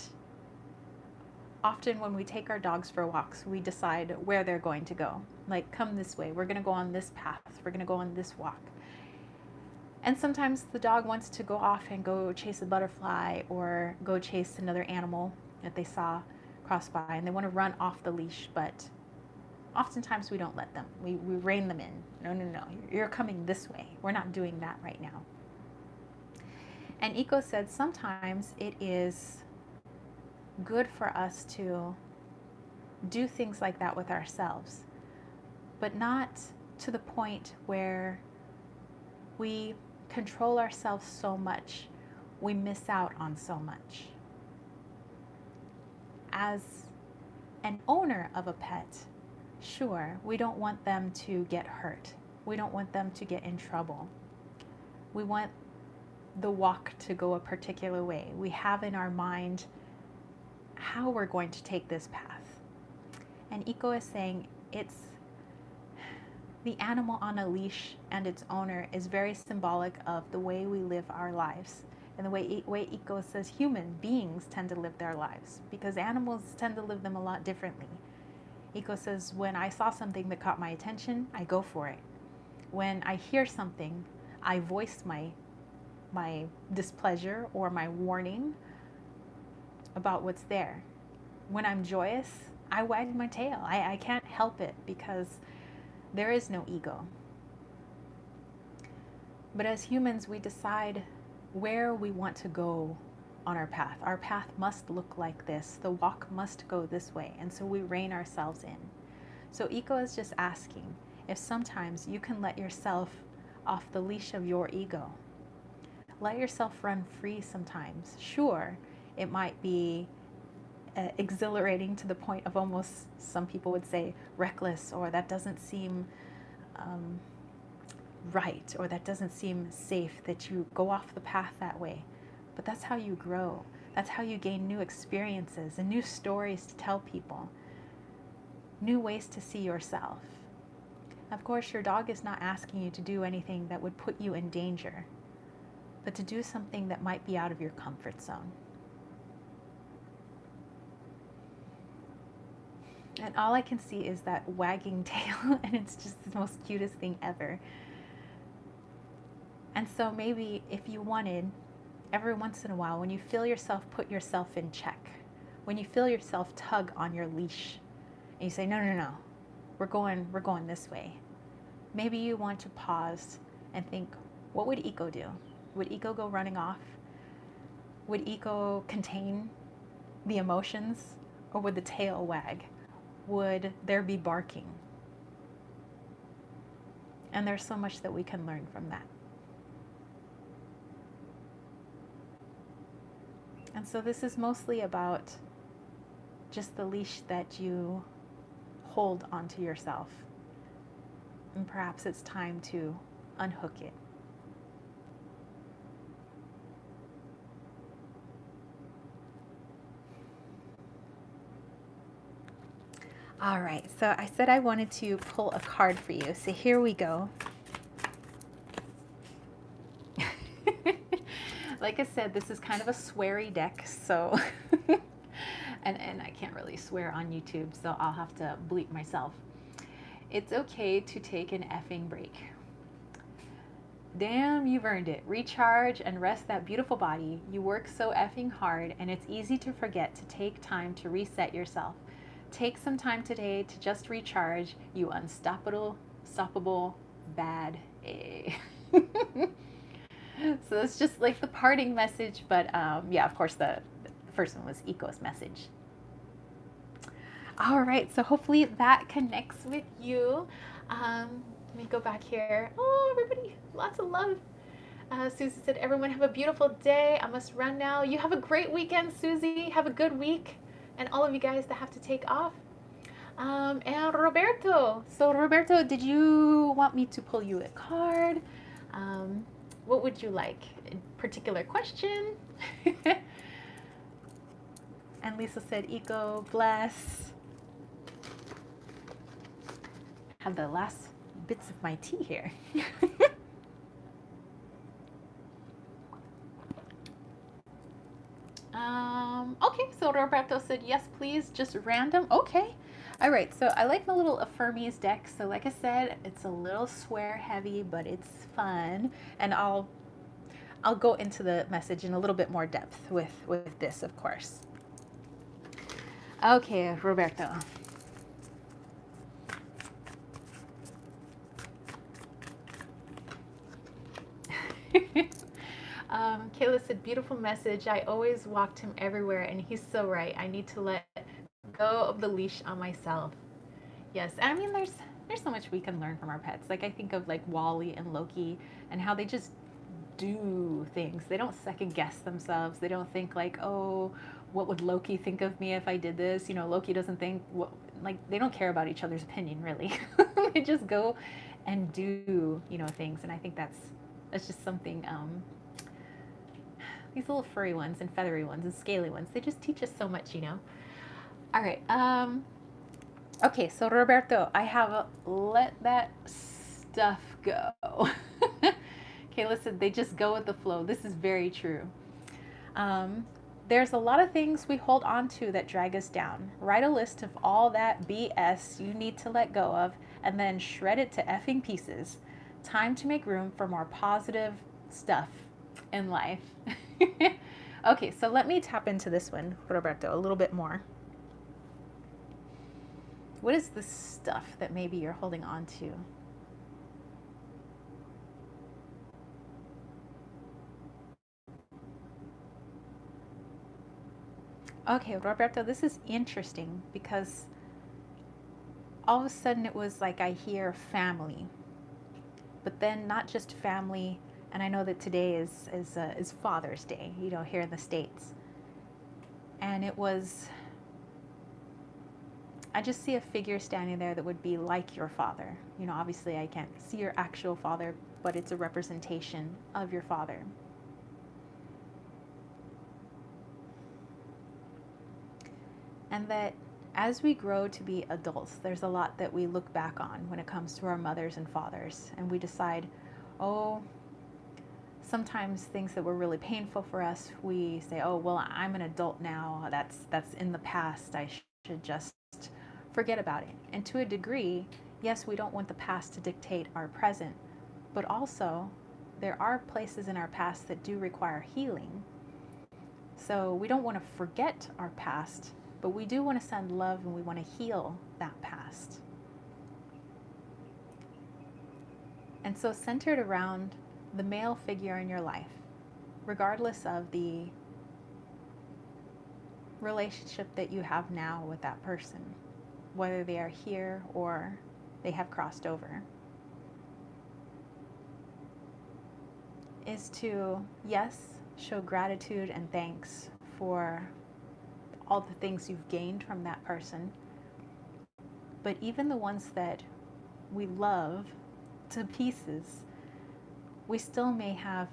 often when we take our dogs for walks, we decide where they're going to go. Like, come this way, we're going to go on this path, we're going to go on this walk. And sometimes the dog wants to go off and go chase a butterfly or go chase another animal that they saw cross by, and they want to run off the leash, but oftentimes we don't let them. We rein them in. No, you're coming this way. We're not doing that right now. And Eco said sometimes it is good for us to do things like that with ourselves, but not to the point where we control ourselves so much we miss out on so much. As an owner of a pet, sure, we don't want them to get hurt. We don't want them to get in trouble. We want the walk to go a particular way. We have in our mind how we're going to take this path. And Iko is saying it's the animal on a leash and its owner is very symbolic of the way we live our lives. And the way Iko says human beings tend to live their lives, because animals tend to live them a lot differently. Iko says, when I saw something that caught my attention, I go for it. When I hear something, I voice my displeasure or my warning about what's there. When I'm joyous, I wag my tail. I can't help it because there is no ego. But as humans, we decide where we want to go on our path. Our path must look like this. The walk must go this way. And so we rein ourselves in. So Iko is just asking if sometimes you can let yourself off the leash of your ego. Let yourself run free sometimes. Sure, it might be exhilarating to the point of almost, some people would say, reckless, or that doesn't seem right, or that doesn't seem safe that you go off the path that way. But that's how you grow. That's how you gain new experiences and new stories to tell people, new ways to see yourself. Of course, your dog is not asking you to do anything that would put you in danger, but to do something that might be out of your comfort zone. And all I can see is that wagging tail, and it's just the most cutest thing ever. And so maybe if you wanted, every once in a while, when you feel yourself put yourself in check, when you feel yourself tug on your leash, and you say, no, we're going this way. Maybe you want to pause and think, what would Iko do? Would Iko go running off? Would Iko contain the emotions, or would the tail wag? Would there be barking? And there's so much that we can learn from that. And so this is mostly about just the leash that you hold onto yourself. And perhaps it's time to unhook it. All right, so I said I wanted to pull a card for you. So here we go. Like I said, this is kind of a sweary deck, so and I can't really swear on YouTube, so I'll have to bleep myself. It's okay to take an effing break. Damn, you've earned it. Recharge and rest that beautiful body. You work so effing hard, and it's easy to forget to take time to reset yourself. Take some time today to just recharge, you unstoppable bad A. So it's just like the parting message, but yeah, of course the first one was Iko's message. All right, so hopefully that connects with you. Let me go back here. Oh, everybody, lots of love. Susie said, everyone have a beautiful day. I must run now. You have a great weekend, Susie. Have a good week. And all of you guys that have to take off. And Roberto. So Roberto, did you want me to pull you a card? What would you like? A particular question? And Lisa said, Iko, bless. I have the last bits of my tea here. Okay, so Roberto said, yes, please, just random. Okay. All right, so I like my little Affirmies deck. So like I said, it's a little swear heavy, but it's fun. And I'll go into the message in a little bit more depth with this, of course. Okay, Roberto. Kayla said, beautiful message. I always walked him everywhere, and he's so right. I need to let go of the leash on myself. Yes, I mean, there's so much we can learn from our pets. Like I think of like Wally and Loki and how they just do things. They don't second guess themselves. They don't think like, oh, what would Loki think of me if I did this? You know, Loki doesn't think what, like, they don't care about each other's opinion really. They just go and do, you know, things. And I think that's just something, these little furry ones and feathery ones and scaly ones, they just teach us so much, you know. All right. Okay, so Roberto, I have let that stuff go. Okay, listen, they just go with the flow. This is very true. There's a lot of things we hold on to that drag us down. Write a list of all that BS you need to let go of and then shred it to effing pieces. Time to make room for more positive stuff in life. Okay, so let me tap into this one, Roberto, a little bit more. What is the stuff that maybe you're holding on to? Okay, Roberto, this is interesting because all of a sudden it was like I hear family, but then not just family. And I know that today is Father's Day, you know, here in the States. And it was, I just see a figure standing there that would be like your father. You know, obviously I can't see your actual father, but it's a representation of your father. And that as we grow to be adults, there's a lot that we look back on when it comes to our mothers and fathers. And we decide, oh, sometimes things that were really painful for us, we say, oh, well, I'm an adult now. That's in the past. I should just forget about it. And to a degree, yes, we don't want the past to dictate our present, but also there are places in our past that do require healing. So we don't want to forget our past, but we do want to send love and we want to heal that past. And so centered around the male figure in your life, regardless of the relationship that you have now with that person, whether they are here or they have crossed over, is to, yes, show gratitude and thanks for all the things you've gained from that person. But even the ones that we love to pieces, we still may have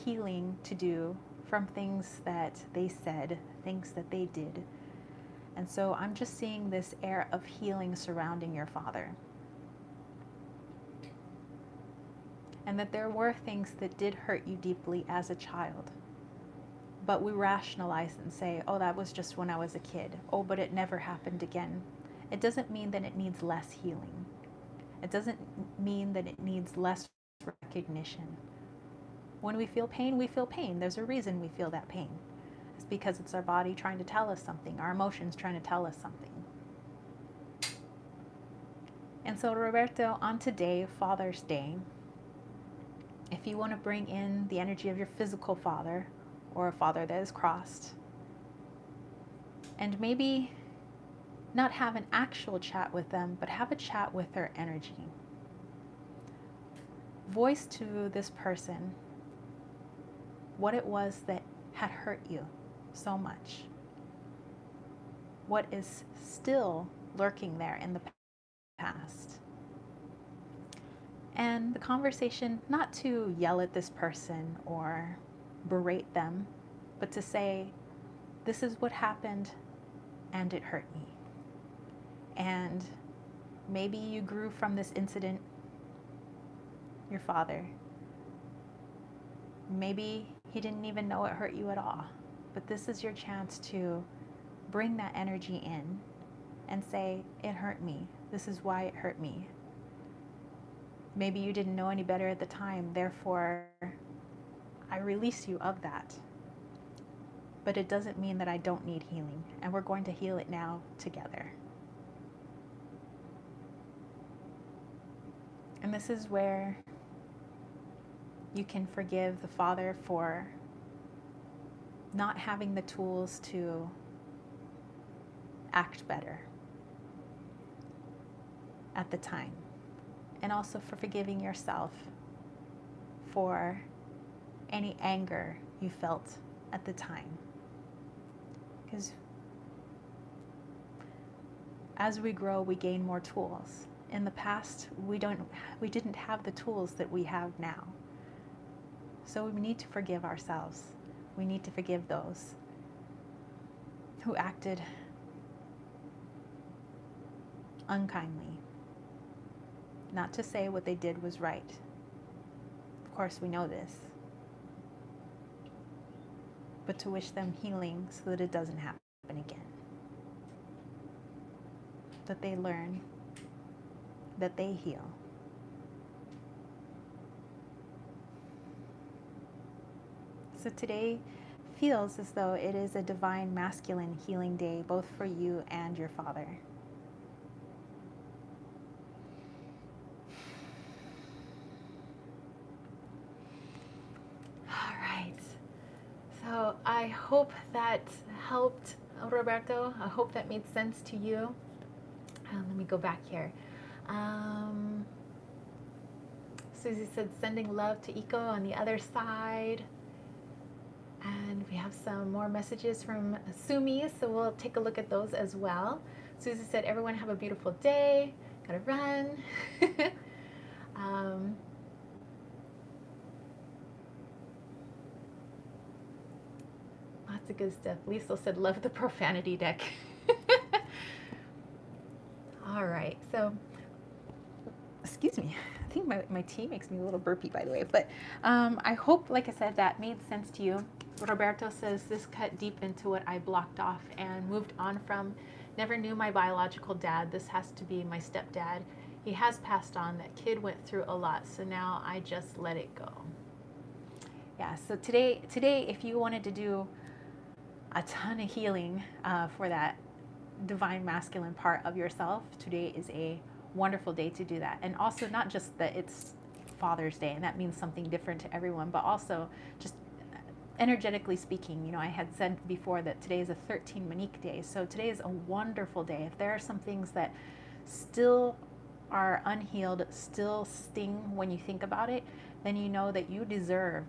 healing to do from things that they said, things that they did. And so I'm just seeing this air of healing surrounding your father. And that there were things that did hurt you deeply as a child. But we rationalize and say, oh, that was just when I was a kid. Oh, but it never happened again. It doesn't mean that it needs less healing. It doesn't mean that it needs less recognition. When we feel pain, we feel pain. There's a reason we feel that pain. It's because it's our body trying to tell us something, our emotions trying to tell us something. And so, Roberto, on today, Father's Day, if you want to bring in the energy of your physical father, or a father that is crossed, and maybe not have an actual chat with them, but have a chat with their energy. Voice to this person what it was that had hurt you so much. What is still lurking there in the past. And the conversation, not to yell at this person or berate them, but to say, this is what happened and it hurt me. And maybe you grew from this incident, your father. Maybe he didn't even know it hurt you at all. But this is your chance to bring that energy in and say, it hurt me. This is why it hurt me. Maybe you didn't know any better at the time, therefore I release you of that. But it doesn't mean that I don't need healing, and we're going to heal it now together. And this is where you can forgive the father for not having the tools to act better at the time. And also for forgiving yourself for any anger you felt at the time. Because as we grow, we gain more tools. In the past, we didn't have the tools that we have now. So we need to forgive ourselves. We need to forgive those who acted unkindly. Not to say what they did was right. Of course, we know this. But to wish them healing so that it doesn't happen again. That they learn, that they heal. So today feels as though it is a divine masculine healing day, both for you and your father. All right. So I hope that helped, Roberto. I hope that made sense to you. Let me go back here. Susie said sending love to Iko on the other side. And we have some more messages from Sumi, so we'll take a look at those as well. Susie said, everyone have a beautiful day. Gotta run. Lots of good stuff. Lisa said, love the profanity deck. All right, so, excuse me. I think my tea makes me a little burpy, by the way. But I hope, like I said, that made sense to you. Roberto says, this cut deep into what I blocked off and moved on from. Never knew my biological dad. This has to be my stepdad. He has passed on. That kid went through a lot. So now I just let it go. Yeah, so today, if you wanted to do a ton of healing for that divine masculine part of yourself, today is a wonderful day to do that. And also not just that it's Father's Day and that means something different to everyone, but also just energetically speaking, you know, I had said before that today is a 13 Manique day. So today is a wonderful day. If there are some things that still are unhealed, still sting when you think about it, then you know that you deserve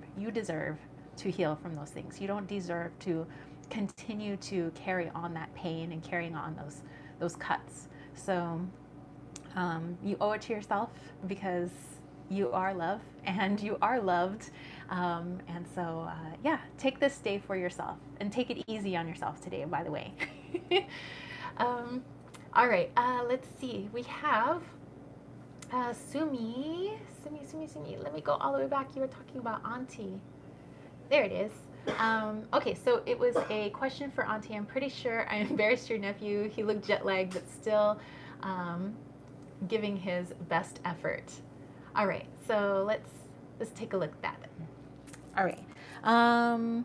to heal from those things. You don't deserve to continue to carry on that pain and carrying on those cuts. So you owe it to yourself because you are love and you are loved. And so, yeah, take this day for yourself and take it easy on yourself today, by the way. All right, let's see. We have Sumi. Let me go all the way back. You were talking about Auntie. There it is. Okay, so it was a question for Auntie. I'm pretty sure I embarrassed your nephew. He looked jet lagged, but still giving his best effort. All right, so let's take a look at that then. All right.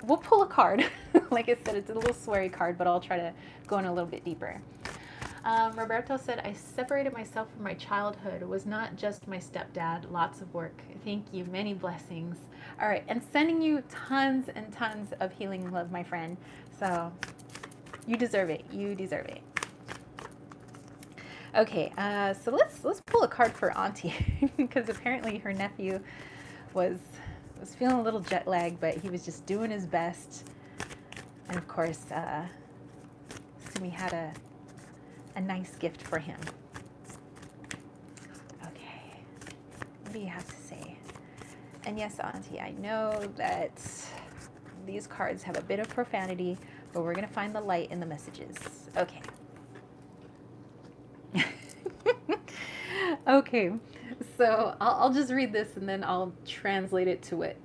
We'll pull a card. Like I said, it's a little sweary card, but I'll try to go in a little bit deeper. Roberto said, I separated myself from my childhood. It was not just my stepdad. Lots of work. Thank you. Many blessings. All right. And sending you tons and tons of healing love, my friend. So you deserve it. You deserve it. Okay. So let's pull a card for Auntie because apparently her nephew was feeling a little jet lagged, but he was just doing his best. And of course, Sumi had a nice gift for him. Okay, what do you have to say? And yes, Auntie, I know that these cards have a bit of profanity, but we're gonna find the light in the messages. Okay. Okay, so I'll just read this and then I'll translate it to what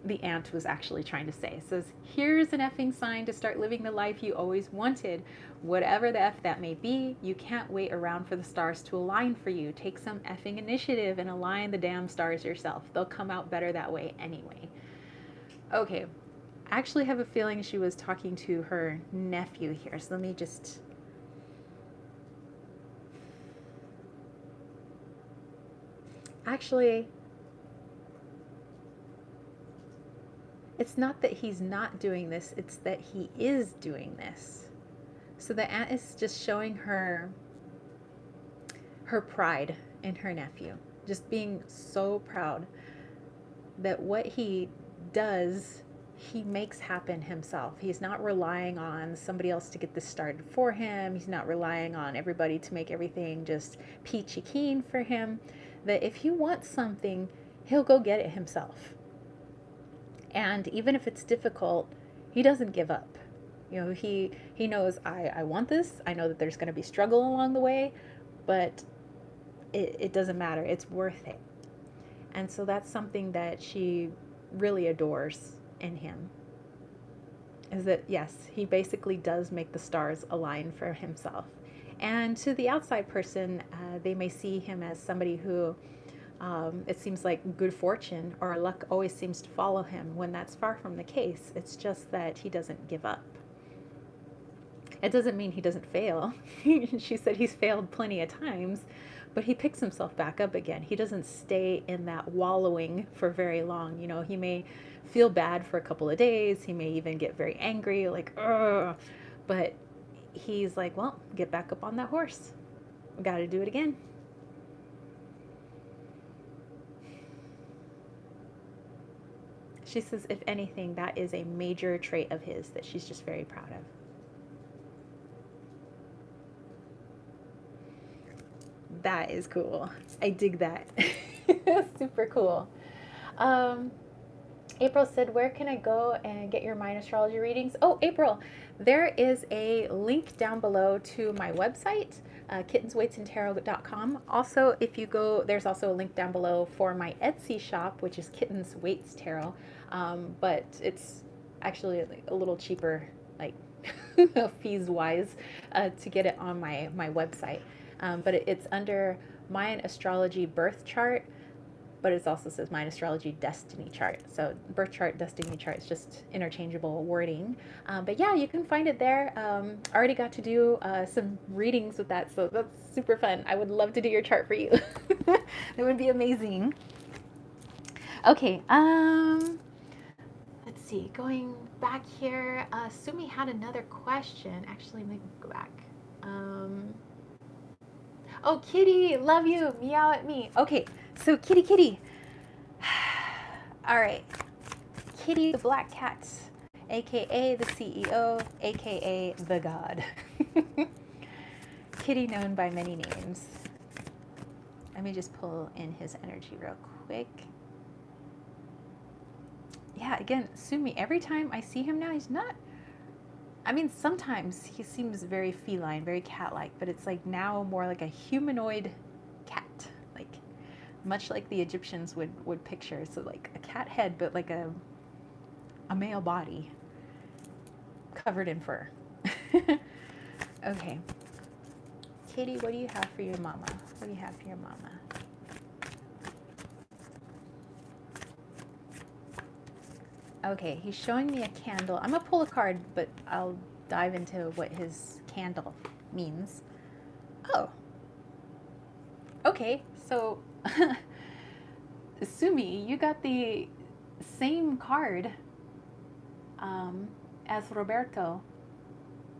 the ant was actually trying to say. It says, here's an effing sign to start living the life you always wanted. Whatever the F that may be, you can't wait around for the stars to align for you. Take some effing initiative and align the damn stars yourself. They'll come out better that way anyway. Okay, I actually have a feeling she was talking to her nephew here. So let me just... Actually... It's not that he's not doing this, it's that he is doing this. So the aunt is just showing her pride in her nephew. Just being so proud that what he does, he makes happen himself. He's not relying on somebody else to get this started for him. He's not relying on everybody to make everything just peachy keen for him. That if he wants something, he'll go get it himself. And even if it's difficult, he doesn't give up. You know, he knows, I want this. I know that there's going to be struggle along the way, but it doesn't matter. It's worth it. And so that's something that she really adores in him, is that, yes, he basically does make the stars align for himself. And to the outside person, they may see him as somebody who it seems like good fortune or luck always seems to follow him, when that's far from the case. It's just that he doesn't give up. It doesn't mean he doesn't fail. She said he's failed plenty of times, but he picks himself back up again. He doesn't stay in that wallowing for very long. You know, he may feel bad for a couple of days. He may even get very angry, like, ugh. But he's like, well, get back up on that horse. We got to do it again. She says, if anything, that is a major trait of his that she's just very proud of. That is cool. I dig that. Super cool. April said, where can I go and get your Mayan astrology readings? Oh, April, there is a link down below to my website, kittensweightsandtarot.com. Also, if you go, there's also a link down below for my Etsy shop, which is Kittens Weights Tarot. But it's actually a little cheaper, like fees wise, to get it on my website. But it's under Mayan astrology birth chart, but it also says Mayan astrology destiny chart. So birth chart, destiny chart is just interchangeable wording. But yeah, you can find it there. I already got to do some readings with that, so that's super fun. I would love to do your chart for you. That would be amazing. Okay, let's see. Going back here, Sumi had another question. Actually, let me go back. Oh, Kitty, love you. Meow at me. Okay, so Kitty. All right. Kitty the Black Cat, aka the CEO, aka the God. Kitty known by many names. Let me just pull in his energy real quick. Yeah, again, Sumi, every time I see him now, he's not, I mean, sometimes he seems very feline, very cat-like, but it's like now more like a humanoid cat, like much like the Egyptians would picture. So like a cat head, but like a male body covered in fur. Okay. Kitty, what do you have for your mama? What do you have for your mama? Okay, he's showing me a candle. I'm gonna pull a card, but I'll dive into what his candle means. Oh. Okay, so Sumi, you got the same card as Roberto,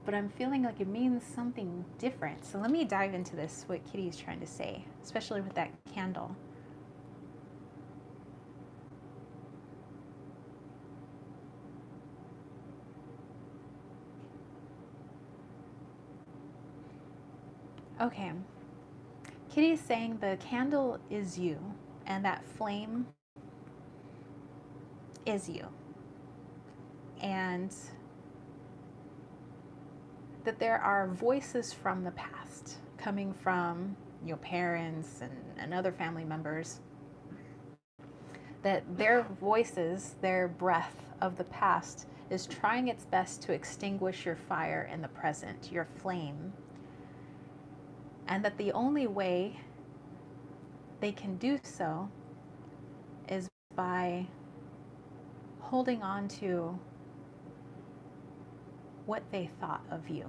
but I'm feeling like it means something different. So let me dive into this, what Kitty's trying to say, especially with that candle. Okay. Kitty is saying the candle is you, and that flame is you. And that there are voices from the past coming from your parents and other family members, that their voices, their breath of the past is trying its best to extinguish your fire in the present, your flame. And that the only way they can do so is by holding on to what they thought of you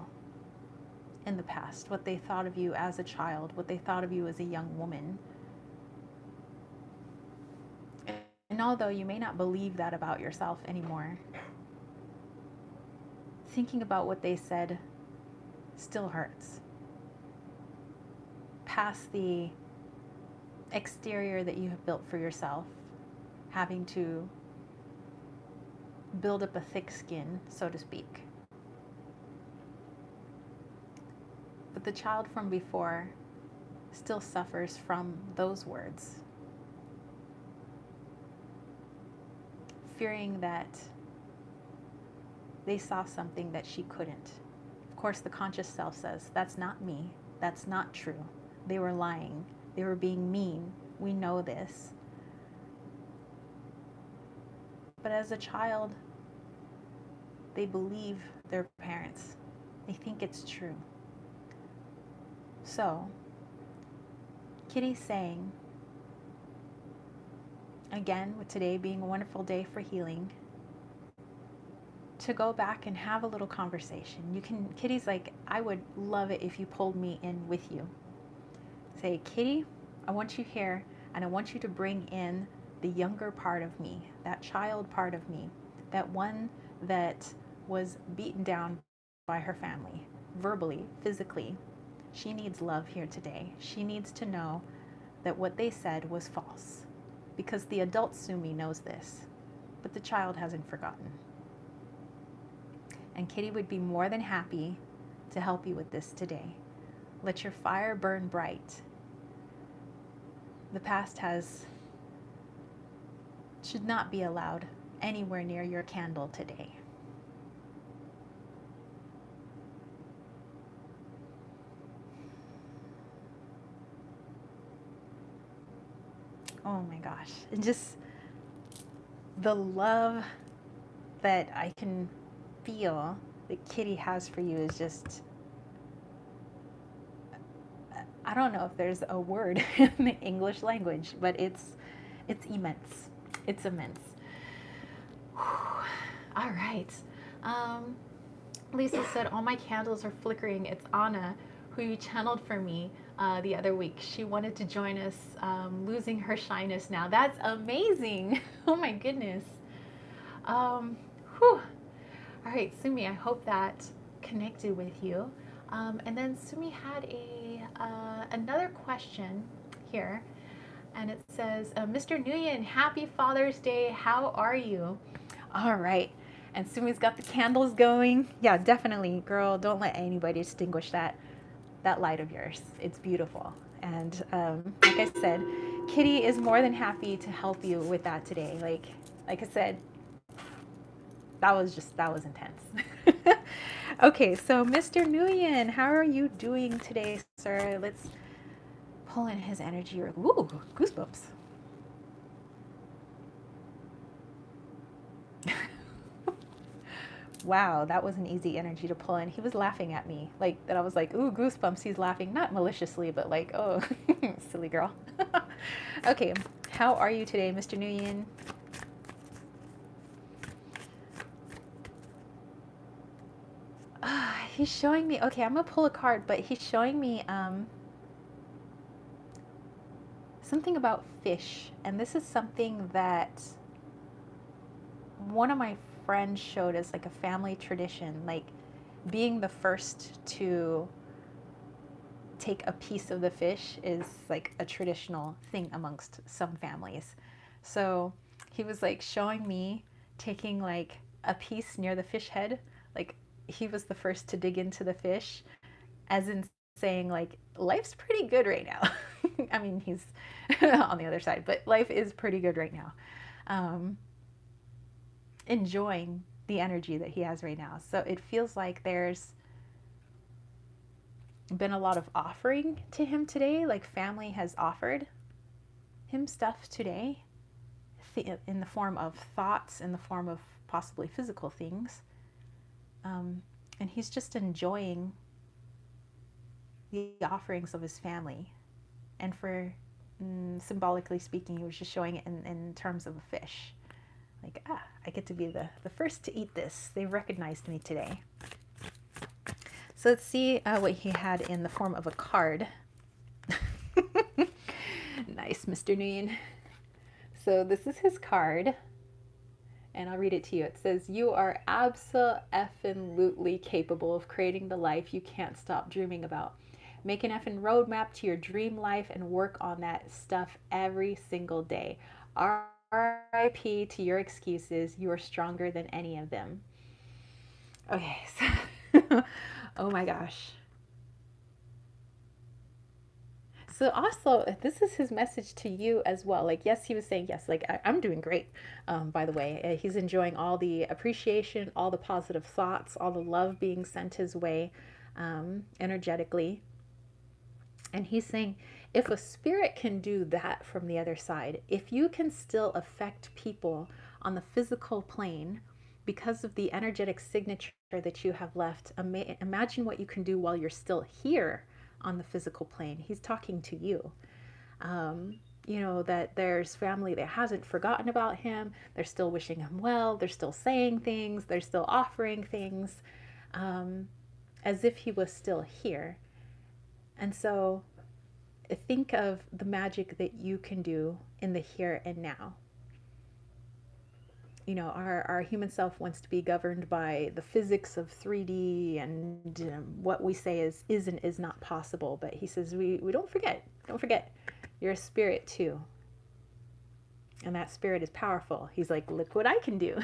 in the past, what they thought of you as a child, what they thought of you as a young woman. And although you may not believe that about yourself anymore, thinking about what they said still hurts. Past the exterior that you have built for yourself, having to build up a thick skin, so to speak. But the child from before still suffers from those words, fearing that they saw something that she couldn't. Of course, the conscious self says, that's not me. That's not true. They were lying. They were being mean. We know this. But as a child, they believe their parents. They think it's true. So, Kitty's saying, again, with today being a wonderful day for healing, to go back and have a little conversation. Kitty's like, I would love it if you pulled me in with you. Say, Kitty, I want you here, and I want you to bring in the younger part of me, that child part of me, that one that was beaten down by her family, verbally, physically. She needs love here today. She needs to know that what they said was false, because the adult Sumi knows this, but the child hasn't forgotten. And Kitty would be more than happy to help you with this today. Let your fire burn bright. The past should not be allowed anywhere near your candle today. Oh my gosh. And just the love that I can feel that Kitty has for you is just, I don't know if there's a word in the English language, but it's immense. It's immense. Whew. All right. Lisa said, all my candles are flickering. It's Anna, who you channeled for me the other week. She wanted to join us, losing her shyness now. That's amazing. Oh my goodness. Whew. All right, Sumi, I hope that connected with you. And then Sumi had another question here, and it says, Mr. Nguyen, happy Father's Day. How are you? All right. And Sumi's got the candles going. Yeah, definitely, girl. Don't let anybody extinguish that light of yours. It's beautiful. And like I said, Kitty is more than happy to help you with that today. Like I said, that was intense. Okay, so Mr. Nguyen, how are you doing today, sir? Let's pull in his energy. Ooh, goosebumps. Wow, that was an easy energy to pull in. He was laughing at me, like that. I was like, ooh, goosebumps. He's laughing, not maliciously, but like, oh, silly girl. Okay, how are you today, Mr. Nguyen? He's showing me, okay, I'm gonna pull a card, but he's showing me something about fish. And this is something that one of my friends showed as like a family tradition, like being the first to take a piece of the fish is like a traditional thing amongst some families. So he was like showing me taking like a piece near the fish head, like he was the first to dig into the fish, as in saying like life's pretty good right now. I mean, he's on the other side, but life is pretty good right now. Enjoying the energy that he has right now. So it feels like there's been a lot of offering to him today. Like family has offered him stuff today in the form of thoughts, in the form of possibly physical things. And he's just enjoying the offerings of his family. And for symbolically speaking, he was just showing it in terms of a fish. Like, I get to be the first to eat this. They recognized me today. So let's see what he had in the form of a card. Nice, Mr. Nguyen. So this is his card. And I'll read it to you. It says, you are absolutely capable of creating the life you can't stop dreaming about. Make an effing roadmap to your dream life and work on that stuff every single day. All RIP to your excuses. You are stronger than any of them. Okay, so oh my gosh. So also, this is his message to you as well. Like, yes, he was saying yes. Like, I'm doing great. By the way, he's enjoying all the appreciation, all the positive thoughts, all the love being sent his way, energetically. And he's saying, if a spirit can do that from the other side, if you can still affect people on the physical plane because of the energetic signature that you have left, imagine what you can do while you're still here on the physical plane. He's talking to you. You know, that there's family that hasn't forgotten about him. They're still wishing him well. They're still saying things. They're still offering things, as if he was still here. And so think of the magic that you can do in the here and now. You know, our human self wants to be governed by the physics of 3D and what we say is and is not possible. But he says, we don't forget, you're a spirit too. And that spirit is powerful. He's like, look what I can do.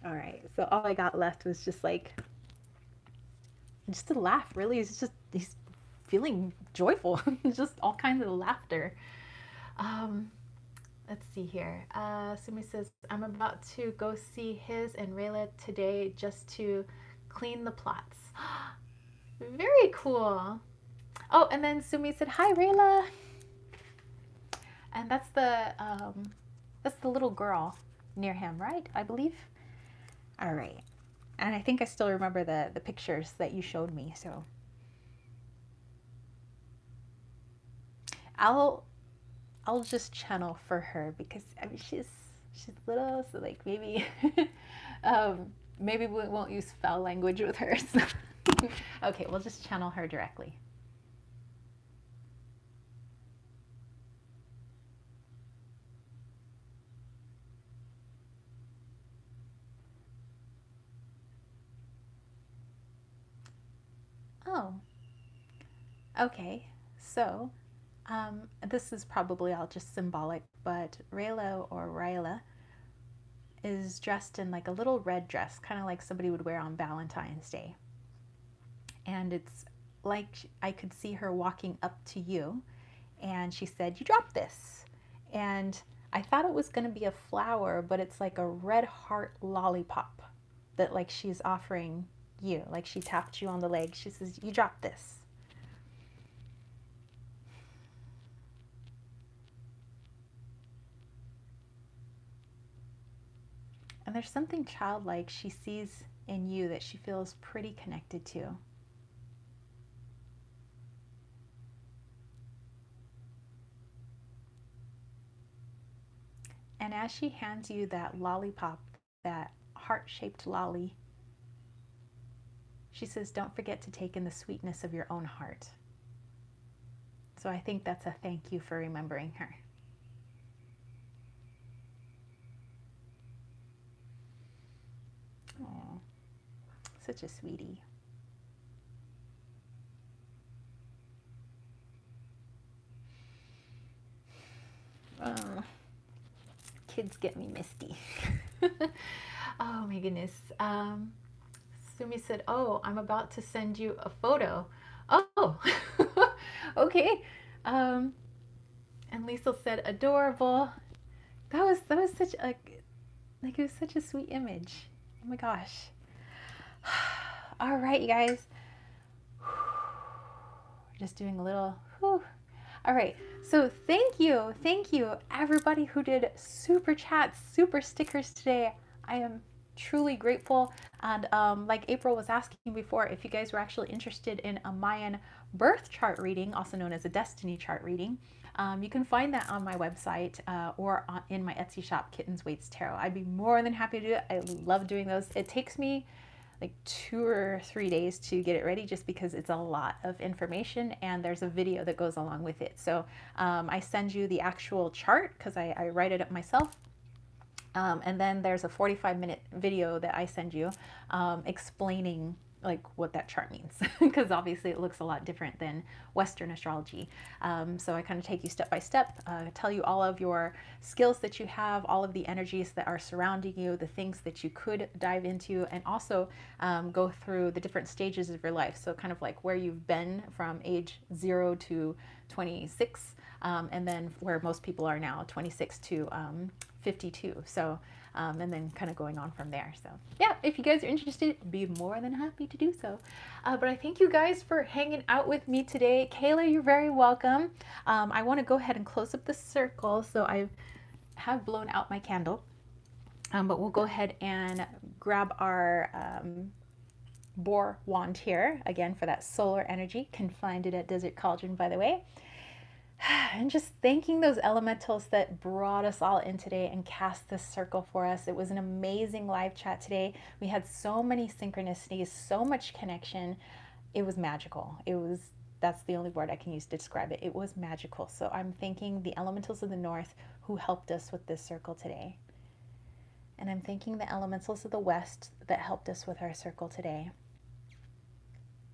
All right, so all I got left was just like, just a laugh, really. He's feeling joyful. It's just all kinds of laughter. Um, let's see here. Sumi says, I'm about to go see his and Rayla today just to clean the plots. Very cool. Oh, and then Sumi said, hi, Rayla. And that's the little girl near him, right? I believe. All right. And I think I still remember the pictures that you showed me. So I'll just channel for her because I mean she's little, so like maybe maybe we won't use foul language with her. So okay, we'll just channel her directly. Oh, okay. So this is probably all just symbolic, but Rayla or Ryla is dressed in like a little red dress, kind of like somebody would wear on Valentine's Day. And it's like I could see her walking up to you, and she said, you dropped this. And I thought it was going to be a flower, but it's like a red heart lollipop that like she's offering you. Like she tapped you on the leg. She says, you dropped this. And there's something childlike she sees in you that she feels pretty connected to. And as she hands you that lollipop, that heart-shaped lolly, she says, don't forget to take in the sweetness of your own heart. So I think that's a thank you for remembering her. Oh, such a sweetie. Oh, kids get me misty. Oh my goodness. Sumi said, oh, I'm about to send you a photo. Oh, okay. And Lisa said, adorable. That was such a, like, it was such a sweet image. Oh my gosh. All right, you guys. Just doing a little, whew. All right, so thank you everybody who did super chats, super stickers today. I am truly grateful. And like April was asking before, if you guys were actually interested in a Mayan birth chart reading, also known as a destiny chart reading, you can find that on my website or in my Etsy shop, Kittens Waits Tarot. I'd be more than happy to do it. I love doing those. It takes me like 2 or 3 days to get it ready just because it's a lot of information and there's a video that goes along with it. So I send you the actual chart because I write it up myself. And then there's a 45-minute video that I send you explaining like what that chart means, because obviously it looks a lot different than Western astrology. So I kind of take you step by step, tell you all of your skills that you have, all of the energies that are surrounding you, the things that you could dive into, and also go through the different stages of your life. So kind of like where you've been from age 0 to 26, and then where most people are now, 26 to 52. So and then kind of going on from there. So yeah, if you guys are interested, be more than happy to do so. But I thank you guys for hanging out with me today. Kayla, you're very welcome. I want to go ahead and close up the circle. So I have blown out my candle, but we'll go ahead and grab our boar wand here again for that solar energy. Can find it at Desert Cauldron, by the way. And just thanking those elementals that brought us all in today and cast this circle for us. It was an amazing live chat today. We had so many synchronicities, so much connection. It was magical. That's the only word I can use to describe it. It was magical. So I'm thanking the elementals of the north who helped us with this circle today. And I'm thanking the elementals of the west that helped us with our circle today.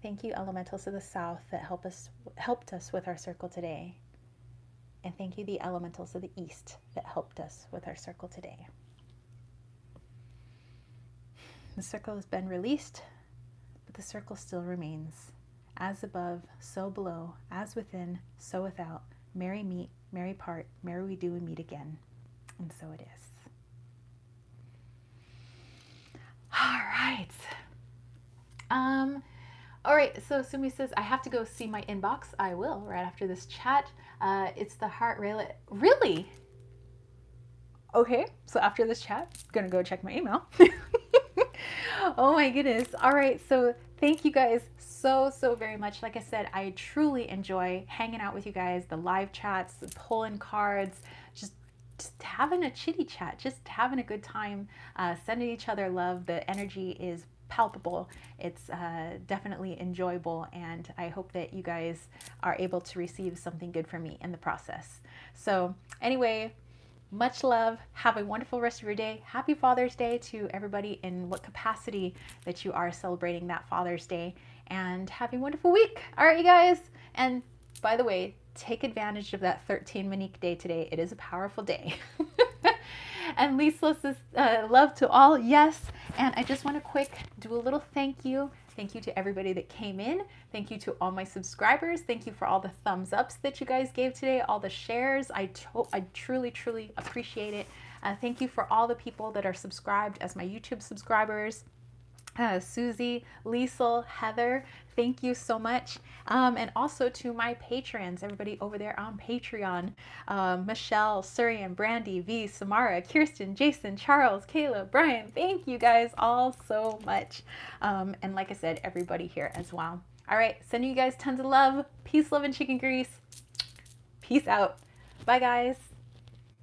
Thank you, elementals of the south that helped us with our circle today. And thank you, the elementals of the east that helped us with our circle today. The circle has been released, but the circle still remains. As above, so below, as within, so without. Merry meet, merry part, merry we do and meet again. And so it is. All right. All right, so Sumi says, I have to go see my inbox. I will, right after this chat. It's the heart railet. Really? Okay, so after this chat, I'm gonna go check my email. Oh my goodness. All right, so thank you guys so very much. Like I said, I truly enjoy hanging out with you guys, the live chats, the pulling cards, just having a chitty chat, just having a good time, sending each other love. The energy is palpable. It's definitely enjoyable, and I hope that you guys are able to receive something good from me in the process. So anyway, much love. Have a wonderful rest of your day. Happy Father's Day to everybody in what capacity that you are celebrating that Father's Day, and have a wonderful week. All right, you guys. And by the way, take advantage of that 13 Monique day today. It is a powerful day. And Lisa says, love to all. Yes. And I just want to do a little thank you. Thank you to everybody that came in. Thank you to all my subscribers. Thank you for all the thumbs ups that you guys gave today, all the shares. I truly appreciate it. Thank you for all the people that are subscribed as my YouTube subscribers. Susie, Liesel, Heather, thank you so much. And also to my patrons, everybody over there on Patreon, Michelle, Surian, Brandy, V, Samara, Kirsten, Jason, Charles, Kayla, Brian, thank you guys all so much. And like I said, everybody here as well. All right, sending you guys tons of love, peace, love, and chicken grease. Peace out. Bye, guys.